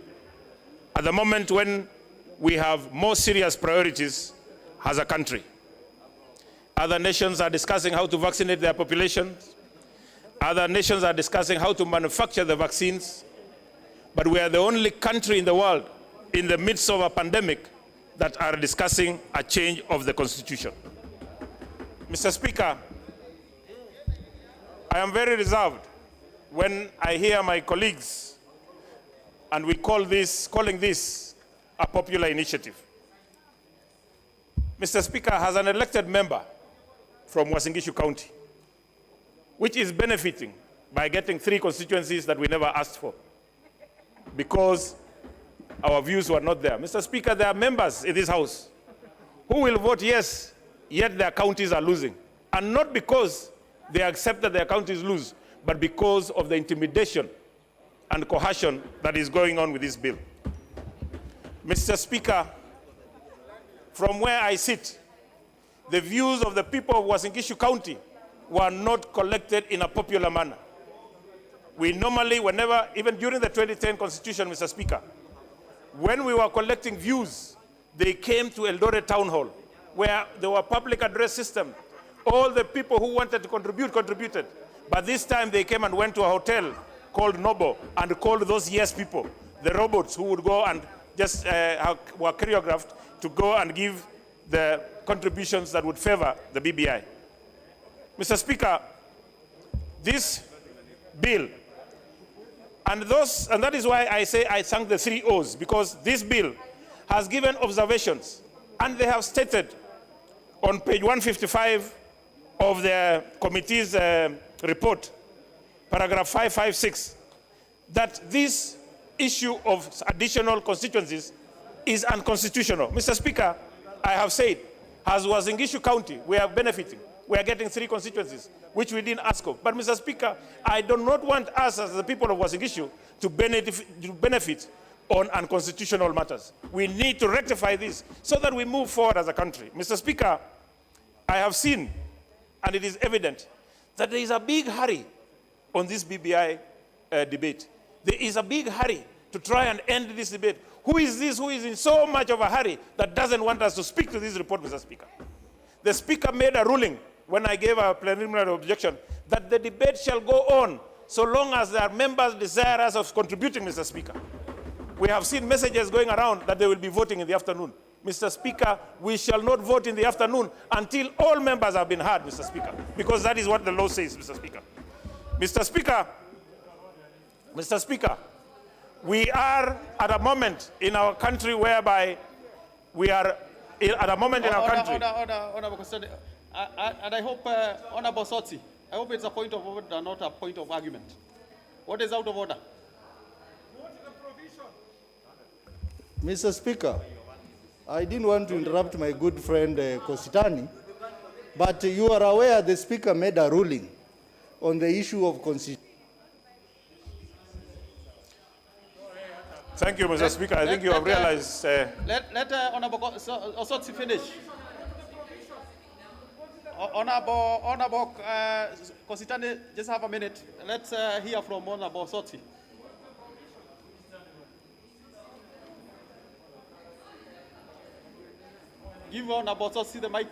at the moment when we have more serious priorities as a country. Other nations are discussing how to vaccinate their populations. Other nations are discussing how to manufacture the vaccines. But we are the only country in the world in the midst of a pandemic that are discussing a change of the Constitution. Mr. Speaker, I am very reserved when I hear my colleagues and we calling this a popular initiative. Mr. Speaker, as an elected member from Uasin Gishu County, which is benefiting by getting 3 constituencies that we never asked for because our views were not there. Mr. Speaker, there are members in this House who will vote yes, yet their counties are losing. And not because they accept that their counties lose, but because of the intimidation and coercion that is going on with this bill. Mr. Speaker, from where I sit, the views of the people of Uasin Gishu County were not collected in a popular manner. We normally, whenever, even during the 2010 Constitution, Mr. Speaker, when we were collecting views, they came to Eldoret Town Hall, where there were public address systems. All the people who wanted to contribute, contributed. But this time they came and went to a hotel called Noble and called those yes people, the robots who would go and just were choreographed to go and give the contributions that would favor the BBI. Mr. Speaker, this bill, and that is why I say I thank the 3 O's, because this bill has given observations, and they have stated on page 155 of the committee's report, paragraph 556, that this issue of additional constituencies is unconstitutional. Mr. Speaker, I have said, as was in Gishu County, we are benefiting. We are getting 3 constituencies, which we didn't ask of. But Mr. Speaker, I do not want us as the people of Wasingishu to benefit on unconstitutional matters. We need to rectify this so that we move forward as a country. Mr. Speaker, I have seen, and it is evident, that there is a big hurry on this BBI debate. There is a big hurry to try and end this debate. Who is this who is in so much of a hurry that doesn't want us to speak to this report, Mr. Speaker? The Speaker made a ruling when I gave a preliminary objection that the debate shall go on so long as there are members desirous of contributing, Mr. Speaker. We have seen messages going around that they will be voting in the afternoon. Mr. Speaker, we shall not vote in the afternoon until all members have been heard, Mr. Speaker, because that is what the law says, Mr. Speaker. Mr. Speaker, we are at a moment in our country whereby we are at a moment in our country. Honorable Question. And I hope, Honorable Sotsi, I hope it's a point of order, not a point of argument. What is out of order? Mr. Speaker, I didn't want to interrupt my good friend Kositani, but you are aware the Speaker made a ruling on the issue of constitution. Thank you, Mr. Speaker. I think you have realized. Let Honorable Osotsi finish. Honorable Kositani, just have a minute. Let's hear from Honorable Osotsi. Give Honorable Osotsi the mic.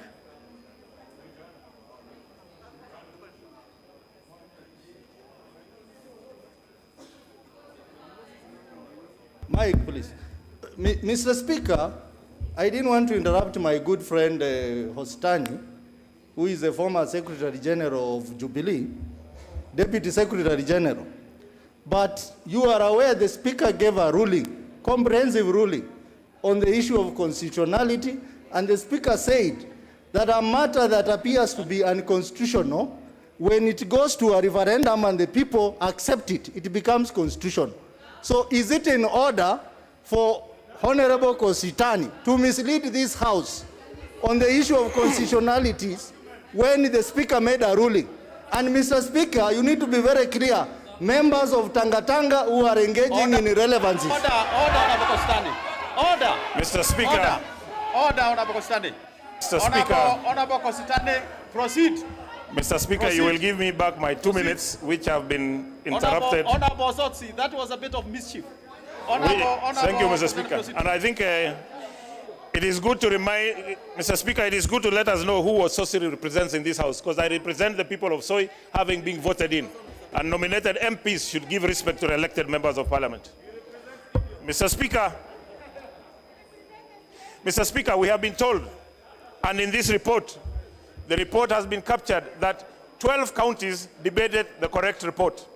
Mike, please. Mr. Speaker, I didn't want to interrupt my good friend Hostani, who is a former Secretary General of Jubilee, Deputy Secretary General. But you are aware the Speaker gave a ruling, comprehensive ruling, on the issue of constitutionality, and the Speaker said that a matter that appears to be unconstitutional, when it goes to a referendum and the people accept it, it becomes constitutional. So is it in order for Honorable Kositani to mislead this House on the issue of constitutionalities when the Speaker made a ruling? And Mr. Speaker, you need to be very clear. Members of Tanga who are engaging in irrelevancies. Order, Honorable Kositani. Order. Mr. Speaker. Order, Honorable Kositani. Mr. Speaker. Honorable Kositani, proceed. Mr. Speaker, Proceed. you will give me back my 2 minutes, which have been interrupted. Honorable Sotsi, that was a bit of mischief. Thank you, Mr. Speaker. And I think it is good to remind, Mr. Speaker, it is good to let us know who Sosiri represents in this House, because I represent the people of Soy having been voted in. And nominated MPs should give respect to elected members of Parliament. Mr. Speaker, we have been told, and in this report, the report has been captured that 12 counties debated the correct report.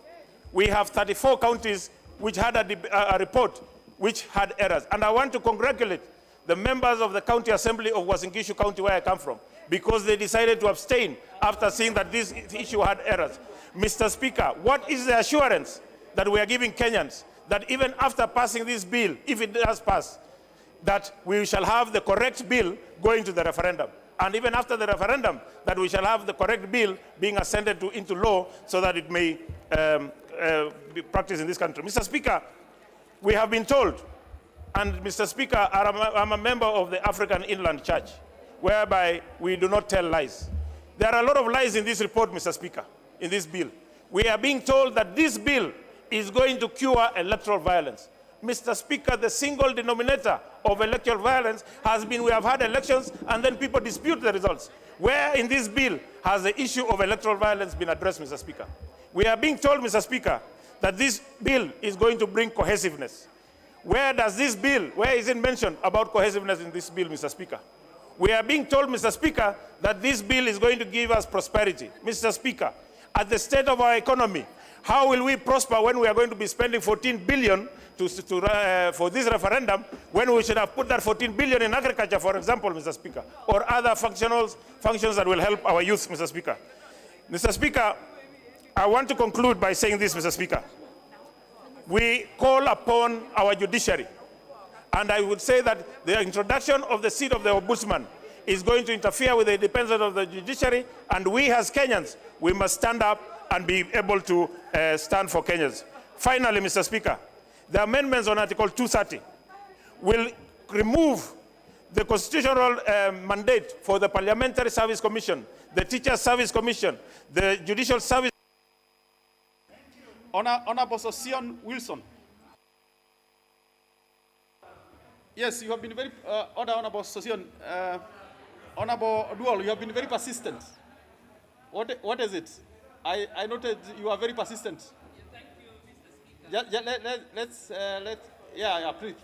We have 34 counties which had a report which had errors. And I want to congratulate the members of the County Assembly of Wasingishu County, where I come from, because they decided to abstain after seeing that this issue had errors. Mr. Speaker, what is the assurance that we are giving Kenyans that even after passing this bill, if it does pass, that we shall have the correct bill going to the referendum? And even after the referendum, that we shall have the correct bill being ascended into law so that it may be practiced in this country. Mr. Speaker, we have been told, and Mr. Speaker, I'm a member of the African Inland Church, whereby we do not tell lies. There are a lot of lies in this report, Mr. Speaker, in this bill. We are being told that this bill is going to cure electoral violence. Mr. Speaker, the single denominator of electoral violence has been we have had elections and then people dispute the results. Where in this bill has the issue of electoral violence been addressed, Mr. Speaker? We are being told, Mr. Speaker, that this bill is going to bring cohesiveness. Where does this bill, where is it mentioned about cohesiveness in this bill, Mr. Speaker? We are being told, Mr. Speaker, that this bill is going to give us prosperity. Mr. Speaker, at the state of our economy, how will we prosper when we are going to be spending 14 billion for this referendum, when we should have put that 14 billion in agriculture, for example, Mr. Speaker, or other functions that will help our youth, Mr. Speaker. Mr. Speaker, I want to conclude by saying this, Mr. Speaker. We call upon our judiciary, and I would say that the introduction of the seat of the ombudsman is going to interfere with the independence of the judiciary, and we as Kenyans, we must stand up and be able to stand for Kenyans. Finally, Mr. Speaker, the amendments on Article 230 will remove the constitutional mandate for the Parliamentary Service Commission, the Teachers Service Commission, the Judicial Service. Honorable Sosion Wilson. Yes, you have been very, Honorable Sosion, Honorable Dual, you have been very persistent. What is it? I noted you are very persistent. Please.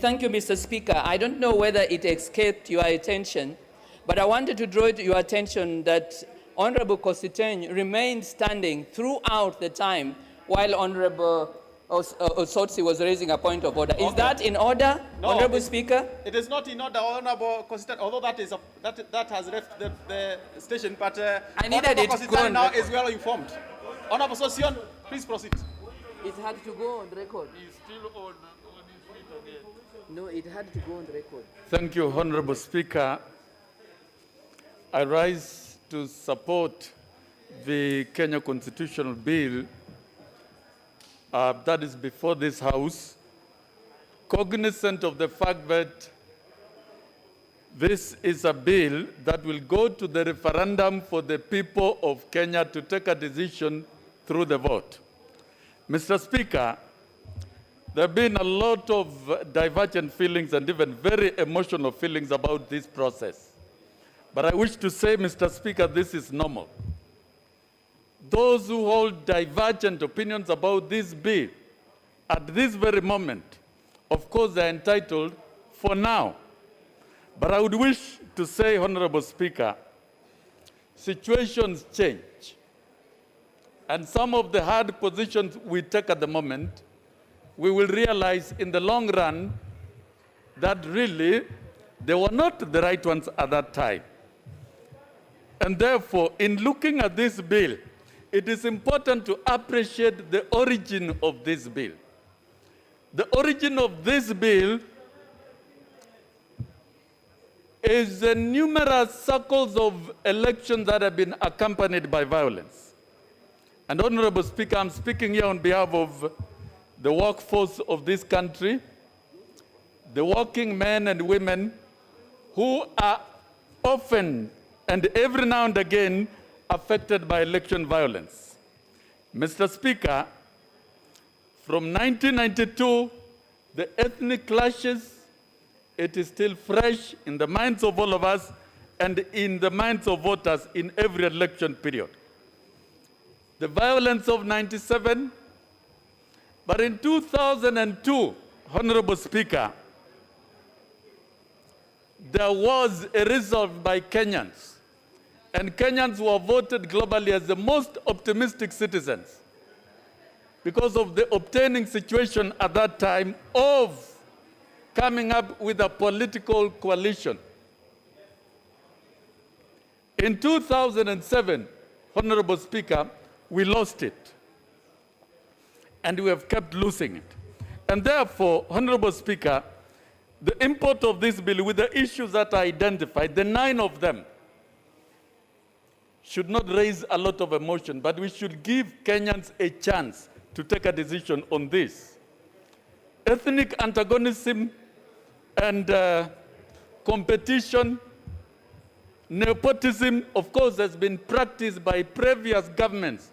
Thank you, Mr. Speaker. I don't know whether it escaped your attention, but I wanted to draw to your attention that Honorable Kositeny remained standing throughout the time while Honorable Osotsi was raising a point of order. Is that in order, No, Honorable Speaker? It is not in order, Honorable Kositeny, although that has left the station, but I needed it to go on now record. is well informed. Honorable Sosion, please proceed. It had to go on record. He's still on his feet again. No, it had to go on record. Thank you, Honorable Speaker. I rise to support the Kenya Constitutional Bill that is before this House, cognizant of the fact that this is a bill that will go to the referendum for the people of Kenya to take a decision through the vote. Mr. Speaker, there have been a lot of divergent feelings and even very emotional feelings about this process. But I wish to say, Mr. Speaker, this is normal. Those who hold divergent opinions about this bill at this very moment, of course, they are entitled for now. But I would wish to say, Honorable Speaker, situations change. And some of the hard positions we take at the moment, we will realize in the long run that really they were not the right ones at that time. And therefore, in looking at this bill, it is important to appreciate the origin of this bill. The origin of this bill is the numerous cycles of elections that have been accompanied by violence. And Honorable Speaker, I'm speaking here on behalf of the workforce of this country, the working men and women who are often and every now and again affected by election violence. Mr. Speaker, from 1992, the ethnic clashes, it is still fresh in the minds of all of us and in the minds of voters in every election period. The violence of 97, but in 2002, Honorable Speaker, there was a resolve by Kenyans, and Kenyans were voted globally as the most optimistic citizens because of the obtaining situation at that time of coming up with a political coalition. In 2007, Honorable Speaker, we lost it, and we have kept losing it. And therefore, Honorable Speaker, the import of this bill with the issues that are identified, the 9 of them, should not raise a lot of emotion, but we should give Kenyans a chance to take a decision on this. Ethnic antagonism and competition, nepotism, of course, has been practiced by previous governments,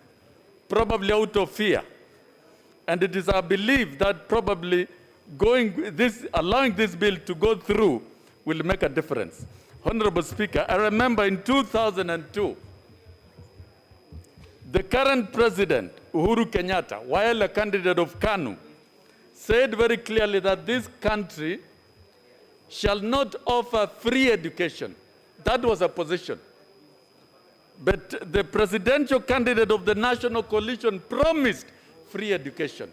probably out of fear. And it is our belief that probably allowing this bill to go through will make a difference. Honorable Speaker, I remember in 2002, The current president, Uhuru Kenyatta, while a candidate of KANU, said very clearly that this country shall not offer free education. That was a position. But the presidential candidate of the National Coalition promised free education.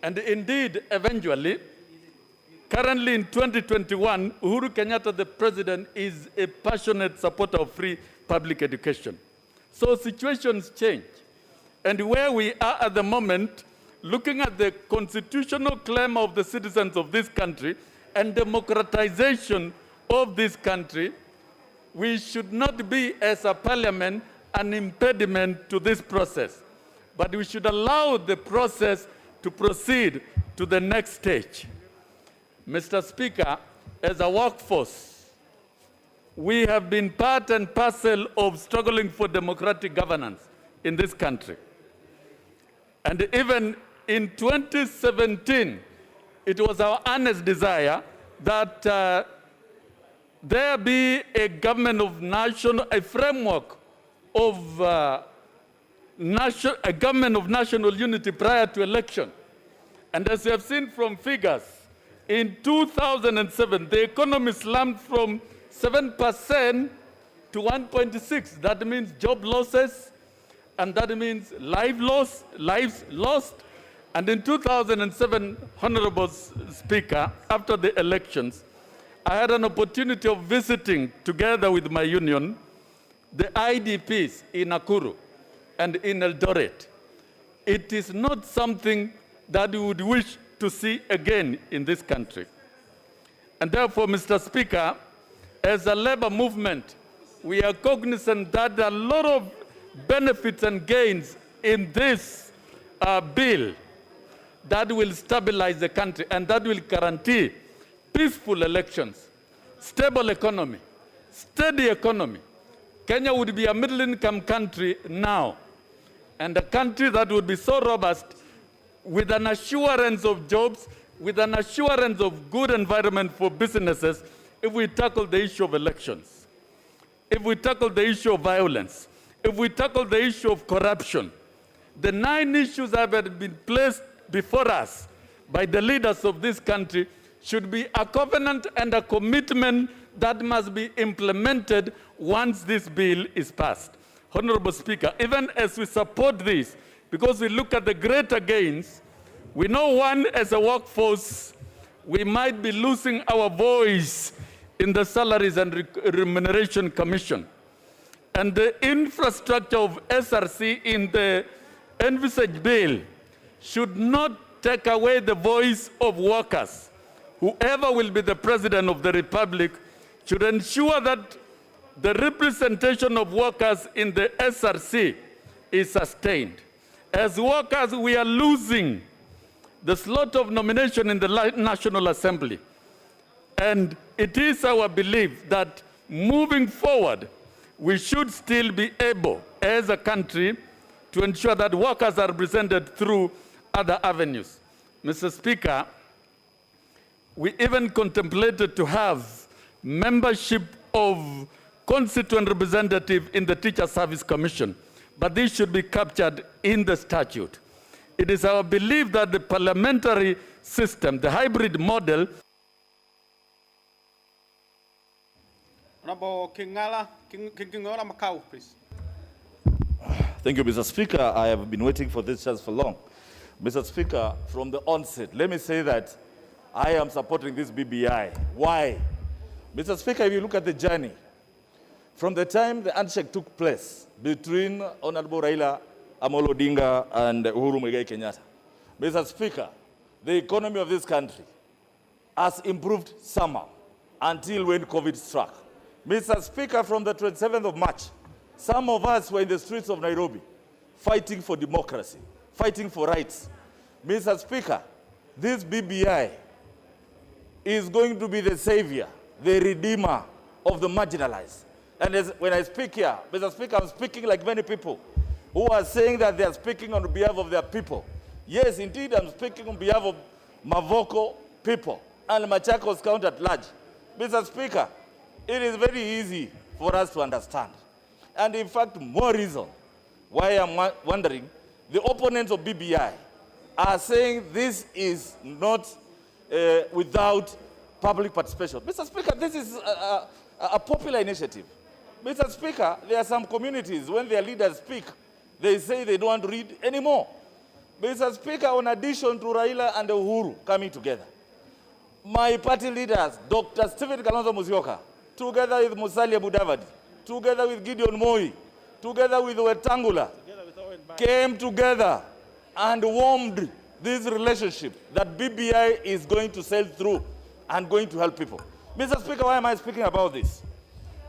And indeed, eventually, currently in 2021, Uhuru Kenyatta, the president, is a passionate supporter of free public education. So situations change. And where we are at the moment, looking at the constitutional claim of the citizens of this country and democratization of this country, we should not be, as a parliament, an impediment to this process. But we should allow the process to proceed to the next stage. Mr. Speaker, as a workforce, we have been part and parcel of struggling for democratic governance in this country. And even in 2017, it was our earnest desire that there be a government of a framework of a government of national unity prior to election. And as you have seen from figures, in 2007, the economy slumped from 7% to 1.6%. That means job losses, and that means lives lost. And in 2007, Honorable Speaker, after the elections, I had an opportunity of visiting, together with my union, the IDPs in Nakuru and in Eldoret. It is not something that we would wish to see again in this country. And therefore, Mr. Speaker, as a labor movement, we are cognizant that there are a lot of benefits and gains in this bill that will stabilize the country and that will guarantee peaceful elections, stable economy, steady economy. Kenya would be a middle-income country now, and a country that would be so robust with an assurance of jobs, with an assurance of good environment for businesses if we tackle the issue of elections, if we tackle the issue of violence, if we tackle the issue of corruption. The 9 issues that have been placed before us by the leaders of this country should be a covenant and a commitment that must be implemented once this bill is passed. Honorable Speaker, even as we support this, because we look at the greater gains, we know, one, as a workforce, we might be losing our voice in the Salaries and Remuneration Commission. And the infrastructure of SRC in the envisaged bill should not take away the voice of workers. Whoever will be the President of the Republic should ensure that the representation of workers in the SRC is sustained. As workers, we are losing the slot of nomination in the National Assembly. And it is our belief that moving forward, we should still be able, as a country, to ensure that workers are represented through other avenues. Mr. Speaker, we even contemplated to have membership of constituent representative in the Teacher Service Commission, but this should be captured in the statute. It is our belief that the parliamentary system, the hybrid model. Honorable Kingala Macau, please. Thank you, Mr. Speaker. I have been waiting for this chance for long. Mr. Speaker, from the onset, let me say that I am supporting this BBI. Why? Mr. Speaker, if you look at the journey, from the time the handshake took place between Honorable Raila Amolo Odinga and Uhuru Muigai Kenyatta, Mr. Speaker, the economy of this country has improved somehow until when COVID struck. Mr. Speaker, from the 27th of March, some of us were in the streets of Nairobi fighting for democracy, fighting for rights. Mr. Speaker, this BBI is going to be the savior, the redeemer of the marginalized. And when I speak here, Mr. Speaker, I'm speaking like many people who are saying that they are speaking on behalf of their people. Yes, indeed, I'm speaking on behalf of Mavoko people and Machakos County at large. Mr. Speaker, it is very easy for us to understand. And in fact, more reason why I'm wondering, the opponents of BBI are saying this is not without public participation. Mr. Speaker, this is a popular initiative. Mr. Speaker, there are some communities, when their leaders speak, they say they don't want to read anymore. Mr. Speaker, in addition to Raila and Uhuru coming together, my party leaders, Dr. Stephen Kalonzo Musyoka, together with Musalia Mudavadi, together with Gideon Moi, together with Wetangula, came together and warmed this relationship that BBI is going to sail through and going to help people. Mr. Speaker, why am I speaking about this?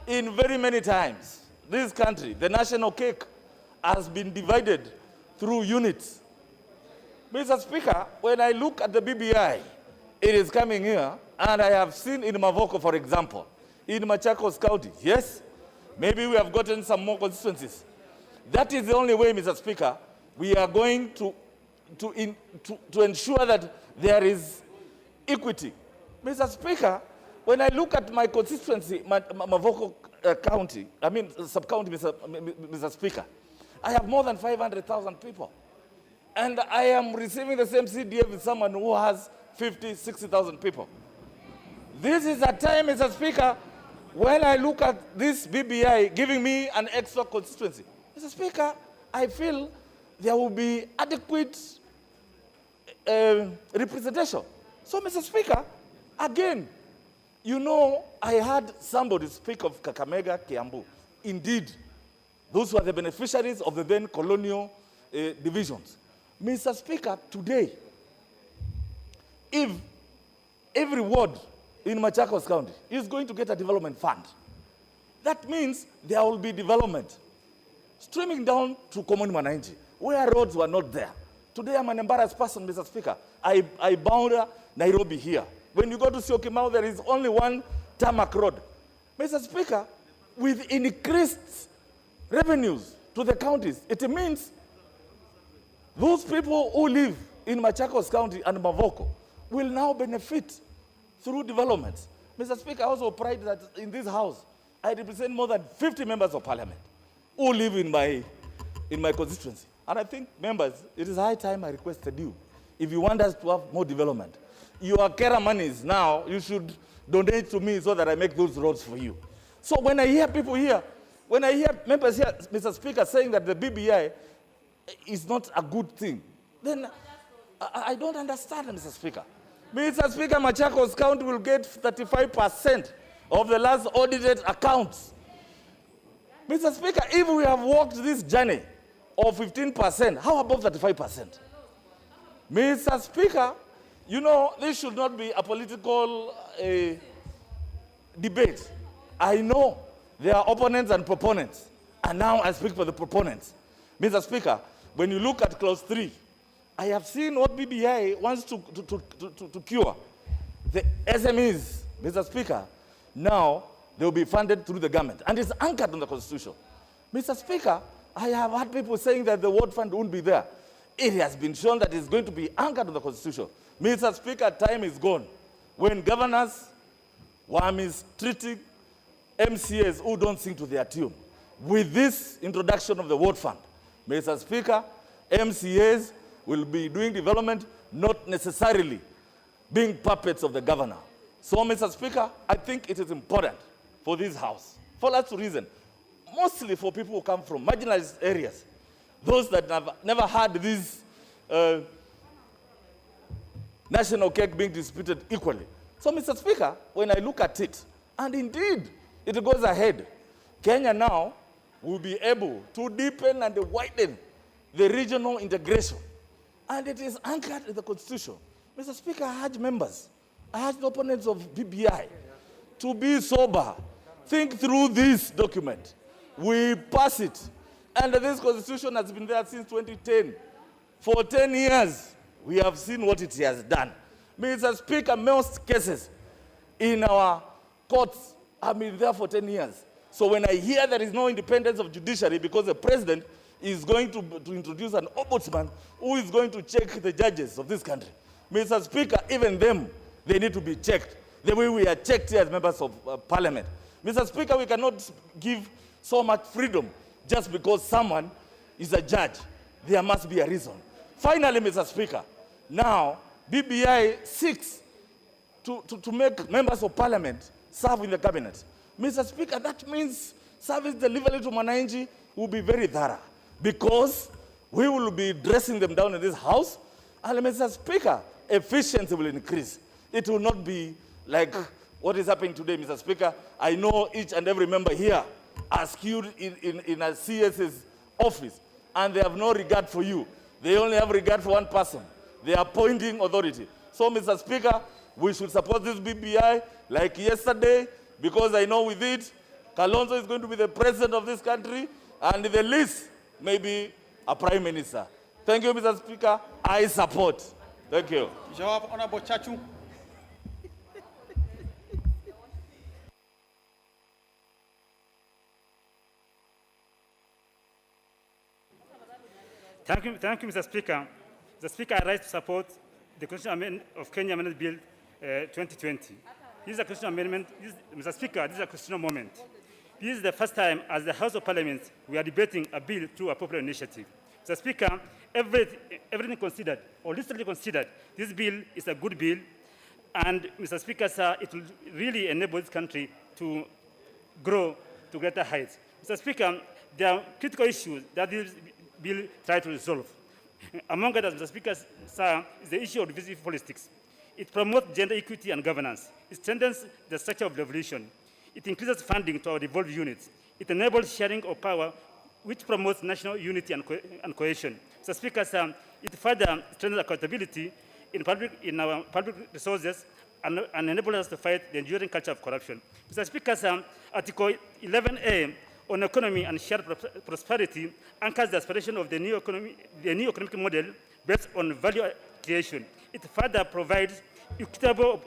In very many times, this country, the national cake, has been divided through units. Mr. Speaker, when I look at the BBI, it is coming here, and I have seen in Mavoko, for example, in Machakos County, yes, maybe we have gotten some more constituencies. That is the only way, Mr. Speaker, we are going to ensure that there is equity. Mr. Speaker, when I look at my constituency, Mavoko County, I mean sub-county, Mr. Speaker, I have more than 500,000 people. And I am receiving the same CDF with someone who has 50, 60,000 people. This is a time, Mr. Speaker, when I look at this BBI giving me an extra constituency. Mr. Speaker, I feel there will be adequate representation. So, Mr. Speaker, again, you know, I had somebody speak of Kakamega, Kiambu. Indeed, those were the beneficiaries of the then colonial divisions. Mr. Speaker, today, if every ward in Machakos County is going to get a development fund, that means there will be development streaming down to Common Mwananchi, where roads were not there. Today, I'm an embarrassed person, Mr. Speaker. I bound Nairobi here. When you go to Syokimau, there is only one tarmac road. Mr. Speaker, with increased revenues to the counties, it means those people who live in Machakos County and Mavoko will now benefit through development. Mr. Speaker, I also pride that in this house, I represent more than 50 members of parliament who live in my constituency. And I think, members, it is high time I requested you, if you want us to have more development, your Kera monies now, you should donate to me so that I make those roads for you. So when I hear people here, when I hear members here, Mr. Speaker, saying that the BBI is not a good thing, then I don't understand, Mr. Speaker. Mr. Speaker, Machakos County will get 35% of the last audited accounts. Mr. Speaker, if we have walked this journey of 15%, how about 35%? Mr. Speaker, you know, this should not be a political debate. I know there are opponents and proponents, and now I speak for the proponents. Mr. Speaker, when you look at clause 3, I have seen what BBI wants to cure. The SMEs, Mr. Speaker, now they will be funded through the government, and it's anchored in the Constitution. Mr. Speaker, I have heard people saying that the word fund won't be there. It has been shown that it's going to be anchored in the Constitution. Mr. Speaker, time is gone when governors were mistreating MCAs who don't sing to their tune. With this introduction of the word fund, Mr. Speaker, MCAs will be doing development, not necessarily being puppets of the governor. So, Mr. Speaker, I think it is important for this House, for us to reason, mostly for people who come from marginalized areas, those that have never had this national cake being distributed equally. So, Mr. Speaker, when I look at it, and indeed it goes ahead, Kenya now will be able to deepen and widen the regional integration. And it is anchored in the Constitution. Mr. Speaker, I urge members, I urge the opponents of BBI to be sober. Think through this document. We pass it. And this Constitution has been there since 2010. For 10 years, we have seen what it has done. Mr. Speaker, most cases in our courts have been there for 10 years. So when I hear there is no independence of judiciary because the president is going to introduce an ombudsman who is going to check the judges of this country, Mr. Speaker, even them, they need to be checked the way we are checked here as members of parliament. Mr. Speaker, we cannot give so much freedom just because someone is a judge, there must be a reason. Finally, Mr. Speaker, now BBI seeks to make members of parliament serve in the cabinet. Mr. Speaker, that means service delivery to Mwananchi will be very thorough because we will be dressing them down in this house. And Mr. Speaker, efficiency will increase. It will not be like what is happening today, Mr. Speaker. I know each and every member here are skewed in a CS's office, and they have no regard for you. They only have regard for one person, the appointing authority. So, Mr. Speaker, we should support this BBI like yesterday, because I know with it, Kalonzo is going to be the president of this country, and the least, maybe a prime minister. Thank you, Mr. Speaker. I support. Thank you. Jawab, Honorable Chachu. Thank you, Mr. Speaker. Mr. Speaker, I rise to support the Constitutional Amendment of Kenya Amendment Bill 2020. This is a constitutional amendment. Mr. Speaker, this is a constitutional moment. This is the first time as the House of Parliament we are debating a bill through a popular initiative. Mr. Speaker, everything considered, or recently considered, this bill is a good bill, and Mr. Speaker, sir, it will really enable this country to grow to greater heights. Mr. Speaker, there are critical issues that this bill tries to resolve. Among others, Mr. Speaker, sir, is the issue of divisive politics. It promotes gender equity and governance. It strengthens the structure of devolution. It increases funding to our devolved units. It enables sharing of power, which promotes national unity and cohesion. Mr. Speaker, sir, it further strengthens accountability in our public resources and enables us to fight the enduring culture of corruption. Mr. Speaker, sir, Article 11A on economy and shared prosperity anchors the aspiration of the new economic model based on value creation. It further provides equitable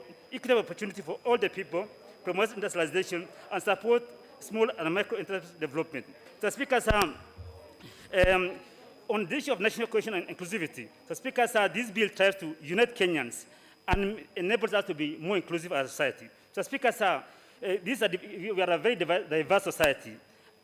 opportunity for all the people, promotes industrialization, and supports small and micro enterprise development. Mr. Speaker, sir, on the issue of national cohesion and inclusivity, Mr. Speaker, sir, this bill tries to unite Kenyans and enables us to be more inclusive as a society. Mr. Speaker, sir, we are a very diverse society,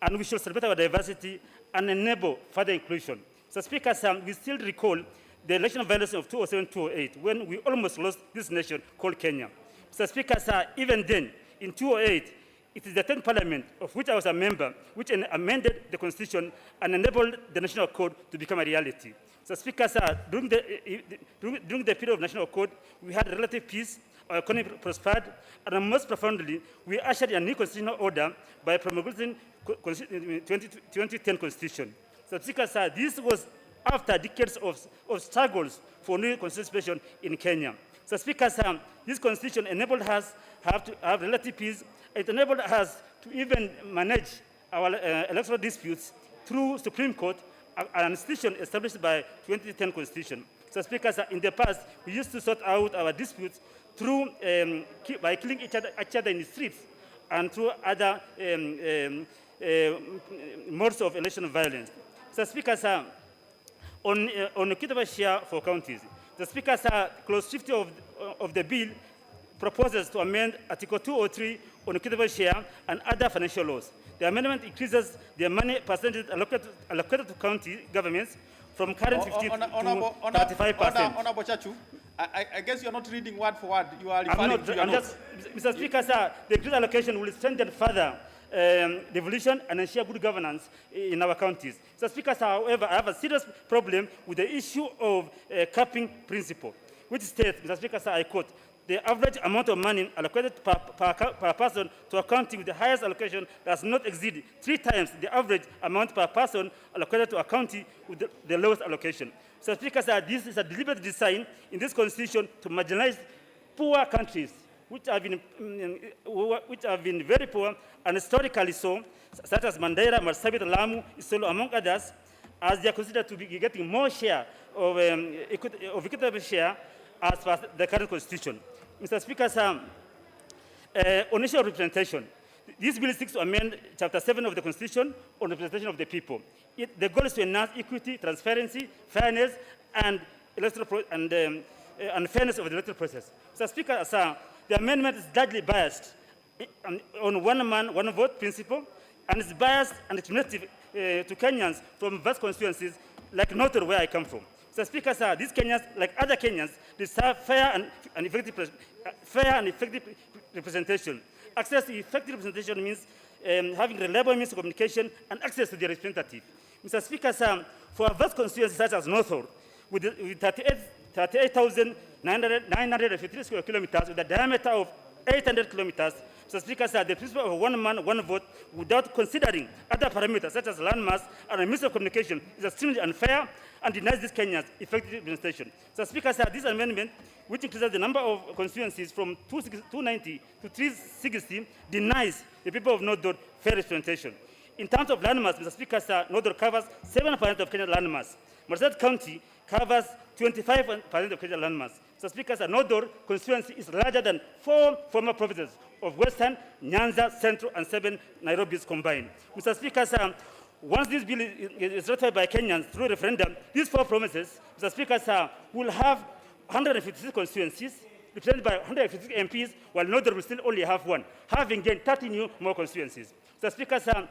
and we should celebrate our diversity and enable further inclusion. Mr. Speaker, sir, we still recall the election violence of 2007-2008, when we almost lost this nation called Kenya. Mr. Speaker, sir, even then, in 2008, it is the 10th Parliament, of which I was a member, which amended the Constitution and enabled the National Code to become a reality. Mr. Speaker, sir, during the period of National Code, we had relative peace, our economy prospered, and most profoundly, we ushered a new constitutional order by promulgating the 2010 Constitution. Mr. Speaker, sir, this was after decades of struggles for new constitution in Kenya. So, Speaker, sir, this constitution enabled us to have relative peace. It enabled us to even manage our electoral disputes through Supreme Court, an institution established by 2010 Constitution. So, Speaker, sir, in the past, we used to sort out our disputes through by killing each other in the streets and through other modes of election violence. So, Speaker, sir, on equitable share for counties, the Speaker, sir, clause 50 of the bill proposes to amend Article 203 on equitable share and other financial laws. The amendment increases the money percentage allocated to county governments from current 15 to 35%. Honorable Chachu, I guess you're not reading word for word. You are referring to your notes. Mr. Speaker, sir, the increased allocation will strengthen further devolution and ensure good governance in our counties. Mr. Speaker, sir, however, I have a serious problem with the issue of capping principle, which states, Mr. Speaker, sir, I quote, the average amount of money allocated per person to a county with the highest allocation does not exceed 3 times the average amount per person allocated to a county with the lowest allocation. So, Speaker, sir, this is a deliberate design in this constitution to marginalize poor countries, which have been very poor and historically so, such as Mandera, Marsabit, Lamu, Isolo, among others, as they are considered to be getting more share of equitable share as per the current constitution. Mr. Speaker, sir, on issue of representation, this bill seeks to amend Chapter 7 of the Constitution on representation of the people. The goal is to enhance equity, transparency, fairness, and fairness of the electoral process. Mr. Speaker, sir, the amendment is largely biased on one man, one vote principle. and is biased and discriminative to Kenyans from vast constituencies like North, where I come from. Mr. Speaker, sir, these Kenyans, like other Kenyans, deserve fair and effective representation. Access to effective representation means having reliable means of communication and access to their representative. Mr. Speaker, sir, for a vast constituency such as Northwood, with 38,953 square kilometers, with a diameter of 800 kilometers, Mr. Speaker, sir, the principle of one man, one vote, without considering other parameters such as landmass and a means of communication, is extremely unfair and denies these Kenyans effective representation. Mr. Speaker, sir, this amendment, which increases the number of constituencies from 290 to 360, denies the people of North fair representation. In terms of landmass, Mr. Speaker, sir, North covers 7% of Kenya's landmass. Marsabit County covers 25% of Kenya's landmass. Mr. Speaker, sir, North constituency is larger than 4 former provinces of Western, Nyanza, Central, and 7 Nairobis combined. Mr. Speaker, sir, once this bill is ratified by Kenyans through referendum, these 4 provinces, Mr. Speaker, sir, will have 156 constituencies, represented by 156 MPs, while North will still only have 1, having gained 30 new more constituencies. Mr. Speaker, sir,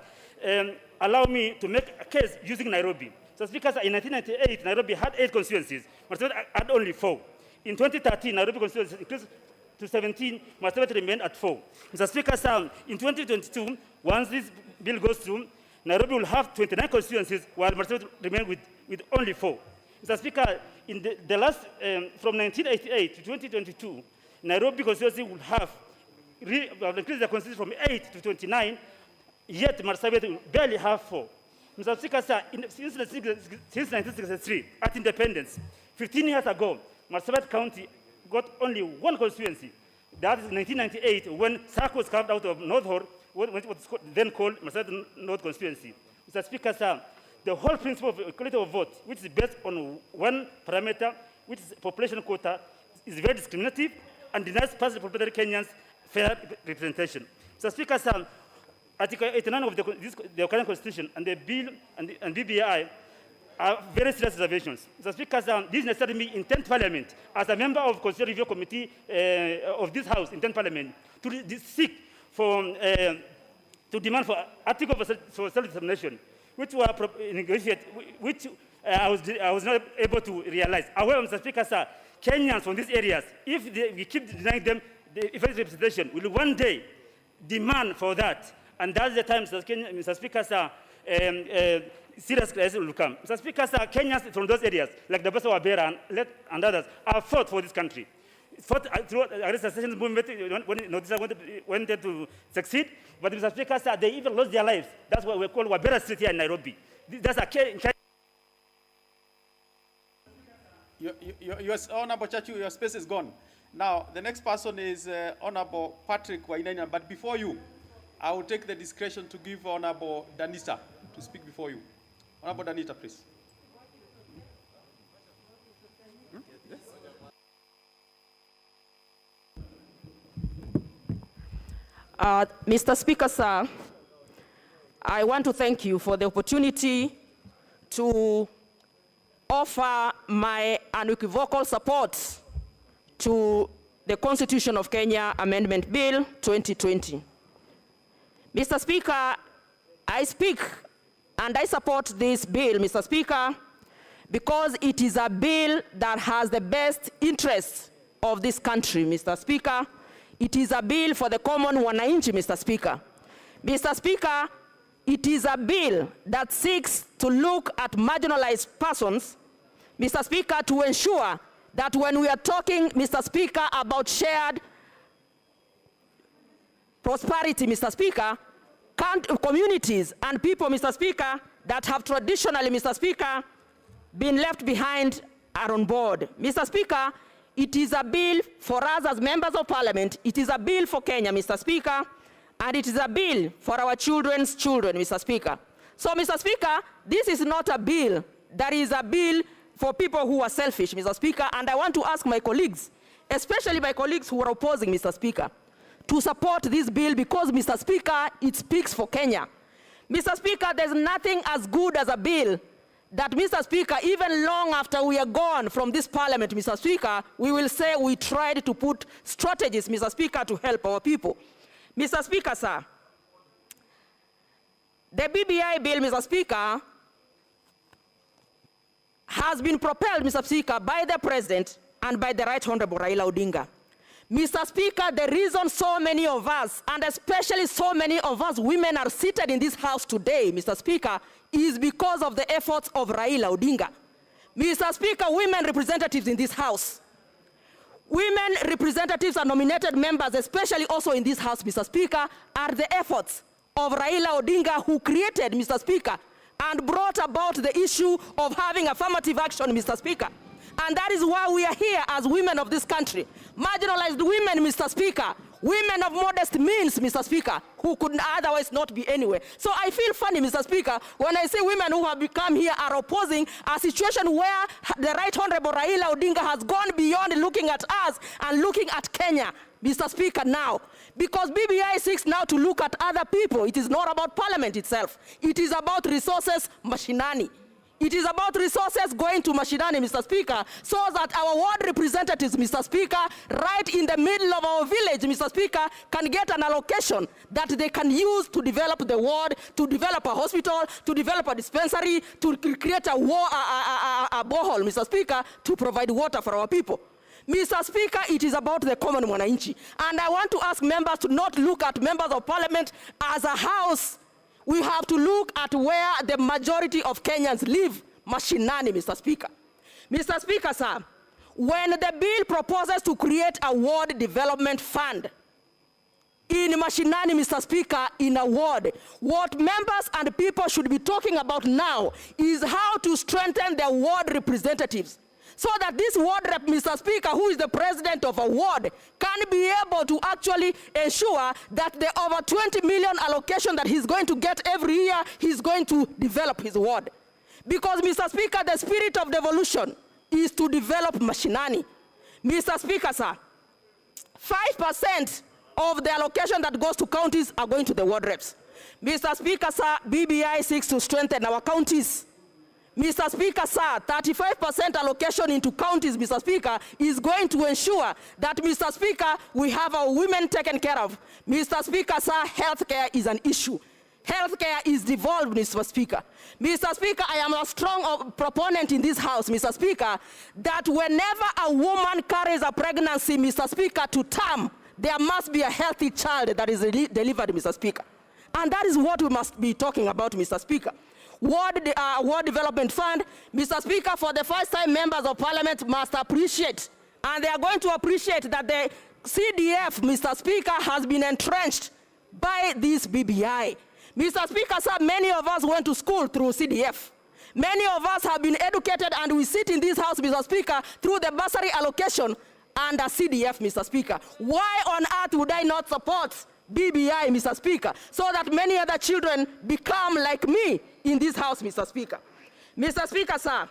allow me to make a case using Nairobi. Mr. Speaker, sir, in 1998, Nairobi had 8 constituencies, Marsabit had only 4. In 2013, Nairobi constituency increased to 17, Marsabit remained at 4. Mr. Speaker, sir, in 2022, once this bill goes through, Nairobi will have 29 constituencies, while Marsabit remain with only 4. Mr. Speaker, in the last, from 1988 to 2022, Nairobi constituency will have increased the constituency from 8 to 29, yet Marsabit will barely have 4. Mr. Speaker, sir, since 1963, at independence, 15 years ago, Marsabit County got only 1 constituency. That is 1998, when SACO was carved out of North Horr, what was then called Marsabit North constituency. Mr. Speaker, sir, the whole principle of equality of vote, which is based on 1 parameter, which is population quota, is very discriminative and denies partially populated Kenyans fair representation. Mr. Speaker, sir, Article 89 of the current constitution and the bill and BBI are very serious reservations. Mr. Speaker, sir, this necessitated me in 10th Parliament, as a member of Constitutional Review Committee of this House in 10th Parliament, to seek for, to demand for article for self-determination, which were negotiated, which I was not able to realize. However, Mr. Speaker, sir, Kenyans from these areas, if we keep denying them the effective representation, will one day demand for that. And that's the time, Mr. Speaker, sir, serious crisis will come. Mr. Speaker, sir, Kenyans from those areas, like the Basa Wabera and others, are fought for this country. Fought through the secession movement when wanted to succeed. But Mr. Speaker, sir, they even lost their lives. That's what we call Wabera Street here in Nairobi. That's a Your Honorable Chachu, your space is gone. Now, the next person is Honorable Patrick Wainaina. But before you, I will take the discretion to give Honorable Danita to speak before you. Honorable Danita, please. Mr. Speaker, sir, I want to thank you for the opportunity to offer my unequivocal support to the Constitution of Kenya Amendment Bill 2020. Mr. Speaker, I speak and I support this bill, Mr. Speaker, because it is a bill that has the best interests of this country, Mr. Speaker. It is a bill for the common wananchi, Mr. Speaker. Mr. Speaker, it is a bill that seeks to look at marginalized persons, Mr. Speaker, to ensure that when we are talking, Mr. Speaker, about shared prosperity, Mr. Speaker, communities and people, Mr. Speaker, that have traditionally, Mr. Speaker, been left behind are on board. Mr. Speaker, it is a bill for us as members of parliament. It is a bill for Kenya, Mr. Speaker, and it is a bill for our children's children, Mr. Speaker. So, Mr. Speaker, this is not a bill that is a bill for people who are selfish, Mr. Speaker, and I want to ask my colleagues, especially my colleagues who are opposing, Mr. Speaker, to support this bill because, Mr. Speaker, it speaks for Kenya. Mr. Speaker, there's nothing as good as a bill that, Mr. Speaker, even long after we are gone from this parliament, Mr. Speaker, we will say we tried to put strategies, Mr. Speaker, to help our people. Mr. Speaker, sir, The BBI bill, Mr. Speaker, has been propelled, Mr. Speaker, by the President and by the Right Honorable Raila Odinga. Mr. Speaker, the reason so many of us, and especially so many of us women, are seated in this house today, Mr. Speaker, is because of the efforts of Raila Odinga. Mr. Speaker, women representatives in this house, women representatives and nominated members, especially also in this house, Mr. Speaker, are the efforts of Raila Odinga, who created, Mr. Speaker, and brought about the issue of having affirmative action, Mr. Speaker. And that is why we are here as women of this country. Marginalized women, Mr. Speaker, women of modest means, Mr. Speaker, who could otherwise not be anywhere. So I feel funny, Mr. Speaker, when I say women who have become here are opposing a situation where the Right Honorable Raila Odinga has gone beyond looking at us and looking at Kenya, Mr. Speaker, now. Because BBI seeks now to look at other people. It is not about Parliament itself. It is about resources mashinani. It is about resources going to mashinani, Mr. Speaker, so that our ward representatives, Mr. Speaker, right in the middle of our village, Mr. Speaker, can get an allocation that they can use to develop the ward, to develop a hospital, to develop a dispensary, to create a borehole, Mr. Speaker, to provide water for our people. Mr. Speaker, it is about the common Mwananchi. And I want to ask members to not look at members of Parliament as a house. We have to look at where the majority of Kenyans live, mashinani, Mr. Speaker. Mr. Speaker, sir, when the bill proposes to create a ward development fund in mashinani, Mr. Speaker, in a ward, what members and people should be talking about now is how to strengthen their ward representatives, so that this ward rep, Mr. Speaker, who is the president of a ward, can be able to actually ensure that the over 20 million allocation that he's going to get every year, he's going to develop his ward. Because, Mr. Speaker, the spirit of devolution is to develop mashinani. Mr. Speaker, sir, 5% of the allocation that goes to counties are going to the ward reps. Mr. Speaker, sir, BBI seeks to strengthen our counties. Mr. Speaker, sir, 35% allocation into counties, Mr. Speaker, is going to ensure that, Mr. Speaker, we have our women taken care of. Mr. Speaker, sir, healthcare is an issue. Healthcare is devolved, Mr. Speaker. Mr. Speaker, I am a strong proponent in this house, Mr. Speaker, that whenever a woman carries a pregnancy, Mr. Speaker, to term, there must be a healthy child that is delivered, Mr. Speaker. And that is what we must be talking about, Mr. Speaker. Ward Development Fund, Mr. Speaker, for the first time, members of Parliament must appreciate, and they are going to appreciate that the CDF, Mr. Speaker, has been entrenched by this BBI. Mr. Speaker, sir, many of us went to school through CDF. Many of us have been educated, and we sit in this house, Mr. Speaker, through the bursary allocation under CDF, Mr. Speaker. Why on earth would I not support BBI, Mr. Speaker, so that many other children become like me in this house, Mr. Speaker? Mr. Speaker, sir,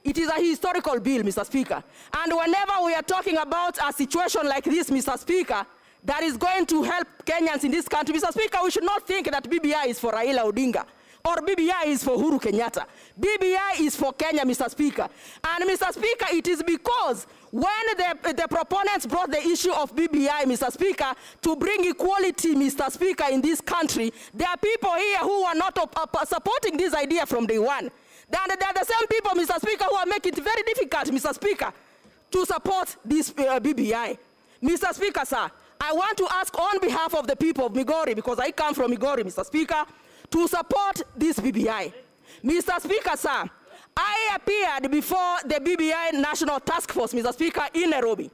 it is a historical bill, Mr. Speaker. And whenever we are talking about a situation like this, Mr. Speaker, that is going to help Kenyans in this country, Mr. Speaker, we should not think that BBI is for Raila Odinga or BBI is for Uhuru Kenyatta. BBI is for Kenya, Mr. Speaker. And Mr. Speaker, it is because when the proponents brought the issue of BBI, Mr. Speaker, to bring equality, Mr. Speaker, in this country, there are people here who are not supporting this idea from day one. Then there are the same people, Mr. Speaker, who are making it very difficult, Mr. Speaker, to support this BBI. Mr. Speaker, sir, I want to ask on behalf of the people of Migori, because I come from Migori, Mr. Speaker, to support this BBI. Mr. Speaker, sir, I appeared before the BBI National Task Force, Mr. Speaker, in Nairobi,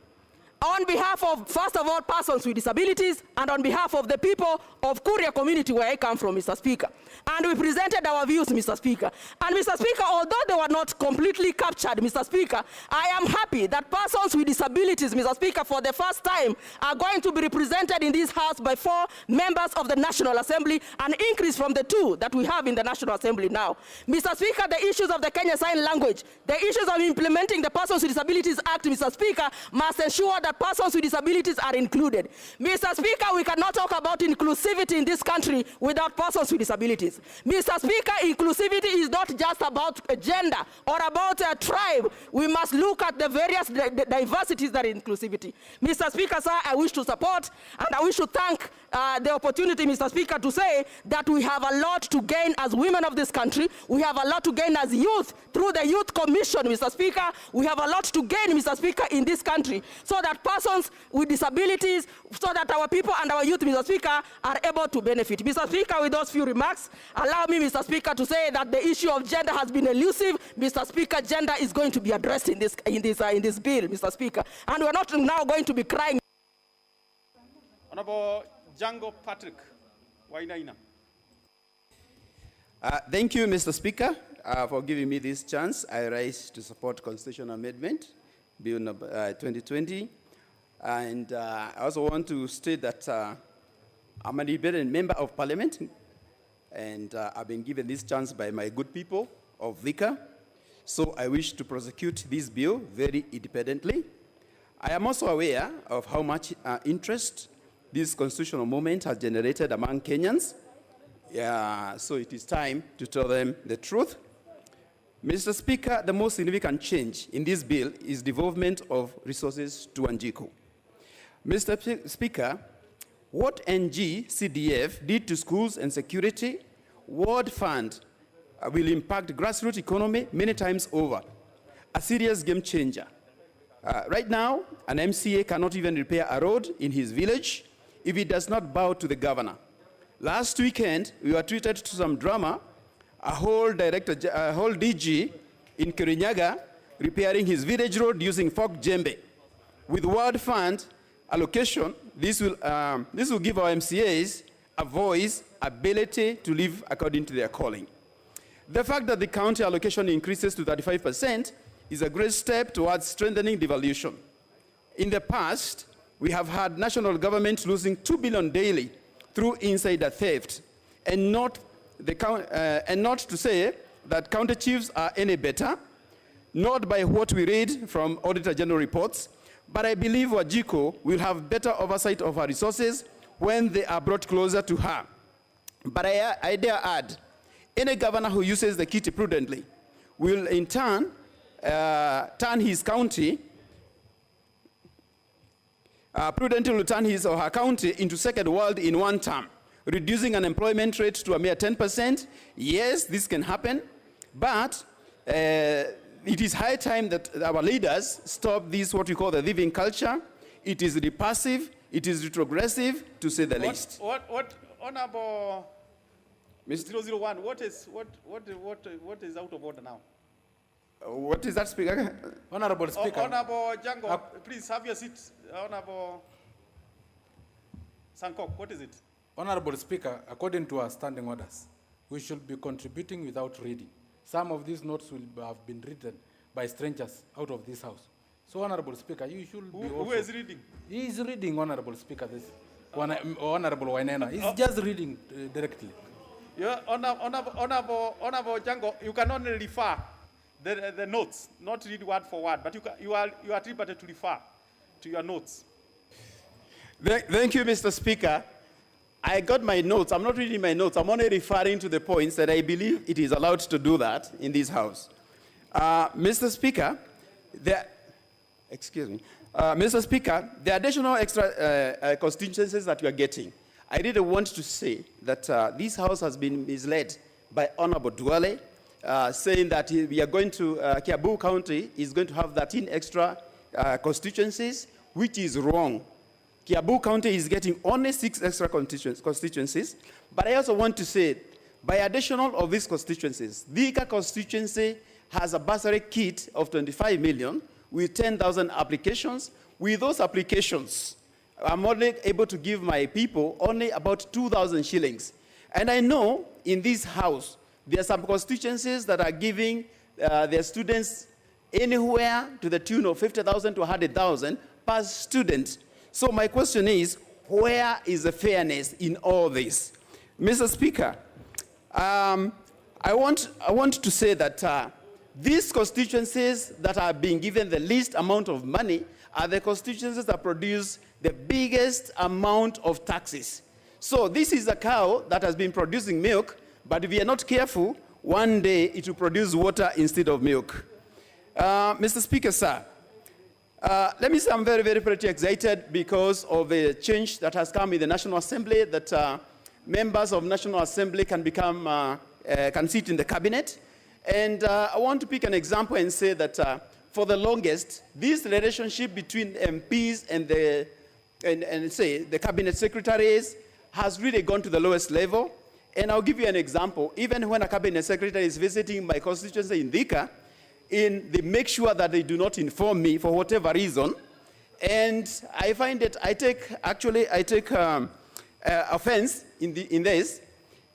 on behalf of, first of all, persons with disabilities, and on behalf of the people of Kuria community where I come from, Mr. Speaker. And we presented our views, Mr. Speaker. And Mr. Speaker, although they were not completely captured, Mr. Speaker, I am happy that persons with disabilities, Mr. Speaker, for the first time are going to be represented in this house by 4 members of the National Assembly, an increase from the 2 that we have in the National Assembly now. Mr. Speaker, the issues of the Kenya Sign Language, the issues of implementing the Persons with Disabilities Act, Mr. Speaker, must ensure that persons with disabilities are included. Mr. Speaker, we cannot talk about inclusivity in this country without persons with disabilities. Mr. Speaker, inclusivity is not just about a gender or about a tribe. We must look at the various diversities that are inclusivity. Mr. Speaker, sir, I wish to support and I wish to thank the opportunity, Mr. Speaker, to say that we have a lot to gain as women of this country. We have a lot to gain as youth through the Youth Commission, Mr. Speaker. We have a lot to gain, Mr. Speaker, in this country, so that persons with disabilities, so that our people and our youth, Mr. Speaker, are able to benefit. Mr. Speaker, with those few remarks, allow me, Mr. Speaker, to say that the issue of gender has been elusive. Mr. Speaker, gender is going to be addressed in this bill, Mr. Speaker, and we're not now going to be crying. Honorable Django Patrick Wainaina. Thank you, Mr. Speaker, for giving me this chance. I rise to support Constitutional Amendment, Bill number 2020. And I also want to state that I'm an independent member of Parliament, and I've been given this chance by my good people of Vika. So I wish to prosecute this bill very independently. I am also aware of how much interest this constitutional movement has generated among Kenyans. So it is time to tell them the truth. Mr. Speaker, the most significant change in this bill is devolvement of resources to Wanjiku. Mr. Speaker, what NG-CDF did to schools and security, World Fund will impact grassroots economy many times over. A serious game changer. Right now, an MCA cannot even repair a road in his village if he does not bow to the governor. Last weekend, we were treated to some drama, a whole DG in Kirinyaga repairing his village road using fork djembe. With World Fund allocation, this will give our MCAs a voice, ability to live according to their calling. The fact that the county allocation increases to 35% is a great step towards strengthening devolution. In the past, we have had national government losing 2 billion daily through insider theft, and not to say that county chiefs are any better, not by what we read from Auditor General reports, but I believe Wanjiku will have better oversight of her resources when they are brought closer to her. But I dare add, any governor who uses the kitty prudently will in turn turn his county, prudently will turn his or her county into second world in one term, reducing unemployment rate to a mere 10%. Yes, this can happen, but it is high time that our leaders stop this, what we call the living culture. It is repressive, it is retrogressive, to say the least. What Honorable Mr. 001, what is out of order now? What is that, Speaker? Honorable Speaker. Honorable Django, please have your seat. Honorable Sankok, what is it? Honorable Speaker, according to our standing orders, we should be contributing without reading. Some of these notes will have been written by strangers out of this house. So, Honorable Speaker, you should be also... Who is reading? He is reading, Honorable Speaker, this. Honorable Wainaina. He's just reading directly. Yeah, Honorable Django, you can only refer the notes, not read word for word, but you are attributed to refer to your notes. Thank you, Mr. Speaker. I got my notes. I'm not reading my notes. I'm only referring to the points that I believe it is allowed to do that in this House. Mr. Speaker, Mr. Speaker, the additional extra constituencies that we are getting, I really want to say that this House has been misled by Honorable Duale, saying that we are going to, Kiambu County is going to have 13 extra constituencies, which is wrong. Kiambu County is getting only 6 extra constituencies, but I also want to say, by additional of these constituencies, the Vika constituency has a bursary kit of 25 million with 10,000 applications. With those applications, I'm only able to give my people only about 2,000 shillings. And I know in this House, there are some constituencies that are giving their students anywhere to the tune of 50,000 to 100,000 per student. So my question is, where is the fairness in all this? Mr. Speaker, I want to say that these constituencies that are being given the least amount of money are the constituencies that produce the biggest amount of taxes. So this is a cow that has been producing milk, but if we are not careful, one day it will produce water instead of milk. Mr. Speaker, sir, Let me say I'm very, very pretty excited because of the change that has come in the National Assembly, that members of National Assembly can become, can sit in the cabinet. And I want to pick an example and say that for the longest, this relationship between MPs and say the cabinet secretaries has really gone to the lowest level. And I'll give you an example. Even when a cabinet secretary is visiting my constituency in Thika, they make sure that they do not inform me for whatever reason. And I find that I take offense in this,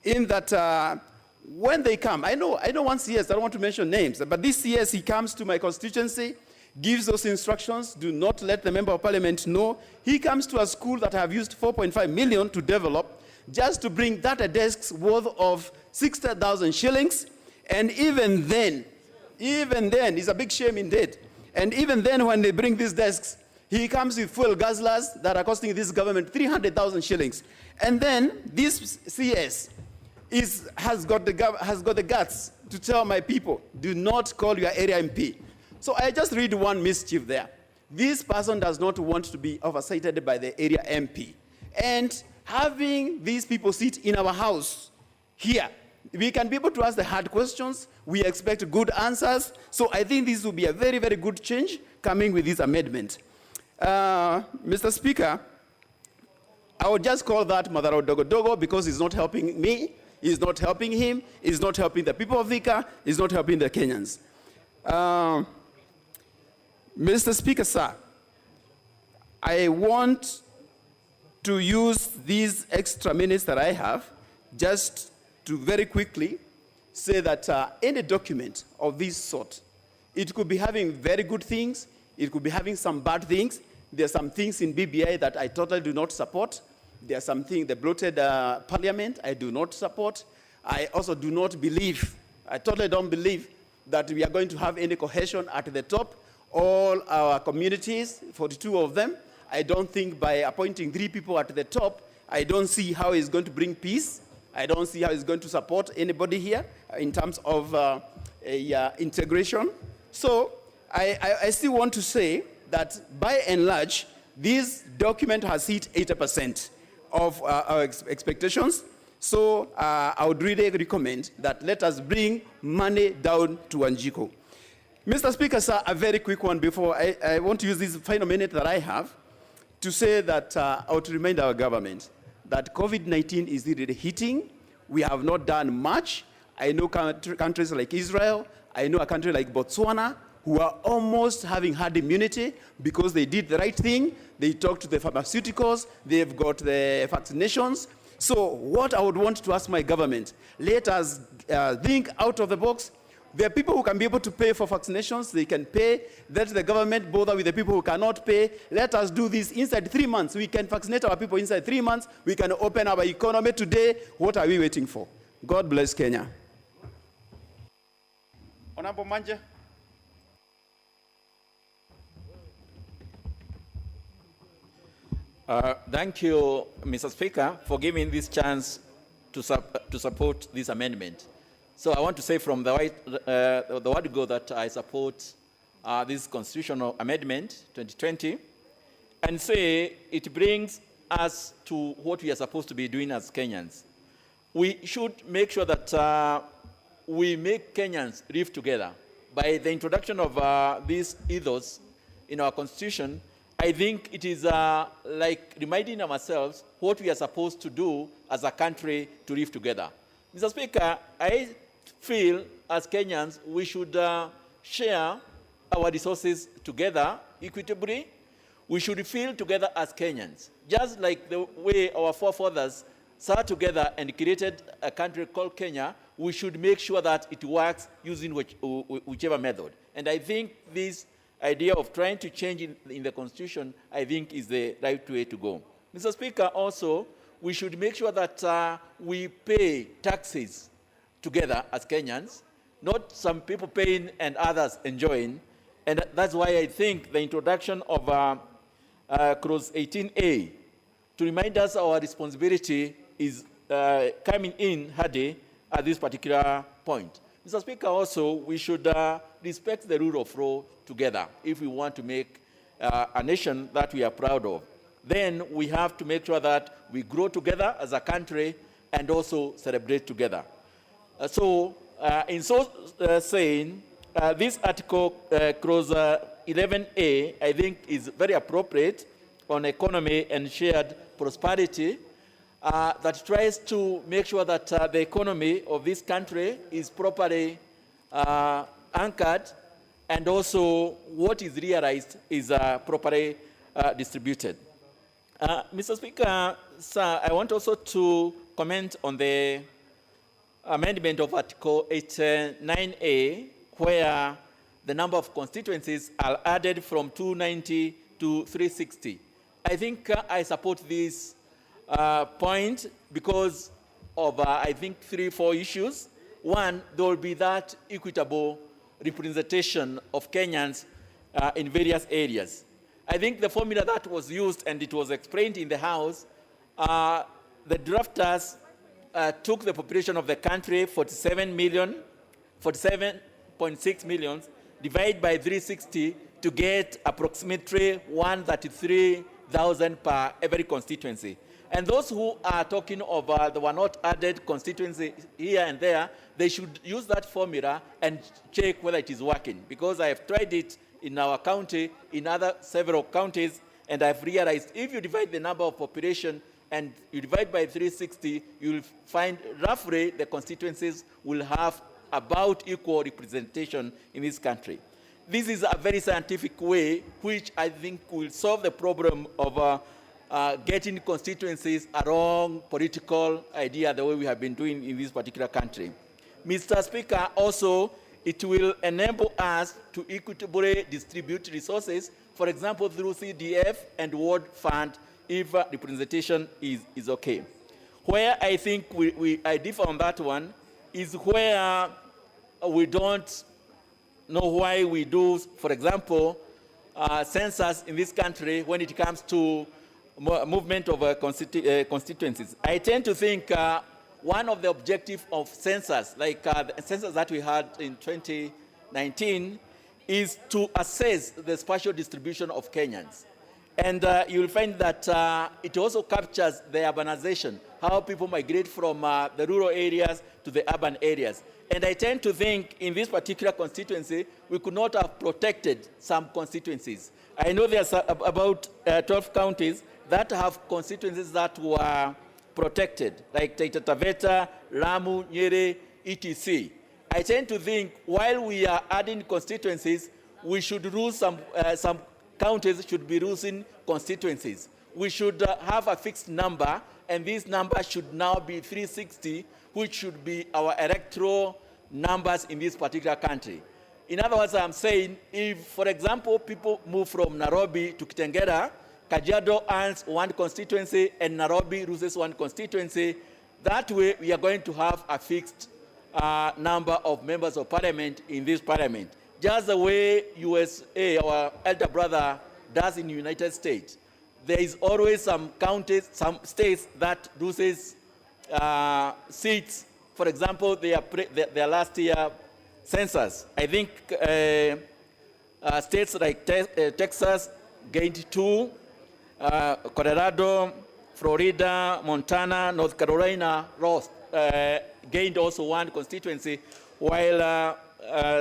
in that when they come, I know one CS, I don't want to mention names, but this CS, he comes to my constituency, gives those instructions, do not let the member of parliament know. He comes to a school that I have used 4.5 million to develop, just to bring that a desk's worth of 60,000 shillings. And even then, it's a big shame indeed. And even then, when they bring these desks, he comes with fuel guzzlers that are costing this government 300,000 shillings. And then this CS has got the guts to tell my people, do not call your area MP. So I just read one mischief there. This person does not want to be oversighted by the area MP. And having these people sit in our house here, we can be able to ask the hard questions. We expect good answers. So I think this will be a very, very good change coming with this amendment. Mr. Speaker, I would just call that Madaro Dogo Dogo because it's not helping me, it's not helping him, it's not helping the people of Thika, it's not helping the Kenyans. Mr. Speaker, sir, I want to use these extra minutes that I have just to very quickly say that any document of this sort, it could be having very good things, it could be having some bad things. There are some things in BBI that I totally do not support. There are some things, the bloated parliament, I do not support. I also do not believe, I totally don't believe that we are going to have any cohesion at the top. All our communities, 42 of them, I don't think by appointing 3 people at the top, I don't see how it's going to bring peace. I don't see how it's going to support anybody here in terms of integration. So I still want to say that by and large, this document has hit 80% of our expectations. So I would really recommend that let us bring money down to Wanjiko. Mr. Speaker, sir, a very quick one before I want to use this final minute that I have to say that I would remind our government that COVID-19 is really hitting. We have not done much. I know countries like Israel, I know a country like Botswana, who are almost having herd immunity because they did the right thing. They talked to the pharmaceuticals, they've got the vaccinations. So what I would want to ask my government, let us think out of the box. There are people who can be able to pay for vaccinations, they can pay. Let the government bother with the people who cannot pay. Let us do this inside 3 months. We can vaccinate our people inside 3 months. We can open our economy today. What are we waiting for? God bless Kenya. Honorable Manje. Thank you, Mr. Speaker, for giving this chance to support this amendment. So I want to say from the word go that I support this constitutional amendment 2020 and say it brings us to what we are supposed to be doing as Kenyans. We should make sure that we make Kenyans live together. By the introduction of these ethos in our constitution, I think it is like reminding ourselves what we are supposed to do as a country to live together. Mr. Speaker, I feel as Kenyans we should share our resources together equitably. We should feel together as Kenyans, just like the way our forefathers sat together and created a country called Kenya. We should make sure that it works using whichever method. And I think this idea of trying to change in the Constitution, I think, is the right way to go. Mr. Speaker, also, we should make sure that we pay taxes together as Kenyans, not some people paying and others enjoying. And that's why I think the introduction of Clause 18A to remind us our responsibility is coming in handy at this particular point. Mr. Speaker, also, we should respect the rule of law together if we want to make a nation that we are proud of. Then we have to make sure that we grow together as a country and also celebrate together. In saying, this article, clause 11A, I think is very appropriate on economy and shared prosperity, that tries to make sure that the economy of this country is properly anchored, and also what is realized is properly distributed. Mr. Speaker, sir, I want also to comment on the amendment of Article 89A, where the number of constituencies are added from 290 to 360. I think I support this point because of, I think, 3-4 issues. One, there will be that equitable representation of Kenyans in various areas. I think the formula that was used, and it was explained in the House, the drafters took the population of the country, 47.6 million, divided by 360 to get approximately 133,000 per every constituency. And those who are talking of the were not added constituency here and there, they should use that formula and check whether it is working. Because I have tried it in our county, in other several counties, and I've realized if you divide the number of population and you divide by 360, you'll find roughly the constituencies will have about equal representation in this country. This is a very scientific way, which I think will solve the problem of getting constituencies along political idea, the way we have been doing in this particular country. Mr. Speaker, also, it will enable us to equitably distribute resources, for example, through CDF and World Fund, if representation is okay. Where I think I differ on that one is where we don't know why we do, for example, census in this country when it comes to movement of constituencies. I tend to think one of the objectives of census, like the census that we had in 2019, is to assess the spatial distribution of Kenyans. And you'll find that it also captures the urbanization, how people migrate from the rural areas to the urban areas. And I tend to think in this particular constituency, we could not have protected some constituencies. I know there's about 12 counties that have constituencies that were protected, like Taita Taveta, Lamu, Nyeri, etc. I tend to think while we are adding constituencies, we should rule some counties should be losing constituencies. We should have a fixed number, and this number should now be 360, which should be our electoral numbers in this particular country. In other words, I'm saying if, for example, people move from Nairobi to Kitengela, Kajiado earns one constituency and Nairobi loses one constituency, that way we are going to have a fixed number of members of parliament in this parliament. Just the way USA, our elder brother, does in the United States. There is always some counties, some states that loses seats. For example, their last year census. I think states like Texas gained 2, Colorado, Florida, Montana, North Carolina lost, gained also 1 constituency, while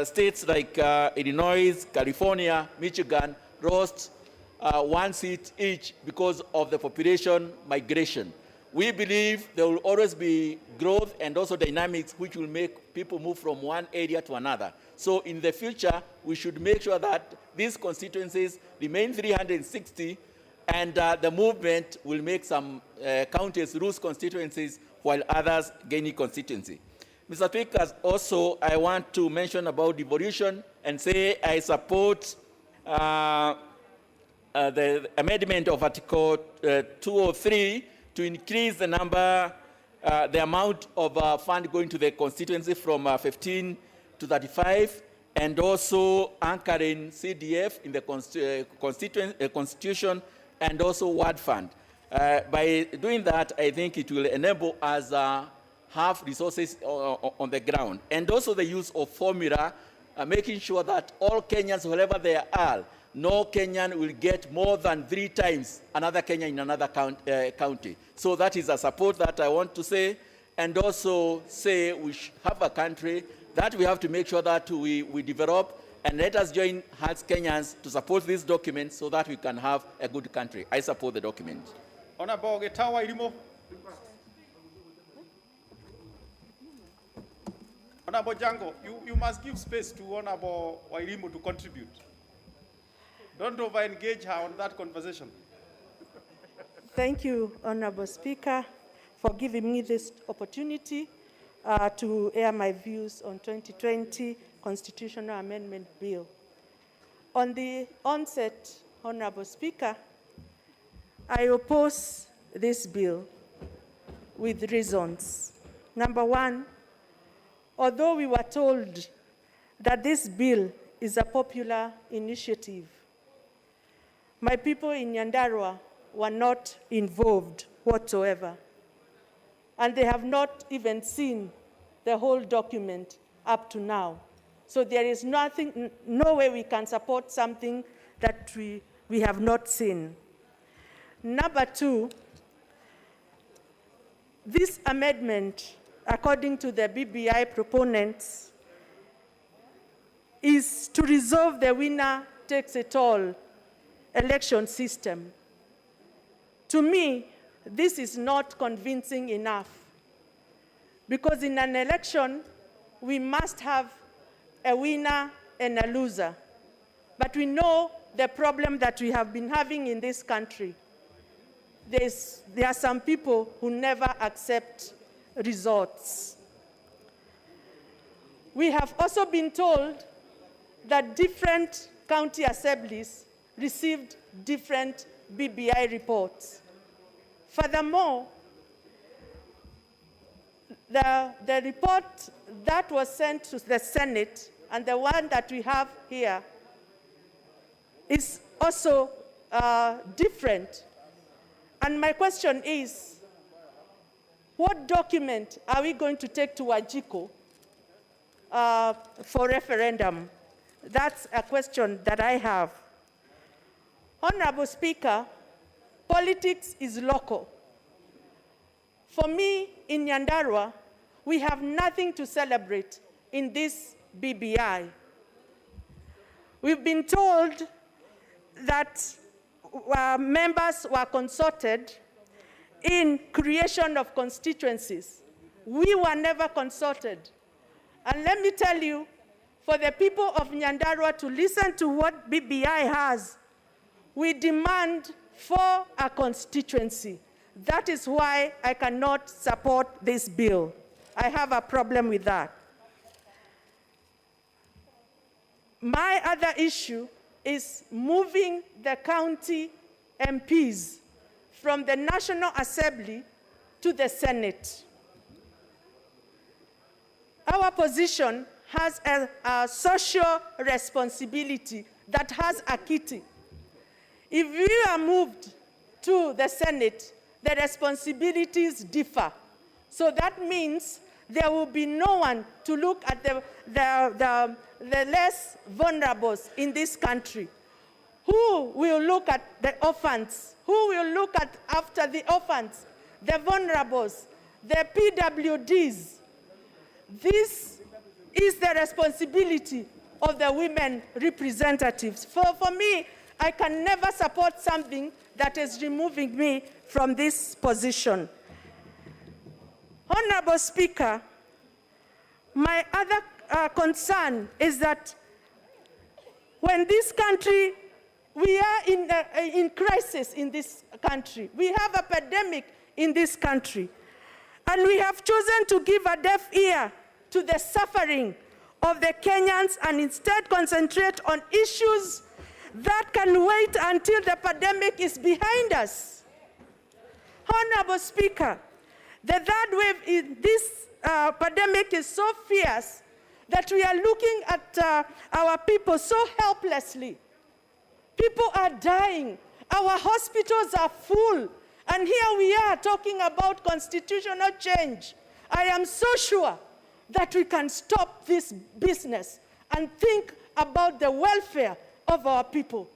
states like Illinois, California, Michigan lost 1 seat each because of the population migration. We believe there will always be growth and also dynamics which will make people move from one area to another. So in the future, we should make sure that these constituencies remain 360, and the movement will make some counties lose constituencies while others gain constituency. Mr. Speaker, also I want to mention about devolution and say I support the amendment of Article 203 to increase the number, the amount of fund going to the constituency from 15 to 35, and also anchoring CDF in the constitution and also Ward Fund. By doing that, I think it will enable us have resources on the ground. And also the use of formula, making sure that all Kenyans, wherever they are, no Kenyan will get more than 3 times another Kenyan in another county. So that is a support that I want to say, and also say we have a country that we have to make sure that we develop, and let us join as Kenyans to support this document so that we can have a good country. I support the document. Honorable Getawa Irimo. Honorable Jango, you must give space to Honorable Wairimu to contribute. Don't over-engage her on that conversation. Thank you, Honorable Speaker, for giving me this opportunity to air my views on 2020 Constitutional Amendment Bill. On the onset, Honorable Speaker, I oppose this bill with reasons. Number one, although we were told that this bill is a popular initiative, my people in Nyandarua were not involved whatsoever, and they have not even seen the whole document up to now. So there is no way we can support something that we have not seen. Number two, this amendment, according to the BBI proponents, is to resolve the winner takes it all election system. To me, this is not convincing enough, because in an election, we must have a winner and a loser. But we know the problem that we have been having in this country. There are some people who never accept results. We have also been told that different county assemblies received different BBI reports. Furthermore, the report that was sent to the Senate and the one that we have here is also different. And my question is, what document are we going to take to Wajiko for referendum? That's a question that I have. Honorable Speaker, politics is local. For me, in Nyandarua, we have nothing to celebrate in this BBI. We've been told that members were consulted in creation of constituencies. We were never consulted. And let me tell you, for the people of Nyandarua to listen to what BBI has, we demand for a constituency. That is why I cannot support this bill. I have a problem with that. My other issue is moving the county MPs from the National Assembly to the Senate. Our position has a social responsibility that has a kitty. If we are moved to the Senate, the responsibilities differ. So that means there will be no one to look at the less vulnerables in this country. Who will look at the orphans? Who will look after the orphans, the vulnerables, the PWDs? This is the responsibility of the women representatives. For me, I can never support something that is removing me from this position. Honorable Speaker, my other concern is that when this country, we are in crisis in this country. We have a pandemic in this country. And we have chosen to give a deaf ear to the suffering of the Kenyans and instead concentrate on issues that can wait until the pandemic is behind us. Honorable Speaker, the third wave in this pandemic is so fierce that we are looking at our people so helplessly. People are dying. Our hospitals are full. And here we are talking about constitutional change. I am so sure that we can stop this business and think about the welfare of our people.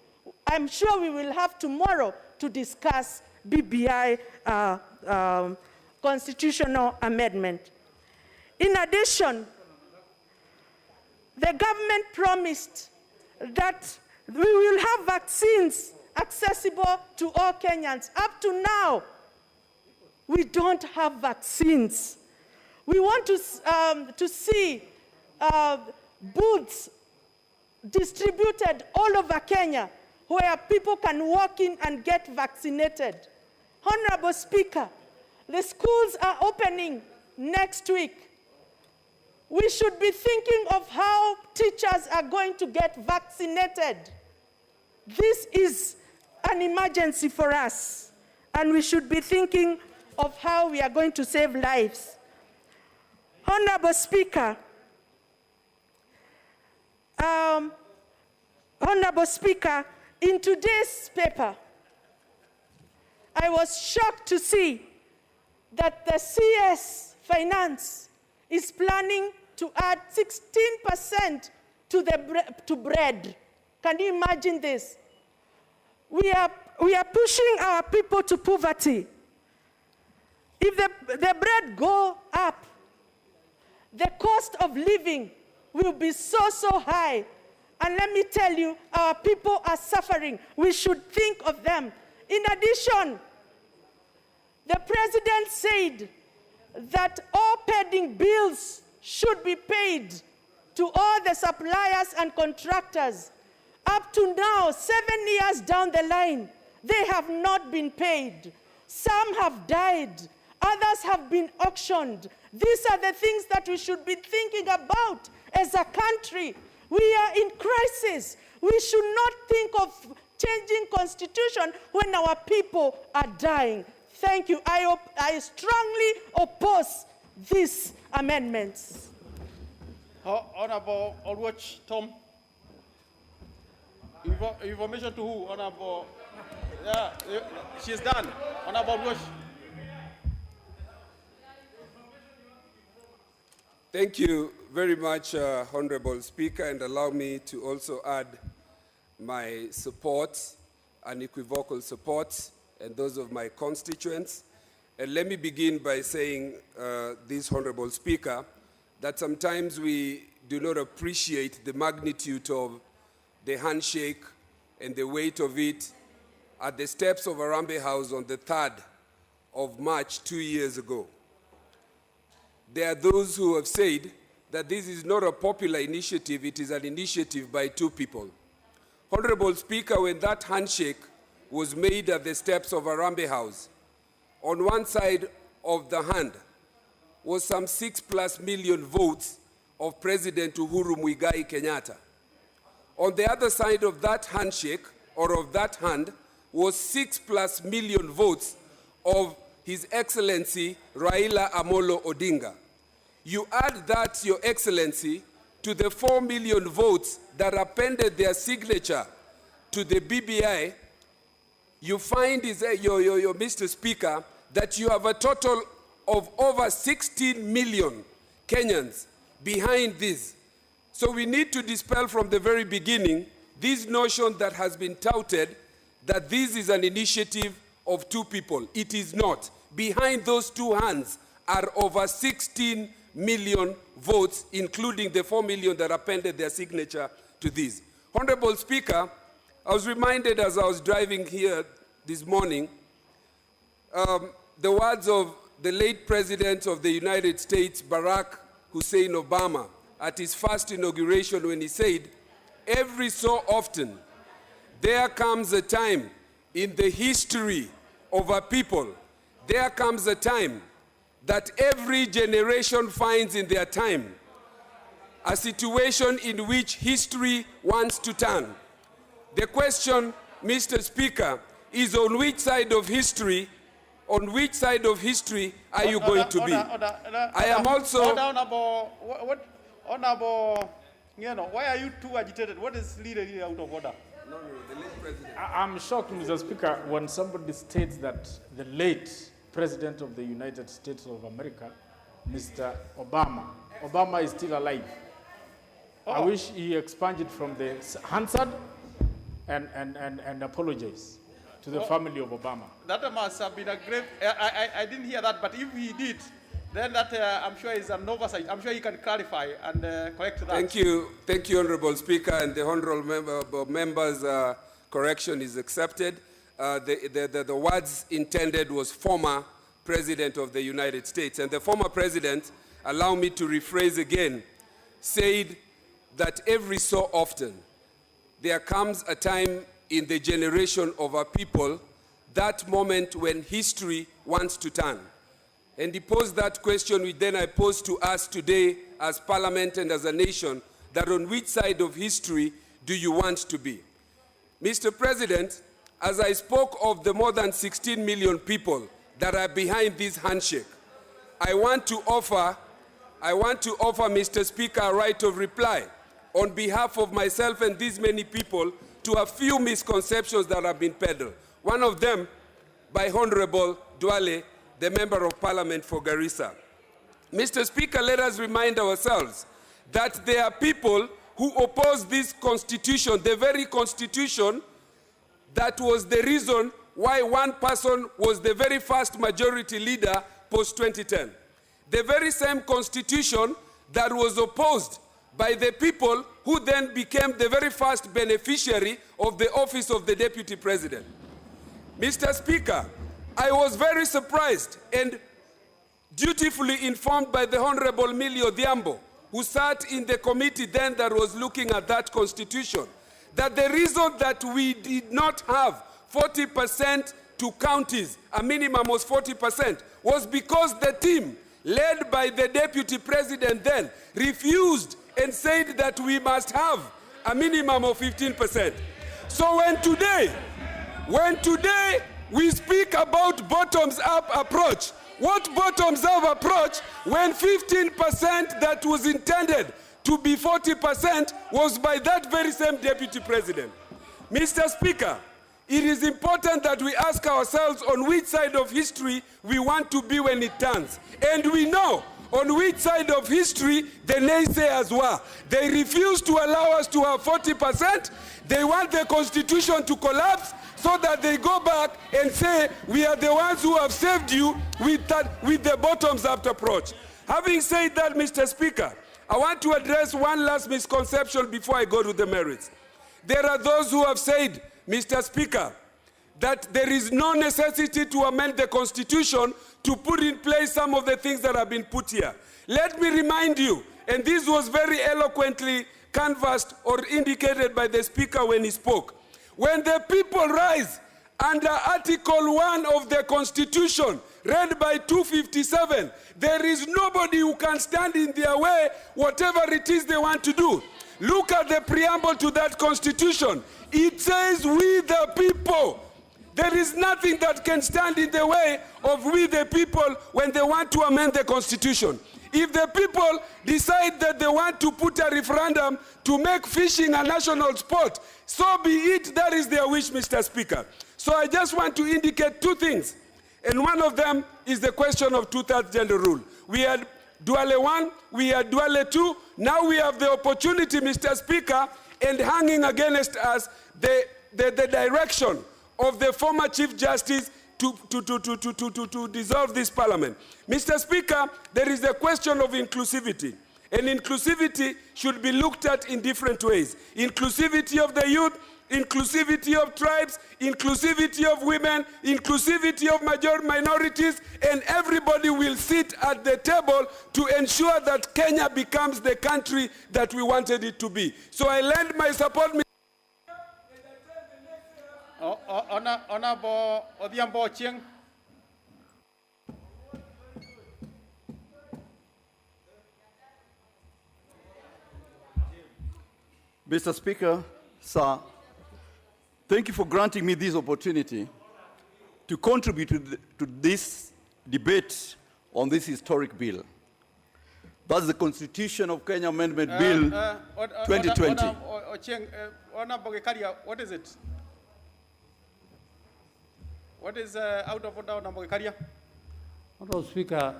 I'm sure we will have tomorrow to discuss BBI constitutional amendment. In addition, the government promised that we will have vaccines accessible to all Kenyans. Up to now, we don't have vaccines. We want to see booths distributed all over Kenya where people can walk in and get vaccinated. Honorable Speaker, the schools are opening next week. We should be thinking of how teachers are going to get vaccinated. This is an emergency for us, and we should be thinking of how we are going to save lives. Honorable Speaker, in today's paper, I was shocked to see that the CS Finance is planning to add 16% to bread. Can you imagine this? We are pushing our people to poverty. If the bread go up, the cost of living will be so high. And let me tell you, our people are suffering. We should think of them. In addition, the president said that all pending bills should be paid to all the suppliers and contractors. Up to now, 7 years down the line, they have not been paid. Some have died. Others have been auctioned. These are the things that we should be thinking about as a country. We are in crisis. We should not think of changing constitution when our people are dying. Thank you. I strongly oppose these amendments. Honorable Olwach Tom. Information to who? Honorable. Yeah, she's done. Honorable Olwach. Thank you very much, Honorable Speaker, and allow me to also add my support, unequivocal support, and those of my constituents. And let me begin by saying, this Honorable Speaker, that sometimes we do not appreciate the magnitude of the handshake and the weight of it at the steps of Harambee House on the 3rd of March 2 years ago. There are those who have said that this is not a popular initiative, it is an initiative by two people. Honorable Speaker, when that handshake was made at the steps of Harambee House, on one side of the hand was some 6+ million votes of President Uhuru Muigai Kenyatta. On the other side of that handshake, or of that hand, was 6+ million votes of His Excellency Raila Amolo Odinga. You add that, Your Excellency, to the 4 million votes that appended their signature to the BBI, you find, Mr. Speaker, that you have a total of over 16 million Kenyans behind this. So we need to dispel from the very beginning this notion that has been touted that this is an initiative of two people. It is not. Behind those two hands are over 16 million votes, including the 4 million that appended their signature to this. Honorable Speaker, I was reminded as I was driving here this morning, the words of the late President of the United States, Barack Hussein Obama, at his first inauguration when he said, every so often, there comes a time in the history of a people, there comes a time that every generation finds in their time a situation in which history wants to turn. The question, Mr. Speaker, is on which side of history are you going to be? I am also... Honorable, why are you too agitated? What is leading you out of order? No, the late president. I'm shocked, Mr. Speaker, when somebody states that the late President of the United States of America, Mr. Obama is still alive. I wish he expunged from the Hansard and apologize to the family of Obama. That must have been a grave. I didn't hear that, but if he did, then that I'm sure is an oversight. I'm sure he can clarify and correct that. Thank you, Honorable Speaker, and the honorable members' correction is accepted. The words intended was former President of the United States, and the former President, allow me to rephrase again, said that every so often there comes a time in the generation of our people, that moment when history wants to turn. And he posed that question, which then I pose to us today as Parliament and as a nation, that on which side of history do you want to be? Mr. President, as I spoke of the more than 16 million people that are behind this handshake, I want to offer, Mr. Speaker, a right of reply on behalf of myself and these many people to a few misconceptions that have been peddled. One of them by Honorable Duale, the Member of Parliament for Garissa. Mr. Speaker, let us remind ourselves that there are people who oppose this constitution, the very constitution that was the reason why one person was the very first majority leader post-2010. The very same constitution that was opposed by the people who then became the very first beneficiary of the office of the Deputy President. Mr. Speaker, I was very surprised and dutifully informed by the Honorable Millie Odhiambo, who sat in the committee then that was looking at that constitution, that the reason that we did not have 40% to counties, a minimum was 40%, was because the team led by the Deputy President then refused and said that we must have a minimum of 15%. So when today we speak about bottoms-up approach, what bottoms-up approach when 15% that was intended to be 40% was by that very same Deputy President? Mr. Speaker, it is important that we ask ourselves on which side of history we want to be when it turns. And we know on which side of history the naysayers were. They refused to allow us to have 40%. They want the constitution to collapse so that they go back and say, we are the ones who have saved you with the bottoms-up approach. Having said that, Mr. Speaker, I want to address one last misconception before I go to the merits. There are those who have said, Mr. Speaker, that there is no necessity to amend the Constitution to put in place some of the things that have been put here. Let me remind you, and this was very eloquently canvassed or indicated by the Speaker when he spoke. When the people rise under Article 1 of the Constitution, read by 257, there is nobody who can stand in their way, whatever it is they want to do. Look at the preamble to that Constitution. It says, we the people. There is nothing that can stand in the way of we the people when they want to amend the Constitution. If the people decide that they want to put a referendum to make fishing a national sport, so be it. That is their wish, Mr. Speaker. So I just want to indicate two things. And one of them is the question of two-thirds gender rule. We had Duale 1, we had Duale 2. Now we have the opportunity, Mr. Speaker, and hanging against us the direction of the former Chief Justice to dissolve this parliament. Mr. Speaker, there is the question of inclusivity. And inclusivity should be looked at in different ways. Inclusivity of the youth, inclusivity of tribes, inclusivity of women, inclusivity of minorities, and everybody will sit at the table to ensure that Kenya becomes the country that we wanted it to be. So I lend my support. Honorable Odhiambo Ochieng. Mr. Speaker, sir, thank you for granting me this opportunity to contribute to this debate on this historic bill. That's the Constitution of Kenya Amendment Bill 2020. Honorable Gekaria, what is it? What is out of order, Honorable Gekaria? Honorable Speaker,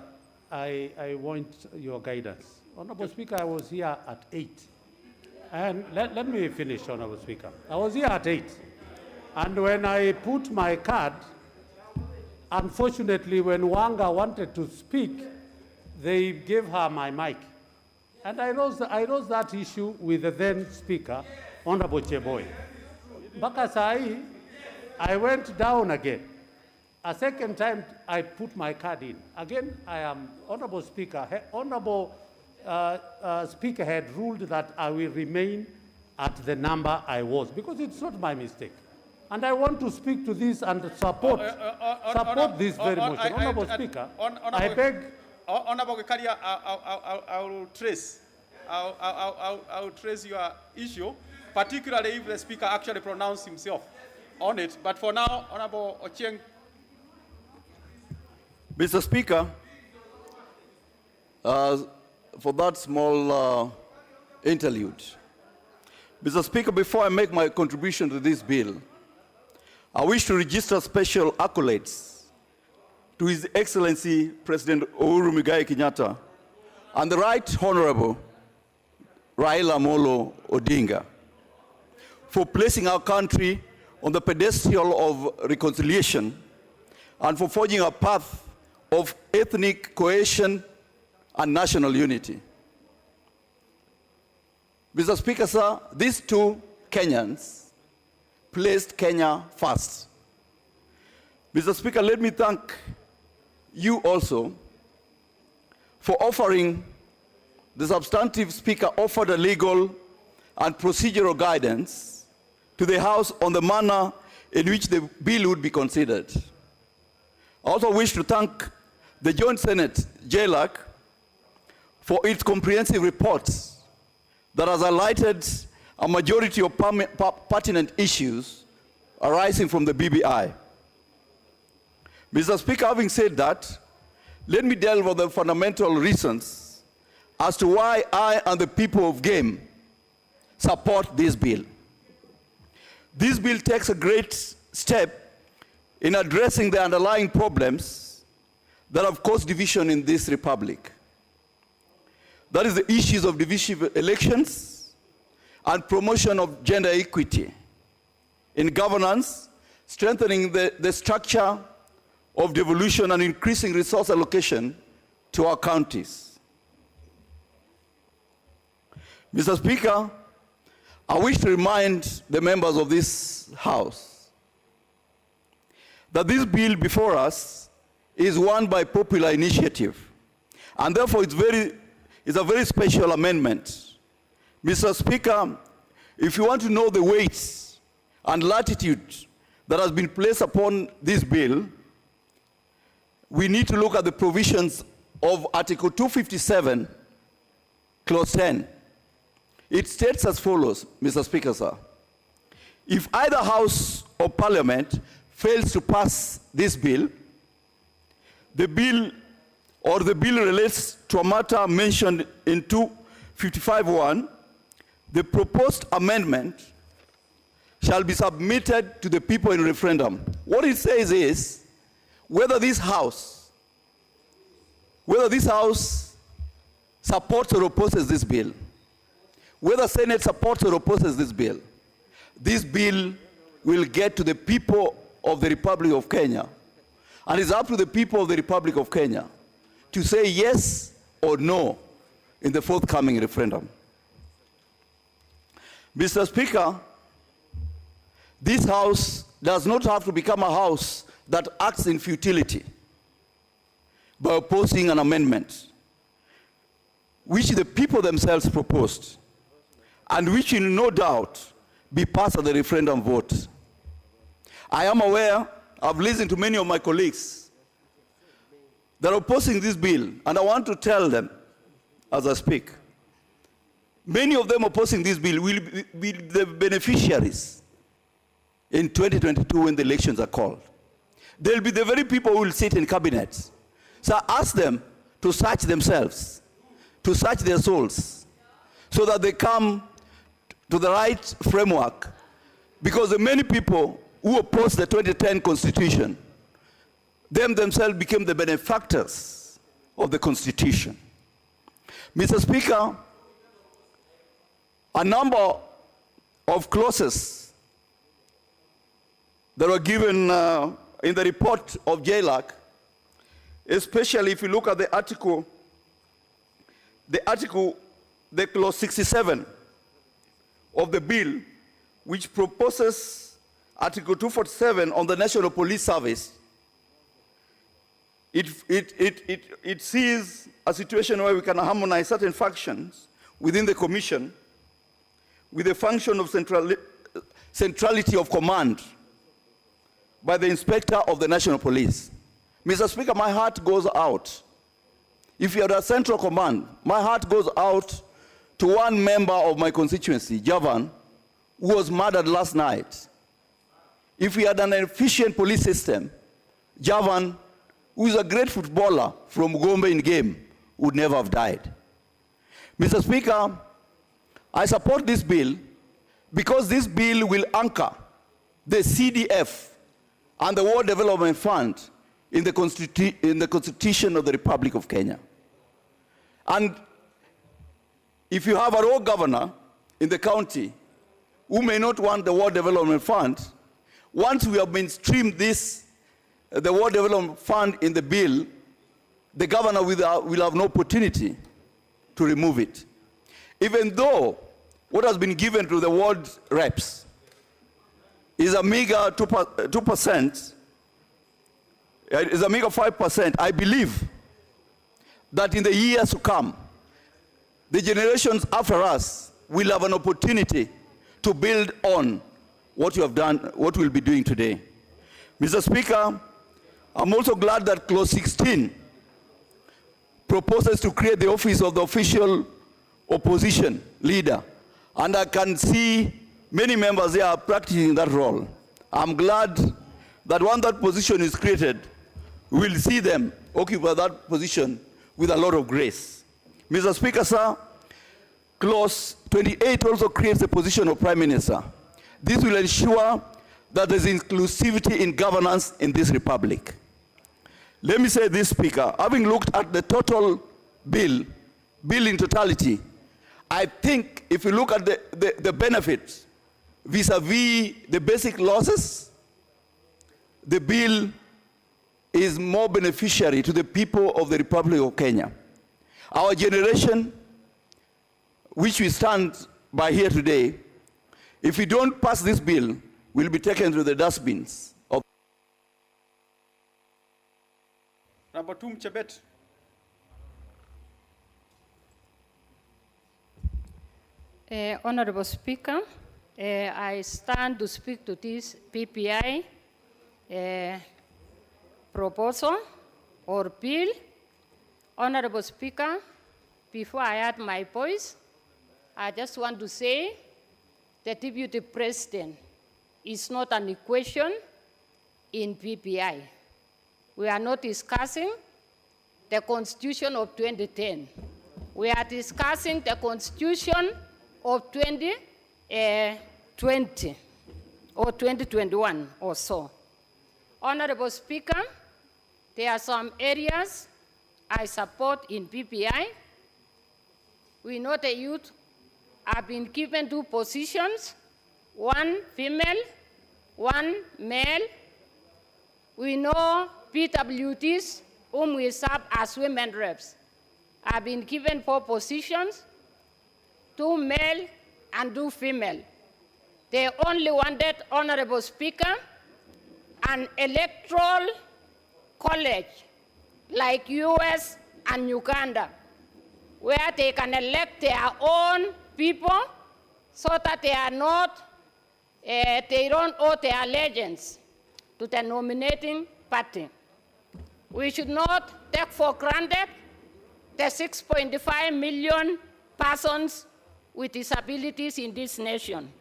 I want your guidance. Honorable Speaker, I was here at 8. And let me finish, Honorable Speaker. I was here at 8. And when I put my card, unfortunately, when Wanga wanted to speak, they gave her my mic. And I raised that issue with the then Speaker, Honorable Cheboy. Mpaka saa hii, I went down again. A second time, I put my card in. Again, I am Honorable Speaker. Honorable Speaker had ruled that I will remain at the number I was, because it's not my mistake. And I want to speak to this and support this very motion. Honorable Speaker, I beg. Honorable Gikaria, I will trace your issue, particularly if the Speaker actually pronounced himself on it. But for now, Honorable Ochieng. Mr. Speaker, for that small interlude, Mr. Speaker, before I make my contribution to this bill, I wish to register special accolades to His Excellency President Uhuru Muigai Kenyatta and the Right Honorable Raila Amolo Odinga for placing our country on the pedestal of reconciliation and for forging a path of ethnic cohesion and national unity. Mr. Speaker, sir, these two Kenyans placed Kenya first. Mr. Speaker, let me thank you also for offering, the substantive Speaker offered a legal and procedural guidance to the House on the manner in which the bill would be considered. I also wish to thank the Joint Senate, JLAC, for its comprehensive reports that has highlighted a majority of pertinent issues arising from the BBI. Mr. Speaker, having said that, let me delve on the fundamental reasons as to why I and the people of Game support this bill. This bill takes a great step in addressing the underlying problems that have caused division in this republic. That is the issues of divisive elections and promotion of gender equity in governance, strengthening the structure of devolution and increasing resource allocation to our counties. Mr. Speaker, I wish to remind the members of this House that this bill before us is won by popular initiative, and therefore it's a very special amendment. Mr. Speaker, if you want to know the weight and latitude that has been placed upon this bill, we need to look at the provisions of Article 257, Clause 10. It states as follows, Mr. Speaker, sir. If either House or Parliament fails to pass this bill, the bill relates to a matter mentioned in 255(1), the proposed amendment shall be submitted to the people in referendum. What it says is, whether this House supports or opposes this bill, whether Senate supports or opposes this bill will get to the people of the Republic of Kenya. And it's up to the people of the Republic of Kenya to say yes or no in the forthcoming referendum. Mr. Speaker, this House does not have to become a House that acts in futility by opposing an amendment which the people themselves proposed and which will no doubt be passed at the referendum vote. I am aware, I've listened to many of my colleagues that are opposing this bill, and I want to tell them as I speak, many of them opposing this bill will be the beneficiaries in 2022 when the elections are called. They'll be the very people who will sit in cabinets. So I ask them to search themselves, to search their souls, so that they come to the right framework. Because the many people who opposed the 2010 Constitution, themselves became the benefactors of the Constitution. Mr. Speaker, a number of clauses that were given in the report of JLAC, especially if you look at the clause 67 of the bill, which proposes Article 247 on the National Police Service. It sees a situation where we can harmonize certain functions within the commission with the function of centrality of command by the inspector of the National Police. Mr. Speaker, my heart goes out. If you're a central command, my heart goes out to one member of my constituency, Javan, who was murdered last night. If we had an efficient police system, Javan, who is a great footballer from Gombe in game, would never have died. Mr. Speaker, I support this bill because this bill will anchor the CDF and the World Development Fund in the Constitution of the Republic of Kenya. And if you have a rogue governor in the county who may not want the World Development Fund, once we have mainstreamed the World Development Fund in the bill, the governor will have no opportunity to remove it. Even though what has been given to the world reps is a meager 2%, is a meager 5%, I believe that in the years to come, the generations after us will have an opportunity to build on what you have done, what we'll be doing today. Mr. Speaker, I'm also glad that clause 16 proposes to create the office of the official opposition leader. And I can see many members there are practicing that role. I'm glad that when that position is created, we'll see them occupy that position with a lot of grace. Mr. Speaker, sir, clause 28 also creates the position of Prime Minister. This will ensure that there's inclusivity in governance in this republic. Let me say this, Speaker, having looked at the total bill in totality, I think if you look at the benefits vis-a-vis the basic losses, the bill is more beneficiary to the people of the Republic of Kenya. Our generation, which we stand by here today, if we don't pass this bill, will be taken to the dustbins. Number 2, Mchebet. Honorable Speaker, I stand to speak to this PPI proposal or bill. Honorable Speaker, before I add my voice, I just want to say the Deputy President is not an equation in PPI. We are not discussing the Constitution of 2010. We are discussing the Constitution of 2020 or 2021 or so. Honorable Speaker, there are some areas I support in PPI. We know the youth have been given 2 positions, 1 female, 1 male. We know PWDs, whom we serve as women reps, have been given 4 positions, 2 male and 2 female. They only wanted, Honorable Speaker, an electoral college like US and Uganda, where they can elect their own people so that they are not, they don't owe their allegiance to the nominating party. We should not take for granted the 6.5 million persons with disabilities in this nation.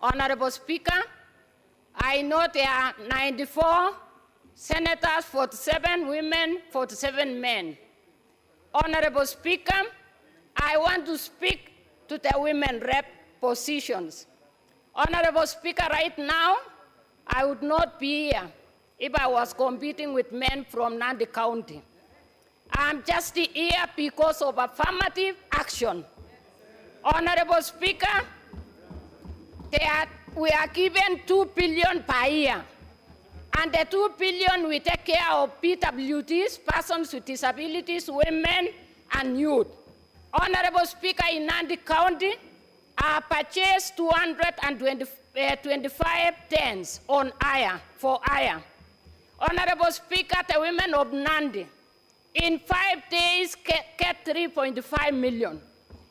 Honorable Speaker, I know there are 94 senators, 47 women, 47 men. Honorable Speaker, I want to speak to the women rep positions. Honorable Speaker, right now, I would not be here if I was competing with men from Nandi County. I'm just here because of affirmative action. Honorable Speaker, we are given 2 billion per year. And the 2 billion we take care of PWDs, persons with disabilities, women, and youth. Honorable Speaker, in Nandi County, I purchased 225 tents on hire, for hire. Honorable Speaker, the women of Nandi, in 5 days get 3.5 million.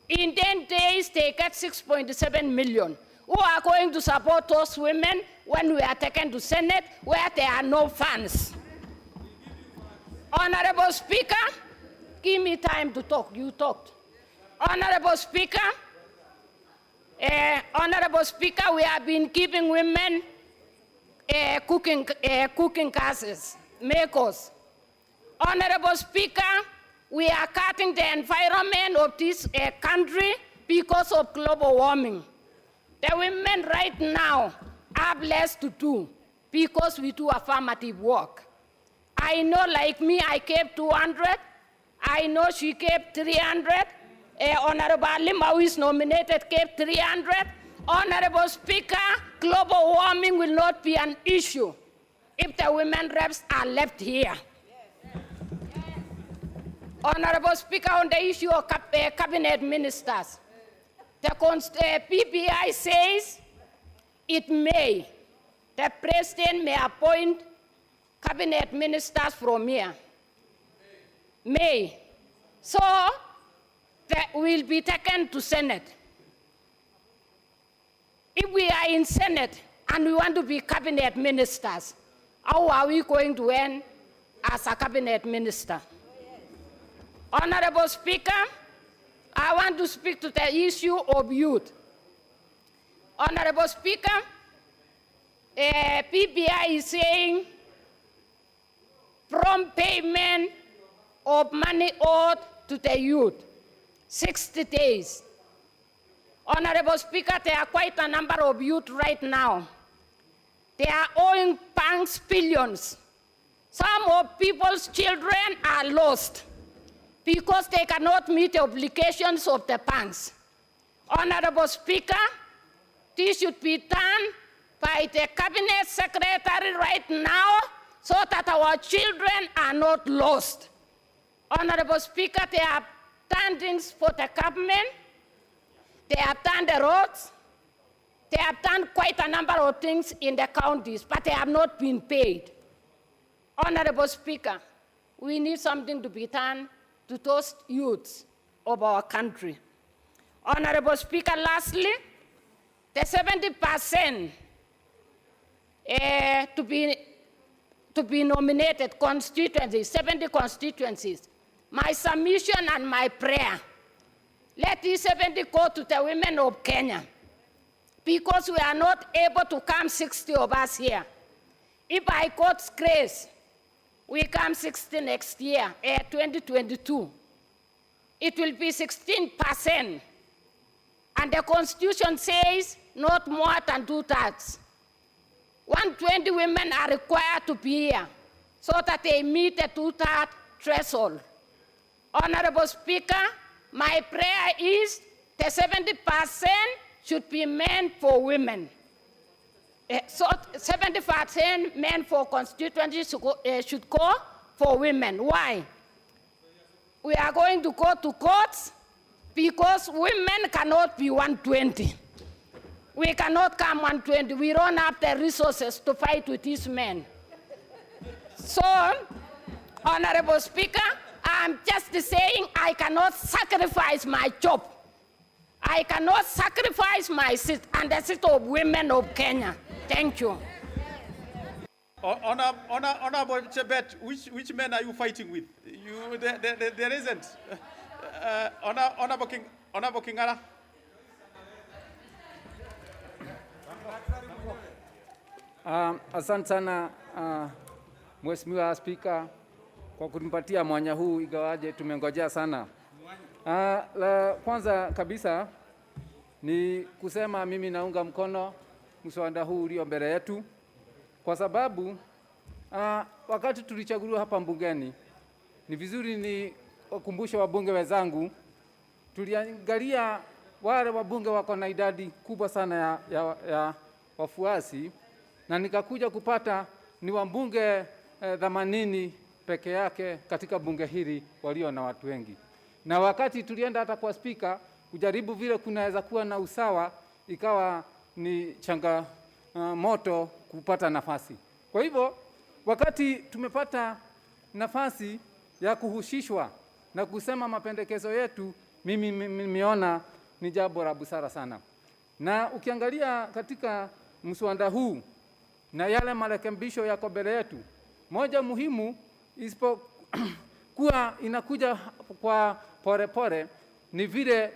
In 10 days, they get 6.7 million. Who are going to support those women when we are taken to Senate where there are no funds? Honorable Speaker, give me time to talk. You talked. Honorable Speaker, we have been giving women cooking gases, makers. Honorable Speaker, we are cutting the environment of this country because of global warming. The women right now have less to do because we do affirmative work. I know, like me, I kept 200. I know she kept 300. Honorable Lima, who is nominated, kept 300. Honorable Speaker, global warming will not be an issue if the women reps are left here. Honorable Speaker, on the issue of cabinet ministers, the PPI says it may. The president may appoint cabinet ministers from here. May. So that will be taken to Senate. If we are in Senate and we want to be cabinet ministers, how are we going to earn as a cabinet minister? Honorable Speaker, I want to speak to the issue of youth. Honorable Speaker, PBI is saying prompt payment of money owed to the youth, 60 days. Honorable Speaker, there are quite a number of youth right now. They are owing banks billions. Some of people's children are lost because they cannot meet the obligations of the banks. Honorable Speaker, this should be done by the Cabinet Secretary right now so that our children are not lost. Honorable Speaker, they have done things for the government. They have done the roads. They have done quite a number of things in the counties, but they have not been paid. Honorable Speaker, we need something to be done to those youths of our country. Honorable Speaker, lastly, the 70% to be nominated constituencies, 70 constituencies. My submission and my prayer, let these 70 go to the women of Kenya, because we are not able to come 60 of us here. If by God's grace, we come 60 next year, 2022, it will be 16%. And the Constitution says not more than 2/3. 120 women are required to be here so that they meet the 2/3 threshold. Honorable Speaker, my prayer is the 70% should be meant for women. So 70% meant for constituencies should go for women. Why? We are going to go to courts because women cannot be 120. We cannot come 120. We don't have the resources to fight with these men. So, Honorable Speaker, I'm just saying I cannot sacrifice my job. I cannot sacrifice my seat and the seat of women of Kenya. Thank you. Honorable Chebet, which men are you fighting with? There isn't. Honorable Kingara. Asante sana Mheshimiwa Spika kwa kunipatia mwanya huu, ingawaje tumengojea sana. La kwanza kabisa ni kusema mimi naunga mkono mswada huu ulio mbele yetu, kwa sababu wakati tulichaguliwa hapa mbungeni, ni vizuri ni wakumbushe wabunge wenzangu, tuliangalia wale wabunge wako na idadi kubwa sana ya wafuasi, na nikakuja kupata ni wabunge 80 peke yake katika bunge hili walio na watu wengi. Na wakati tulienda hata kwa spika kujaribu vile kunaweza kuwa na usawa, ikawa ni changamoto kupata nafasi. Kwa hivyo wakati tumepata nafasi ya kuhusishwa na kusema mapendekezo yetu, mimi nimeona ni jambo la busara sana. Na ukiangalia katika mswada huu na yale marekebisho yako mbele yetu, moja muhimu isipokuwa inakuja kwa pole ni vile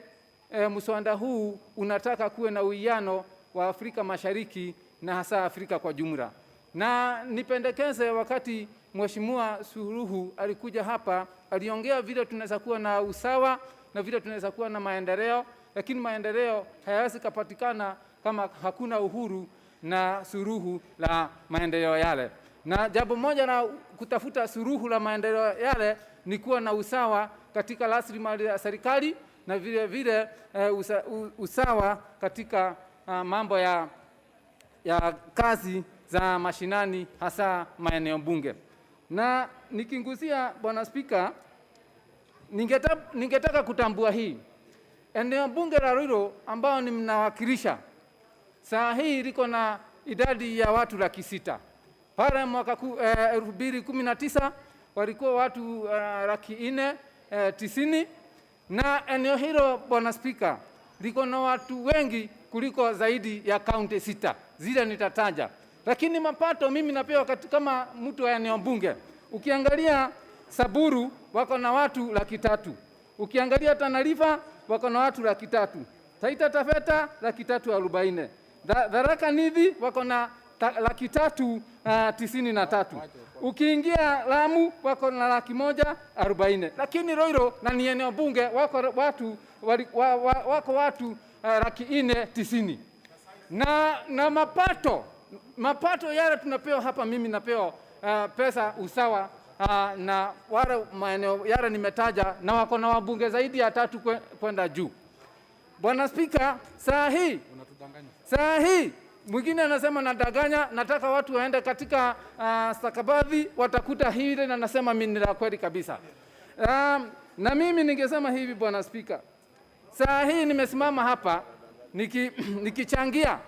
mswada huu unataka kuwe na uwiano wa Afrika Mashariki na hasa Afrika kwa jumla. Na nipendekeze, wakati Mheshimiwa Suluhu alikuja hapa, aliongea vile tunaweza kuwa na usawa na vile tunaweza kuwa na maendeleo, lakini maendeleo hayawezi kupatikana kama hakuna uhuru na suluhu la maendeleo yale. Na jambo moja na kutafuta suluhu la maendeleo yale ni kuwa na usawa katika rasilimali ya serikali na vile vile usawa katika mambo ya kazi za mashinani, hasa maeneo bunge. Na nikinguzia, Bwana Spika, ningetaka kutambua hii eneo bunge la Ruiru ambao ni mnawakilisha saa hii liko na idadi ya watu 600,000. Pale mwaka 2019 walikuwa watu 490,000, na eneo hilo, Bwana Spika, liko na watu wengi kuliko zaidi ya kaunti 6 zile nitataja. Lakini mapato mimi napewa kama mtu wa eneo bunge. Ukiangalia Saburu wako na watu 300,000. Ukiangalia Tana River wako na watu 300,000. Taita Taveta 340,000. Tharaka Nithi wako na 393,000. Ukiingia Lamu wako na 140,000. Lakini Ruiru na ni eneo bunge wako watu 490,000. Na mapato yale tunapewa hapa, mimi napewa pesa usawa na wale maeneo yale nimetaja, na wako na wabunge zaidi ya 3 kwenda juu. Bwana Spika, saa hii mwingine anasema nadanganya, nataka watu waende katika stakabadhi, watakuta hili, na nasema mimi ni la kweli kabisa. Na mimi ningesema hivi, Bwana Spika, saa hii nimesimama hapa nikichangia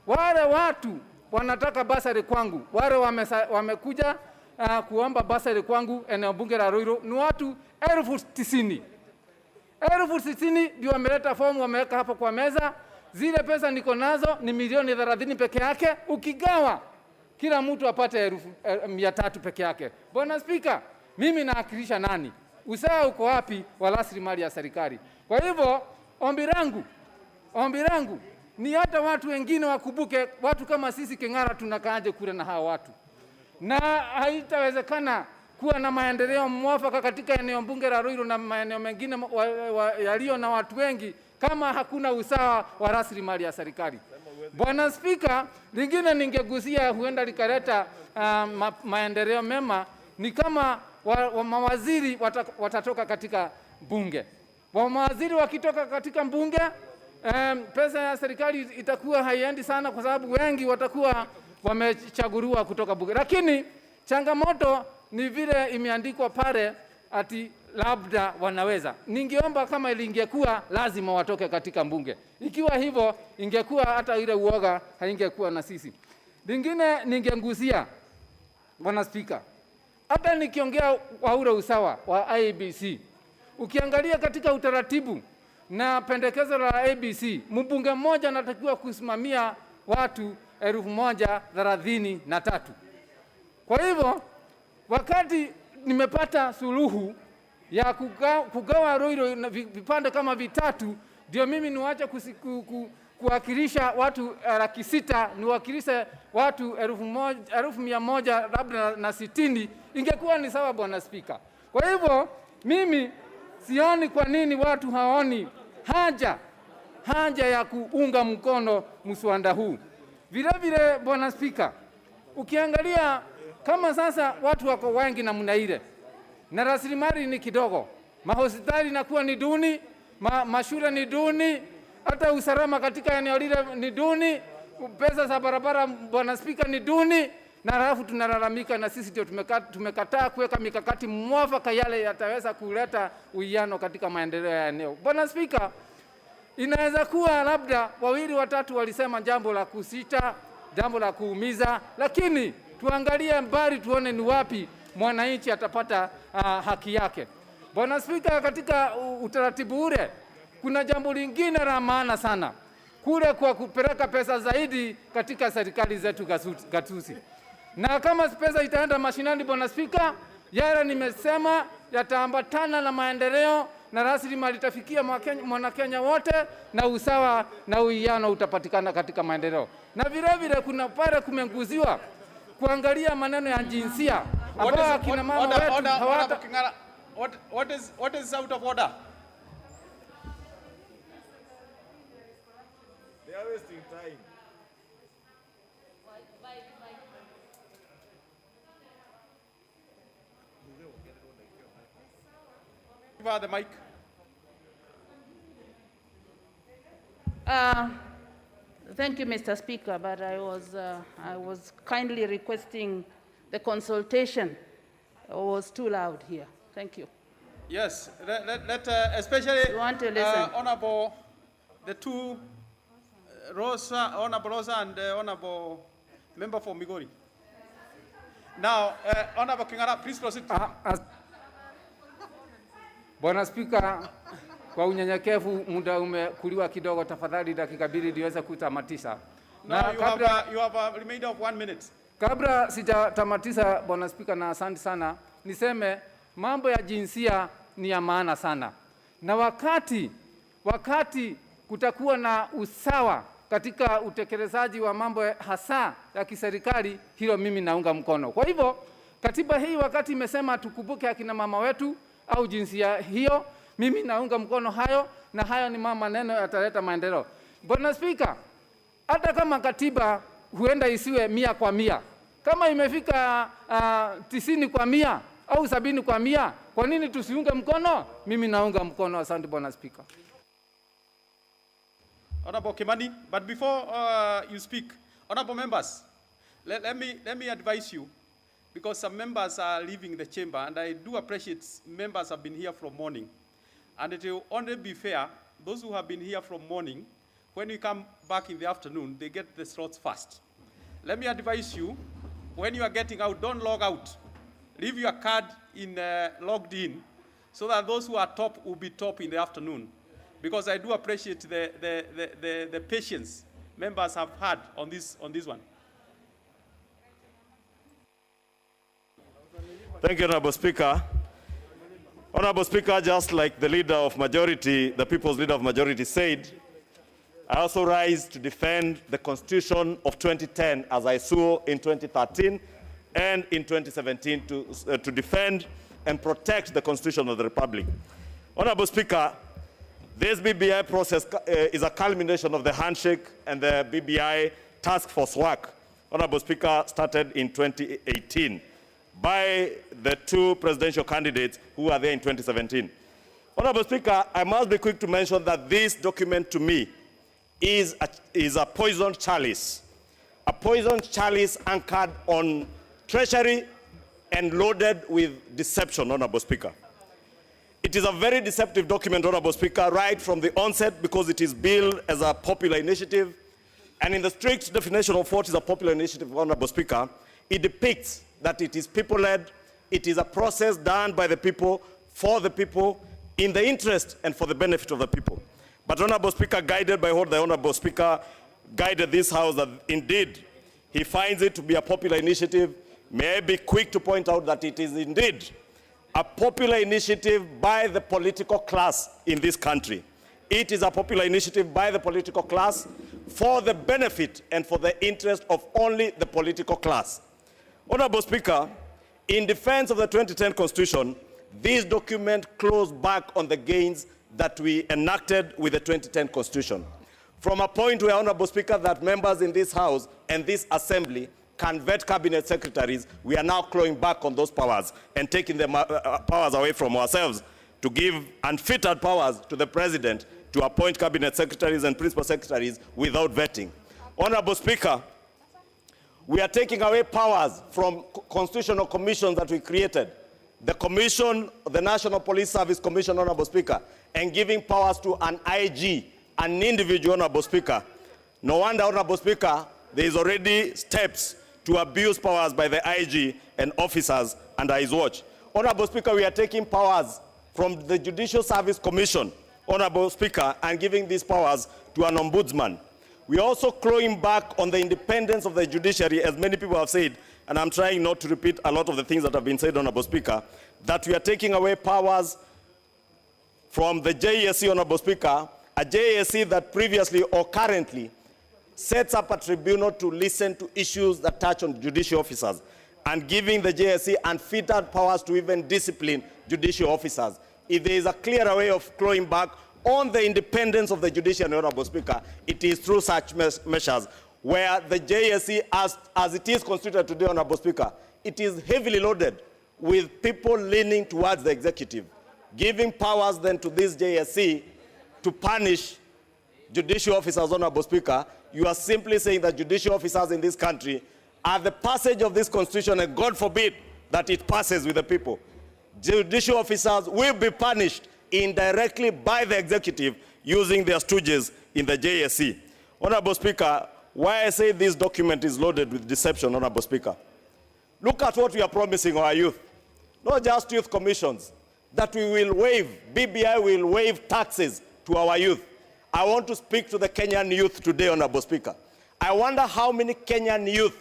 wale watu wanataka basari kwangu, wale wamekuja kuomba basari kwangu eneo bunge la Ruiru ni watu 90,000. 90,000 ndio wameleta fomu, wameweka hapo kwa meza. Zile pesa niko nazo ni milioni 30 peke yake, ukigawa kila mtu apate 100,000 peke yake. Bwana Spika, mimi naakilisha nani? Usawa uko wapi wa rasilimali ya serikali? Kwa hivyo ombi langu ni hata watu wengine wakumbuke watu kama sisi King'ara tunakaaje kule na hawa watu. Na haitawezekana kuwa na maendeleo mwafaka katika eneo bunge la Ruiru na maeneo mengine yaliyo na watu wengi kama hakuna usawa wa rasilimali ya serikali. Bwana Spika, lingine ningegusia huenda likaleta maendeleo mema ni kama mawaziri watatoka katika bunge. Mawaziri wakitoka katika bunge, pesa ya serikali itakuwa haiendi sana, kwa sababu wengi watakuwa wamechaguliwa kutoka bunge. Lakini changamoto ni vile imeandikwa pale ati labda wanaweza. Ningeomba kama ilingekuwa lazima watoke katika bunge. Ikiwa hivyo, ingekuwa hata ile uoga haingekuwa na sisi. Lingine ningegusia, Bwana Spika, hata nikiongea wa ule usawa wa IEBC, ukiangalia katika utaratibu na pendekezo la ABC, mbunge mmoja anatakiwa kusimamia watu 1,033. Kwa hivyo wakati nimepata suluhu ya kugawa Ruiru na vipande kama 3, ndio mimi niwache kuwakilisha watu 600,000, niwakilishe watu 1,100 labda na 60, ingekuwa ni sawa, Bwana Spika. Kwa hivyo mimi sioni kwa nini watu haoni haja ya kuunga mkono mswada huu. Vile vile, Bwana Spika, ukiangalia kama sasa watu wako wengi namna ile na rasilimali ni kidogo, mahospitali nakuwa ni duni, mashule ni duni, hata usalama katika eneo lile ni duni, pesa za barabara Bwana Spika ni duni, na halafu tunalalamika na sisi ndio tumekataa kuweka mikakati mwafaka yale yataweza kuleta uwiano katika maendeleo ya eneo. Bwana Spika, inaweza kuwa labda wawili watatu walisema jambo la kusita, jambo la kuumiza, lakini tuangalie mbali tuone ni wapi mwananchi atapata haki yake. Bwana Spika, katika utaratibu ule kuna jambo lingine la maana sana, kule kwa kupeleka pesa zaidi katika serikali zetu gatuzi. Na kama pesa itaenda mashinani, Bwana Spika, yale nimesema yataambatana na maendeleo na rasilimali itafikia mwanakenya wote, na usawa na uwiano utapatikana katika maendeleo. Na vile vile kuna pale kumenguziwa kuangalia maneno ya jinsia ambao akina mama wetu hawata. What is out of order? They are wasting time. Give her the mic. Thank you, Mr. Speaker, but I was kindly requesting the consultation. It was too loud here. Thank you. Yes, especially you want to listen? Honorable, the two, Honorable Rosa and Honorable Member for Migori. Now, Honorable Kingara, please proceed. Bwana Spika, kwa unyenyekevu muda umekuliwa kidogo, tafadhali dakika 2 ndiweza kutamatisha. Now you have a remainder of 1 minute. Kabla sijatamatisha Bwana Spika, na asante sana, niseme mambo ya jinsia ni ya maana sana. Na wakati kutakuwa na usawa katika utekelezaji wa mambo hasa ya kiserikali, hilo mimi naunga mkono. Kwa hivyo katiba hii wakati imesema tukumbuke akina mama wetu au jinsia hiyo, mimi naunga mkono hayo, na hayo ni maneno yataleta maendeleo. Bwana Spika, hata kama katiba huenda isiwe 100%, kama imefika 90% au 70%, kwa nini tusiunge mkono? Mimi naunga mkono. Asante Bwana Spika. Honorable Kimani, but before you speak, honorable members, let me advise you, because some members are leaving the chamber, and I do appreciate members have been here from morning. And it will only be fair, those who have been here from morning, when we come back in the afternoon, they get the slots first. Let me advise you, when you are getting out, don't log out. Leave your card in logged in, so that those who are top will be top in the afternoon. Because I do appreciate the patience members have had on this one. Thank you, Honorable Speaker. Honorable Speaker, just like the leader of majority, the people's leader of majority said, I also rise to defend the Constitution of 2010 as I swore in 2013 and in 2017 to defend and protect the Constitution of the Republic. Honorable Speaker, this BBI process is a culmination of the handshake and the BBI task force work, Honorable Speaker, started in 2018 by the two presidential candidates who were there in 2017. Honorable Speaker, I must be quick to mention that this document to me is a poisoned chalice anchored on treachery and loaded with deception, Honorable Speaker. It is a very deceptive document, Honorable Speaker, right from the onset, because it is billed as a popular initiative. And in the strict definition of what is a popular initiative, Honorable Speaker, it depicts that it is people-led, it is a process done by the people, for the people, in the interest and for the benefit of the people. But Honorable Speaker, guided by what the Honorable Speaker guided this House, that indeed he finds it to be a popular initiative, may I be quick to point out that it is indeed a popular initiative by the political class in this country. It is a popular initiative by the political class for the benefit and for the interest of only the political class. Honorable Speaker, in defense of the 2010 Constitution, this document closed back on the gains that we enacted with the 2010 Constitution. From a point where, Honorable Speaker, that members in this House and this Assembly can vet cabinet secretaries, we are now clawing back on those powers and taking the powers away from ourselves to give unfettered powers to the President to appoint cabinet secretaries and principal secretaries without vetting. Honorable Speaker, we are taking away powers from constitutional commissions that we created. The commission, the National Police Service Commission, Honorable Speaker, and giving powers to an IG, an individual, Honorable Speaker. No wonder, Honorable Speaker, there is already steps to abuse powers by the IG and officers under his watch. Honorable Speaker, we are taking powers from the Judicial Service Commission, Honorable Speaker, and giving these powers to an ombudsman. We are also clawing back on the independence of the judiciary, as many people have said, and I'm trying not to repeat a lot of the things that have been said, Honorable Speaker, that we are taking away powers from the JSC, Honorable Speaker, a JSC that previously or currently sets up a tribunal to listen to issues that touch on judicial officers, and giving the JSC unfettered powers to even discipline judicial officers. If there is a clearer way of clawing back on the independence of the judiciary, Honorable Speaker, it is through such measures where the JSC, as it is constituted today, Honorable Speaker, it is heavily loaded with people leaning towards the executive, giving powers then to this JSC to punish judicial officers, Honorable Speaker. You are simply saying that judicial officers in this country, at the passage of this constitution, and God forbid that it passes with the people, judicial officers will be punished indirectly by the executive using their stooges in the JSC. Honorable Speaker, why I say this document is loaded with deception, Honorable Speaker. Look at what we are promising our youth. Not just youth commissions, that we will waive, BBI will waive taxes to our youth. I want to speak to the Kenyan youth today, Honorable Speaker. I wonder how many Kenyan youth,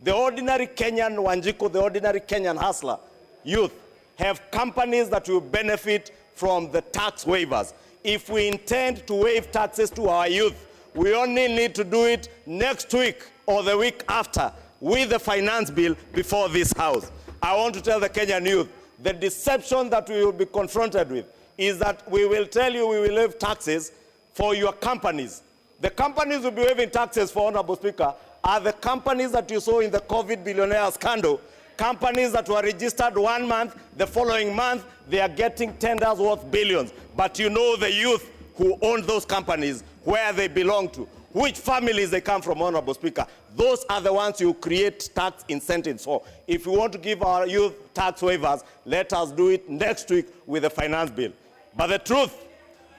the ordinary Kenyan Wanjiko, the ordinary Kenyan hustler youth, have companies that will benefit from the tax waivers. If we intend to waive taxes to our youth, we only need to do it next week or the week after with the finance bill before this House. I want to tell the Kenyan youth, the deception that we will be confronted with is that we will tell you we will waive taxes for your companies. The companies will be waiving taxes for, Honorable Speaker, are the companies that you saw in the COVID billionaire scandal, companies that were registered 1 month, the following month, they are getting tenders worth billions. But you know the youth who own those companies, where they belong to, which families they come from, Honorable Speaker. Those are the ones you create tax incentives for. If we want to give our youth tax waivers, let us do it next week with the finance bill. But the truth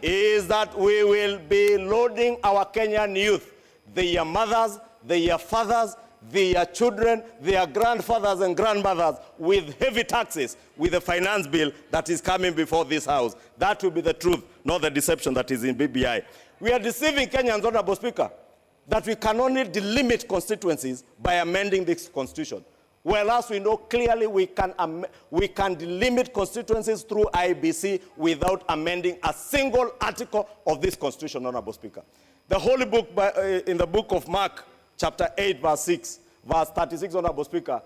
is that we will be loading our Kenyan youth, their mothers, their fathers, their children, their grandfathers and grandmothers with heavy taxes with the finance bill that is coming before this House. That will be the truth, not the deception that is in BBI. We are deceiving Kenyans, Honorable Speaker, that we can only delimit constituencies by amending this constitution. Whereas we know clearly we can delimit constituencies through IBC without amending a single article of this constitution, Honorable Speaker. The Holy Book, in the book of Mark, chapter 8, verse 6, verse 36, Honorable Speaker,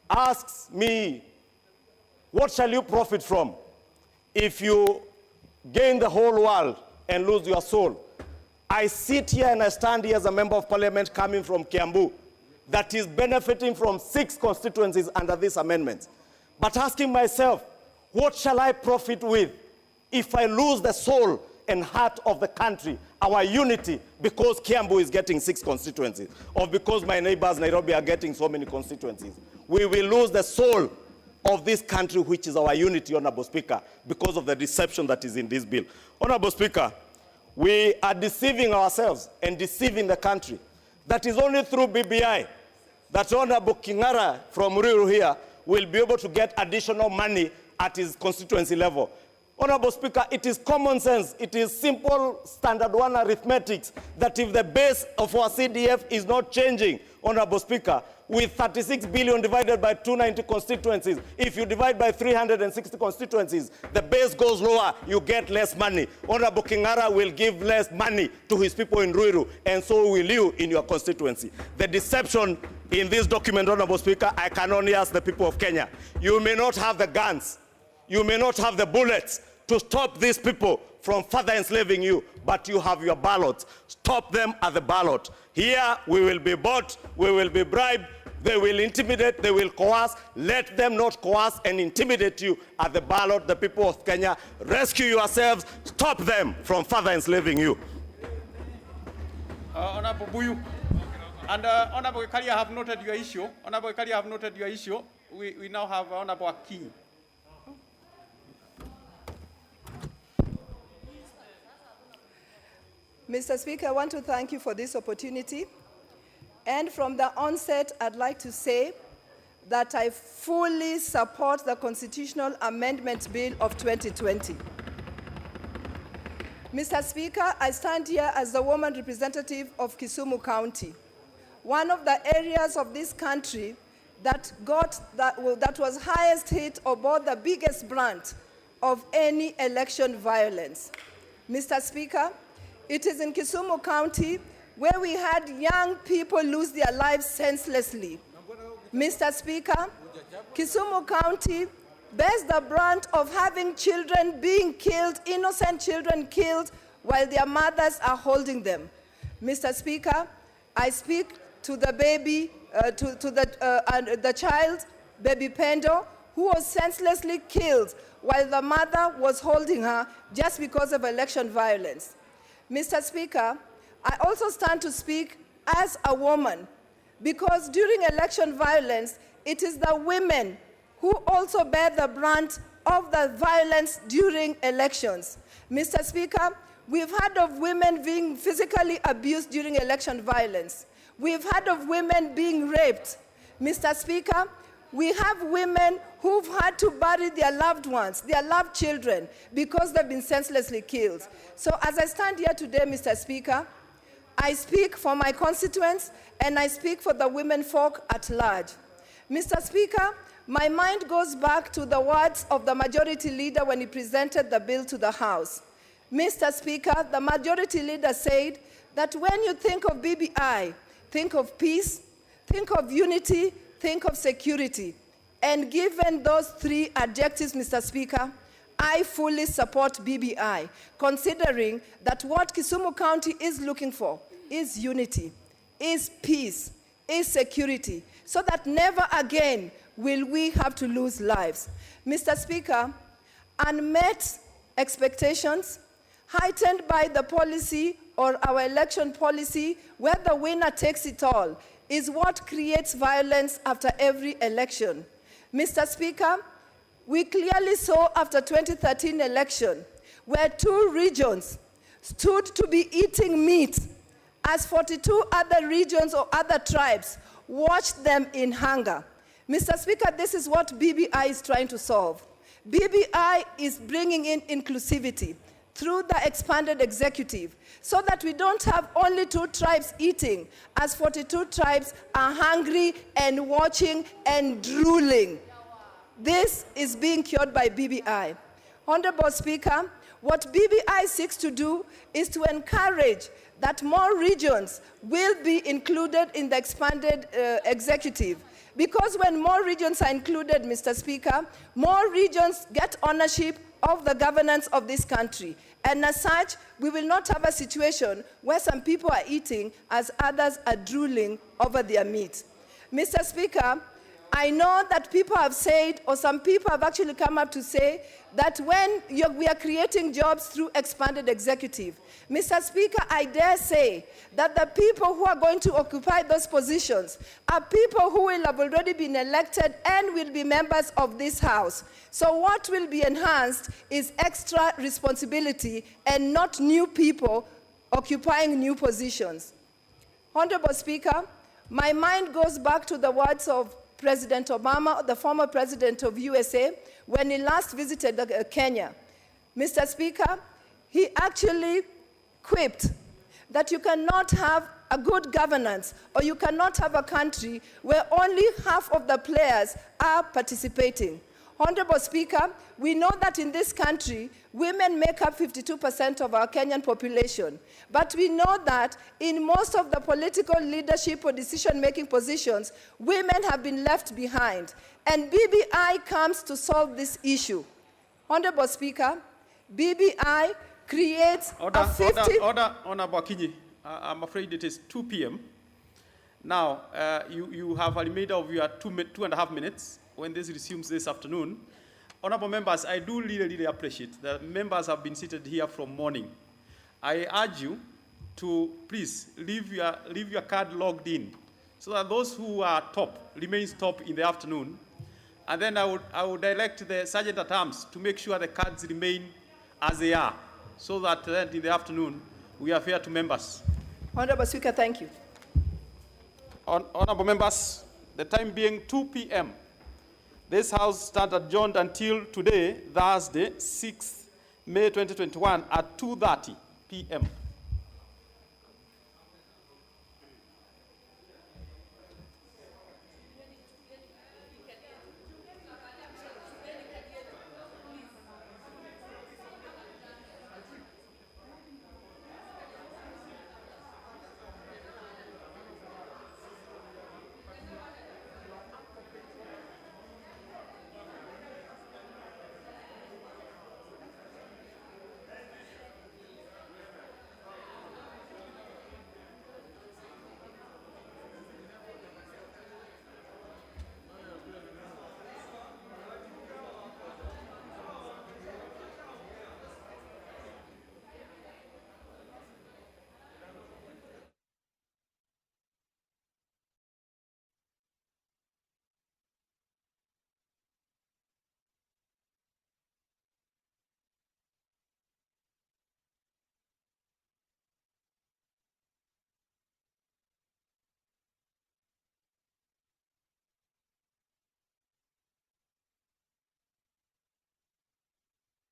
asks me, what shall you profit from if you gain the whole world and lose your soul? I sit here and I stand here as a member of parliament coming from Kiambu that is benefiting from 6 constituencies under this amendment. But asking myself, what shall I profit with if I lose the soul and heart of the country, our unity, because Kiambu is getting 6 constituencies, or because my neighbors Nairobi are getting so many constituencies? We will lose the soul of this country, which is our unity, Honorable Speaker, because of the deception that is in this bill. Honorable Speaker, we are deceiving ourselves and deceiving the country. That is only through BBI that Honorable Kingara from Ruiru here will be able to get additional money at his constituency level. Honorable Speaker, it is common sense, it is simple standard 1 arithmetics that if the base of our CDF is not changing, Honorable Speaker, with 36 billion divided by 290 constituencies, if you divide by 360 constituencies, the base goes lower, you get less money. Honorable Kingara will give less money to his people in Ruiru, and so will you in your constituency. The deception in this document, Honorable Speaker, I can only ask the people of Kenya. You may not have the guns, you may not have the bullets to stop these people from further enslaving you, but you have your ballots. Stop them at the ballot. Here we will be bought, we will be bribed, They will intimidate, they will coerce. Let them not coerce and intimidate you at the ballot, the people of Kenya. Rescue yourselves, stop them from further enslaving you. Honorable Buyu. And Honorable Kalia, have noted your issue. Honorable Kalia, have noted your issue. We now have Honorable Akinyi. Mr. Speaker, I want to thank you for this opportunity. And from the onset, I'd like to say that I fully support the Constitutional Amendment Bill of 2020. Mr. Speaker, I stand here as the woman representative of Kisumu County, one of the areas of this country that was highest hit or bore the biggest brunt of any election violence. Mr. Speaker, it is in Kisumu County where we had young people lose their lives senselessly. Mr. Speaker, Kisumu County bears the brunt of having children being killed, innocent children killed, while their mothers are holding them. Mr. Speaker, I speak to the baby, the child, baby Pendo, who was senselessly killed while the mother was holding her just because of election violence. Mr. Speaker, I also stand to speak as a woman, because during election violence, it is the women who also bear the brunt of the violence during elections. Mr. Speaker, we've heard of women being physically abused during election violence. We've heard of women being raped. Mr. Speaker, we have women who've had to bury their loved ones, their loved children, because they've been senselessly killed. So as I stand here today, Mr. Speaker, I speak for my constituents and I speak for the women folk at large. Mr. Speaker, my mind goes back to the words of the majority leader when he presented the bill to the House. Mr. Speaker, the majority leader said that when you think of BBI, think of peace, think of unity, think of security. And given those three adjectives, Mr. Speaker, I fully support BBI, considering that what Kisumu County is looking for is unity, is peace, is security, so that never again will we have to lose lives. Mr. Speaker, unmet expectations, heightened by the policy or our election policy, where the winner takes it all, is what creates violence after every election. Mr. Speaker, we clearly saw after 2013 election, where 2 regions stood to be eating meat, as 42 other regions or other tribes watched them in hunger. Mr. Speaker, this is what BBI is trying to solve. BBI is bringing in inclusivity through the expanded executive, so that we don't have only 2 tribes eating, as 42 tribes are hungry and watching and drooling. This is being cured by BBI. Honorable Speaker, what BBI seeks to do is to encourage that more regions will be included in the expanded executive. Because when more regions are included, Mr. Speaker, more regions get ownership of the governance of this country. And as such, we will not have a situation where some people are eating as others are drooling over their meat. Mr. Speaker, I know that people have said, or some people have actually come up to say, that when we are creating jobs through expanded executive. Mr. Speaker, I dare say that the people who are going to occupy those positions are people who will have already been elected and will be members of this House. So what will be enhanced is extra responsibility and not new people occupying new positions. Honorable Speaker, my mind goes back to the words of President Obama, the former president of USA, when he last visited Kenya. Mr. Speaker, he actually quipped that you cannot have a good governance, or you cannot have a country where only half of the players are participating. Honorable Speaker, we know that in this country, women make up 52% of our Kenyan population. But we know that in most of the political leadership or decision-making positions, women have been left behind. And BBI comes to solve this issue. Honorable Speaker, BBI creates Order, Honorable Akinyi. I'm afraid it is 2 p.m. Now, you have a remainder of your 2.5 minutes when this resumes this afternoon. Honorable members, I do really appreciate that members have been seated here from morning. I urge you to please leave your card logged in so that those who are top remains top in the afternoon. And then I would direct the sergeant at arms to make sure the cards remain as they are so that then in the afternoon we are fair to members. Honorable Speaker, thank you. Honorable members, the time being 2 p.m. This House stands adjourned until today, Thursday, 6th May 2021 at 2:30 p.m.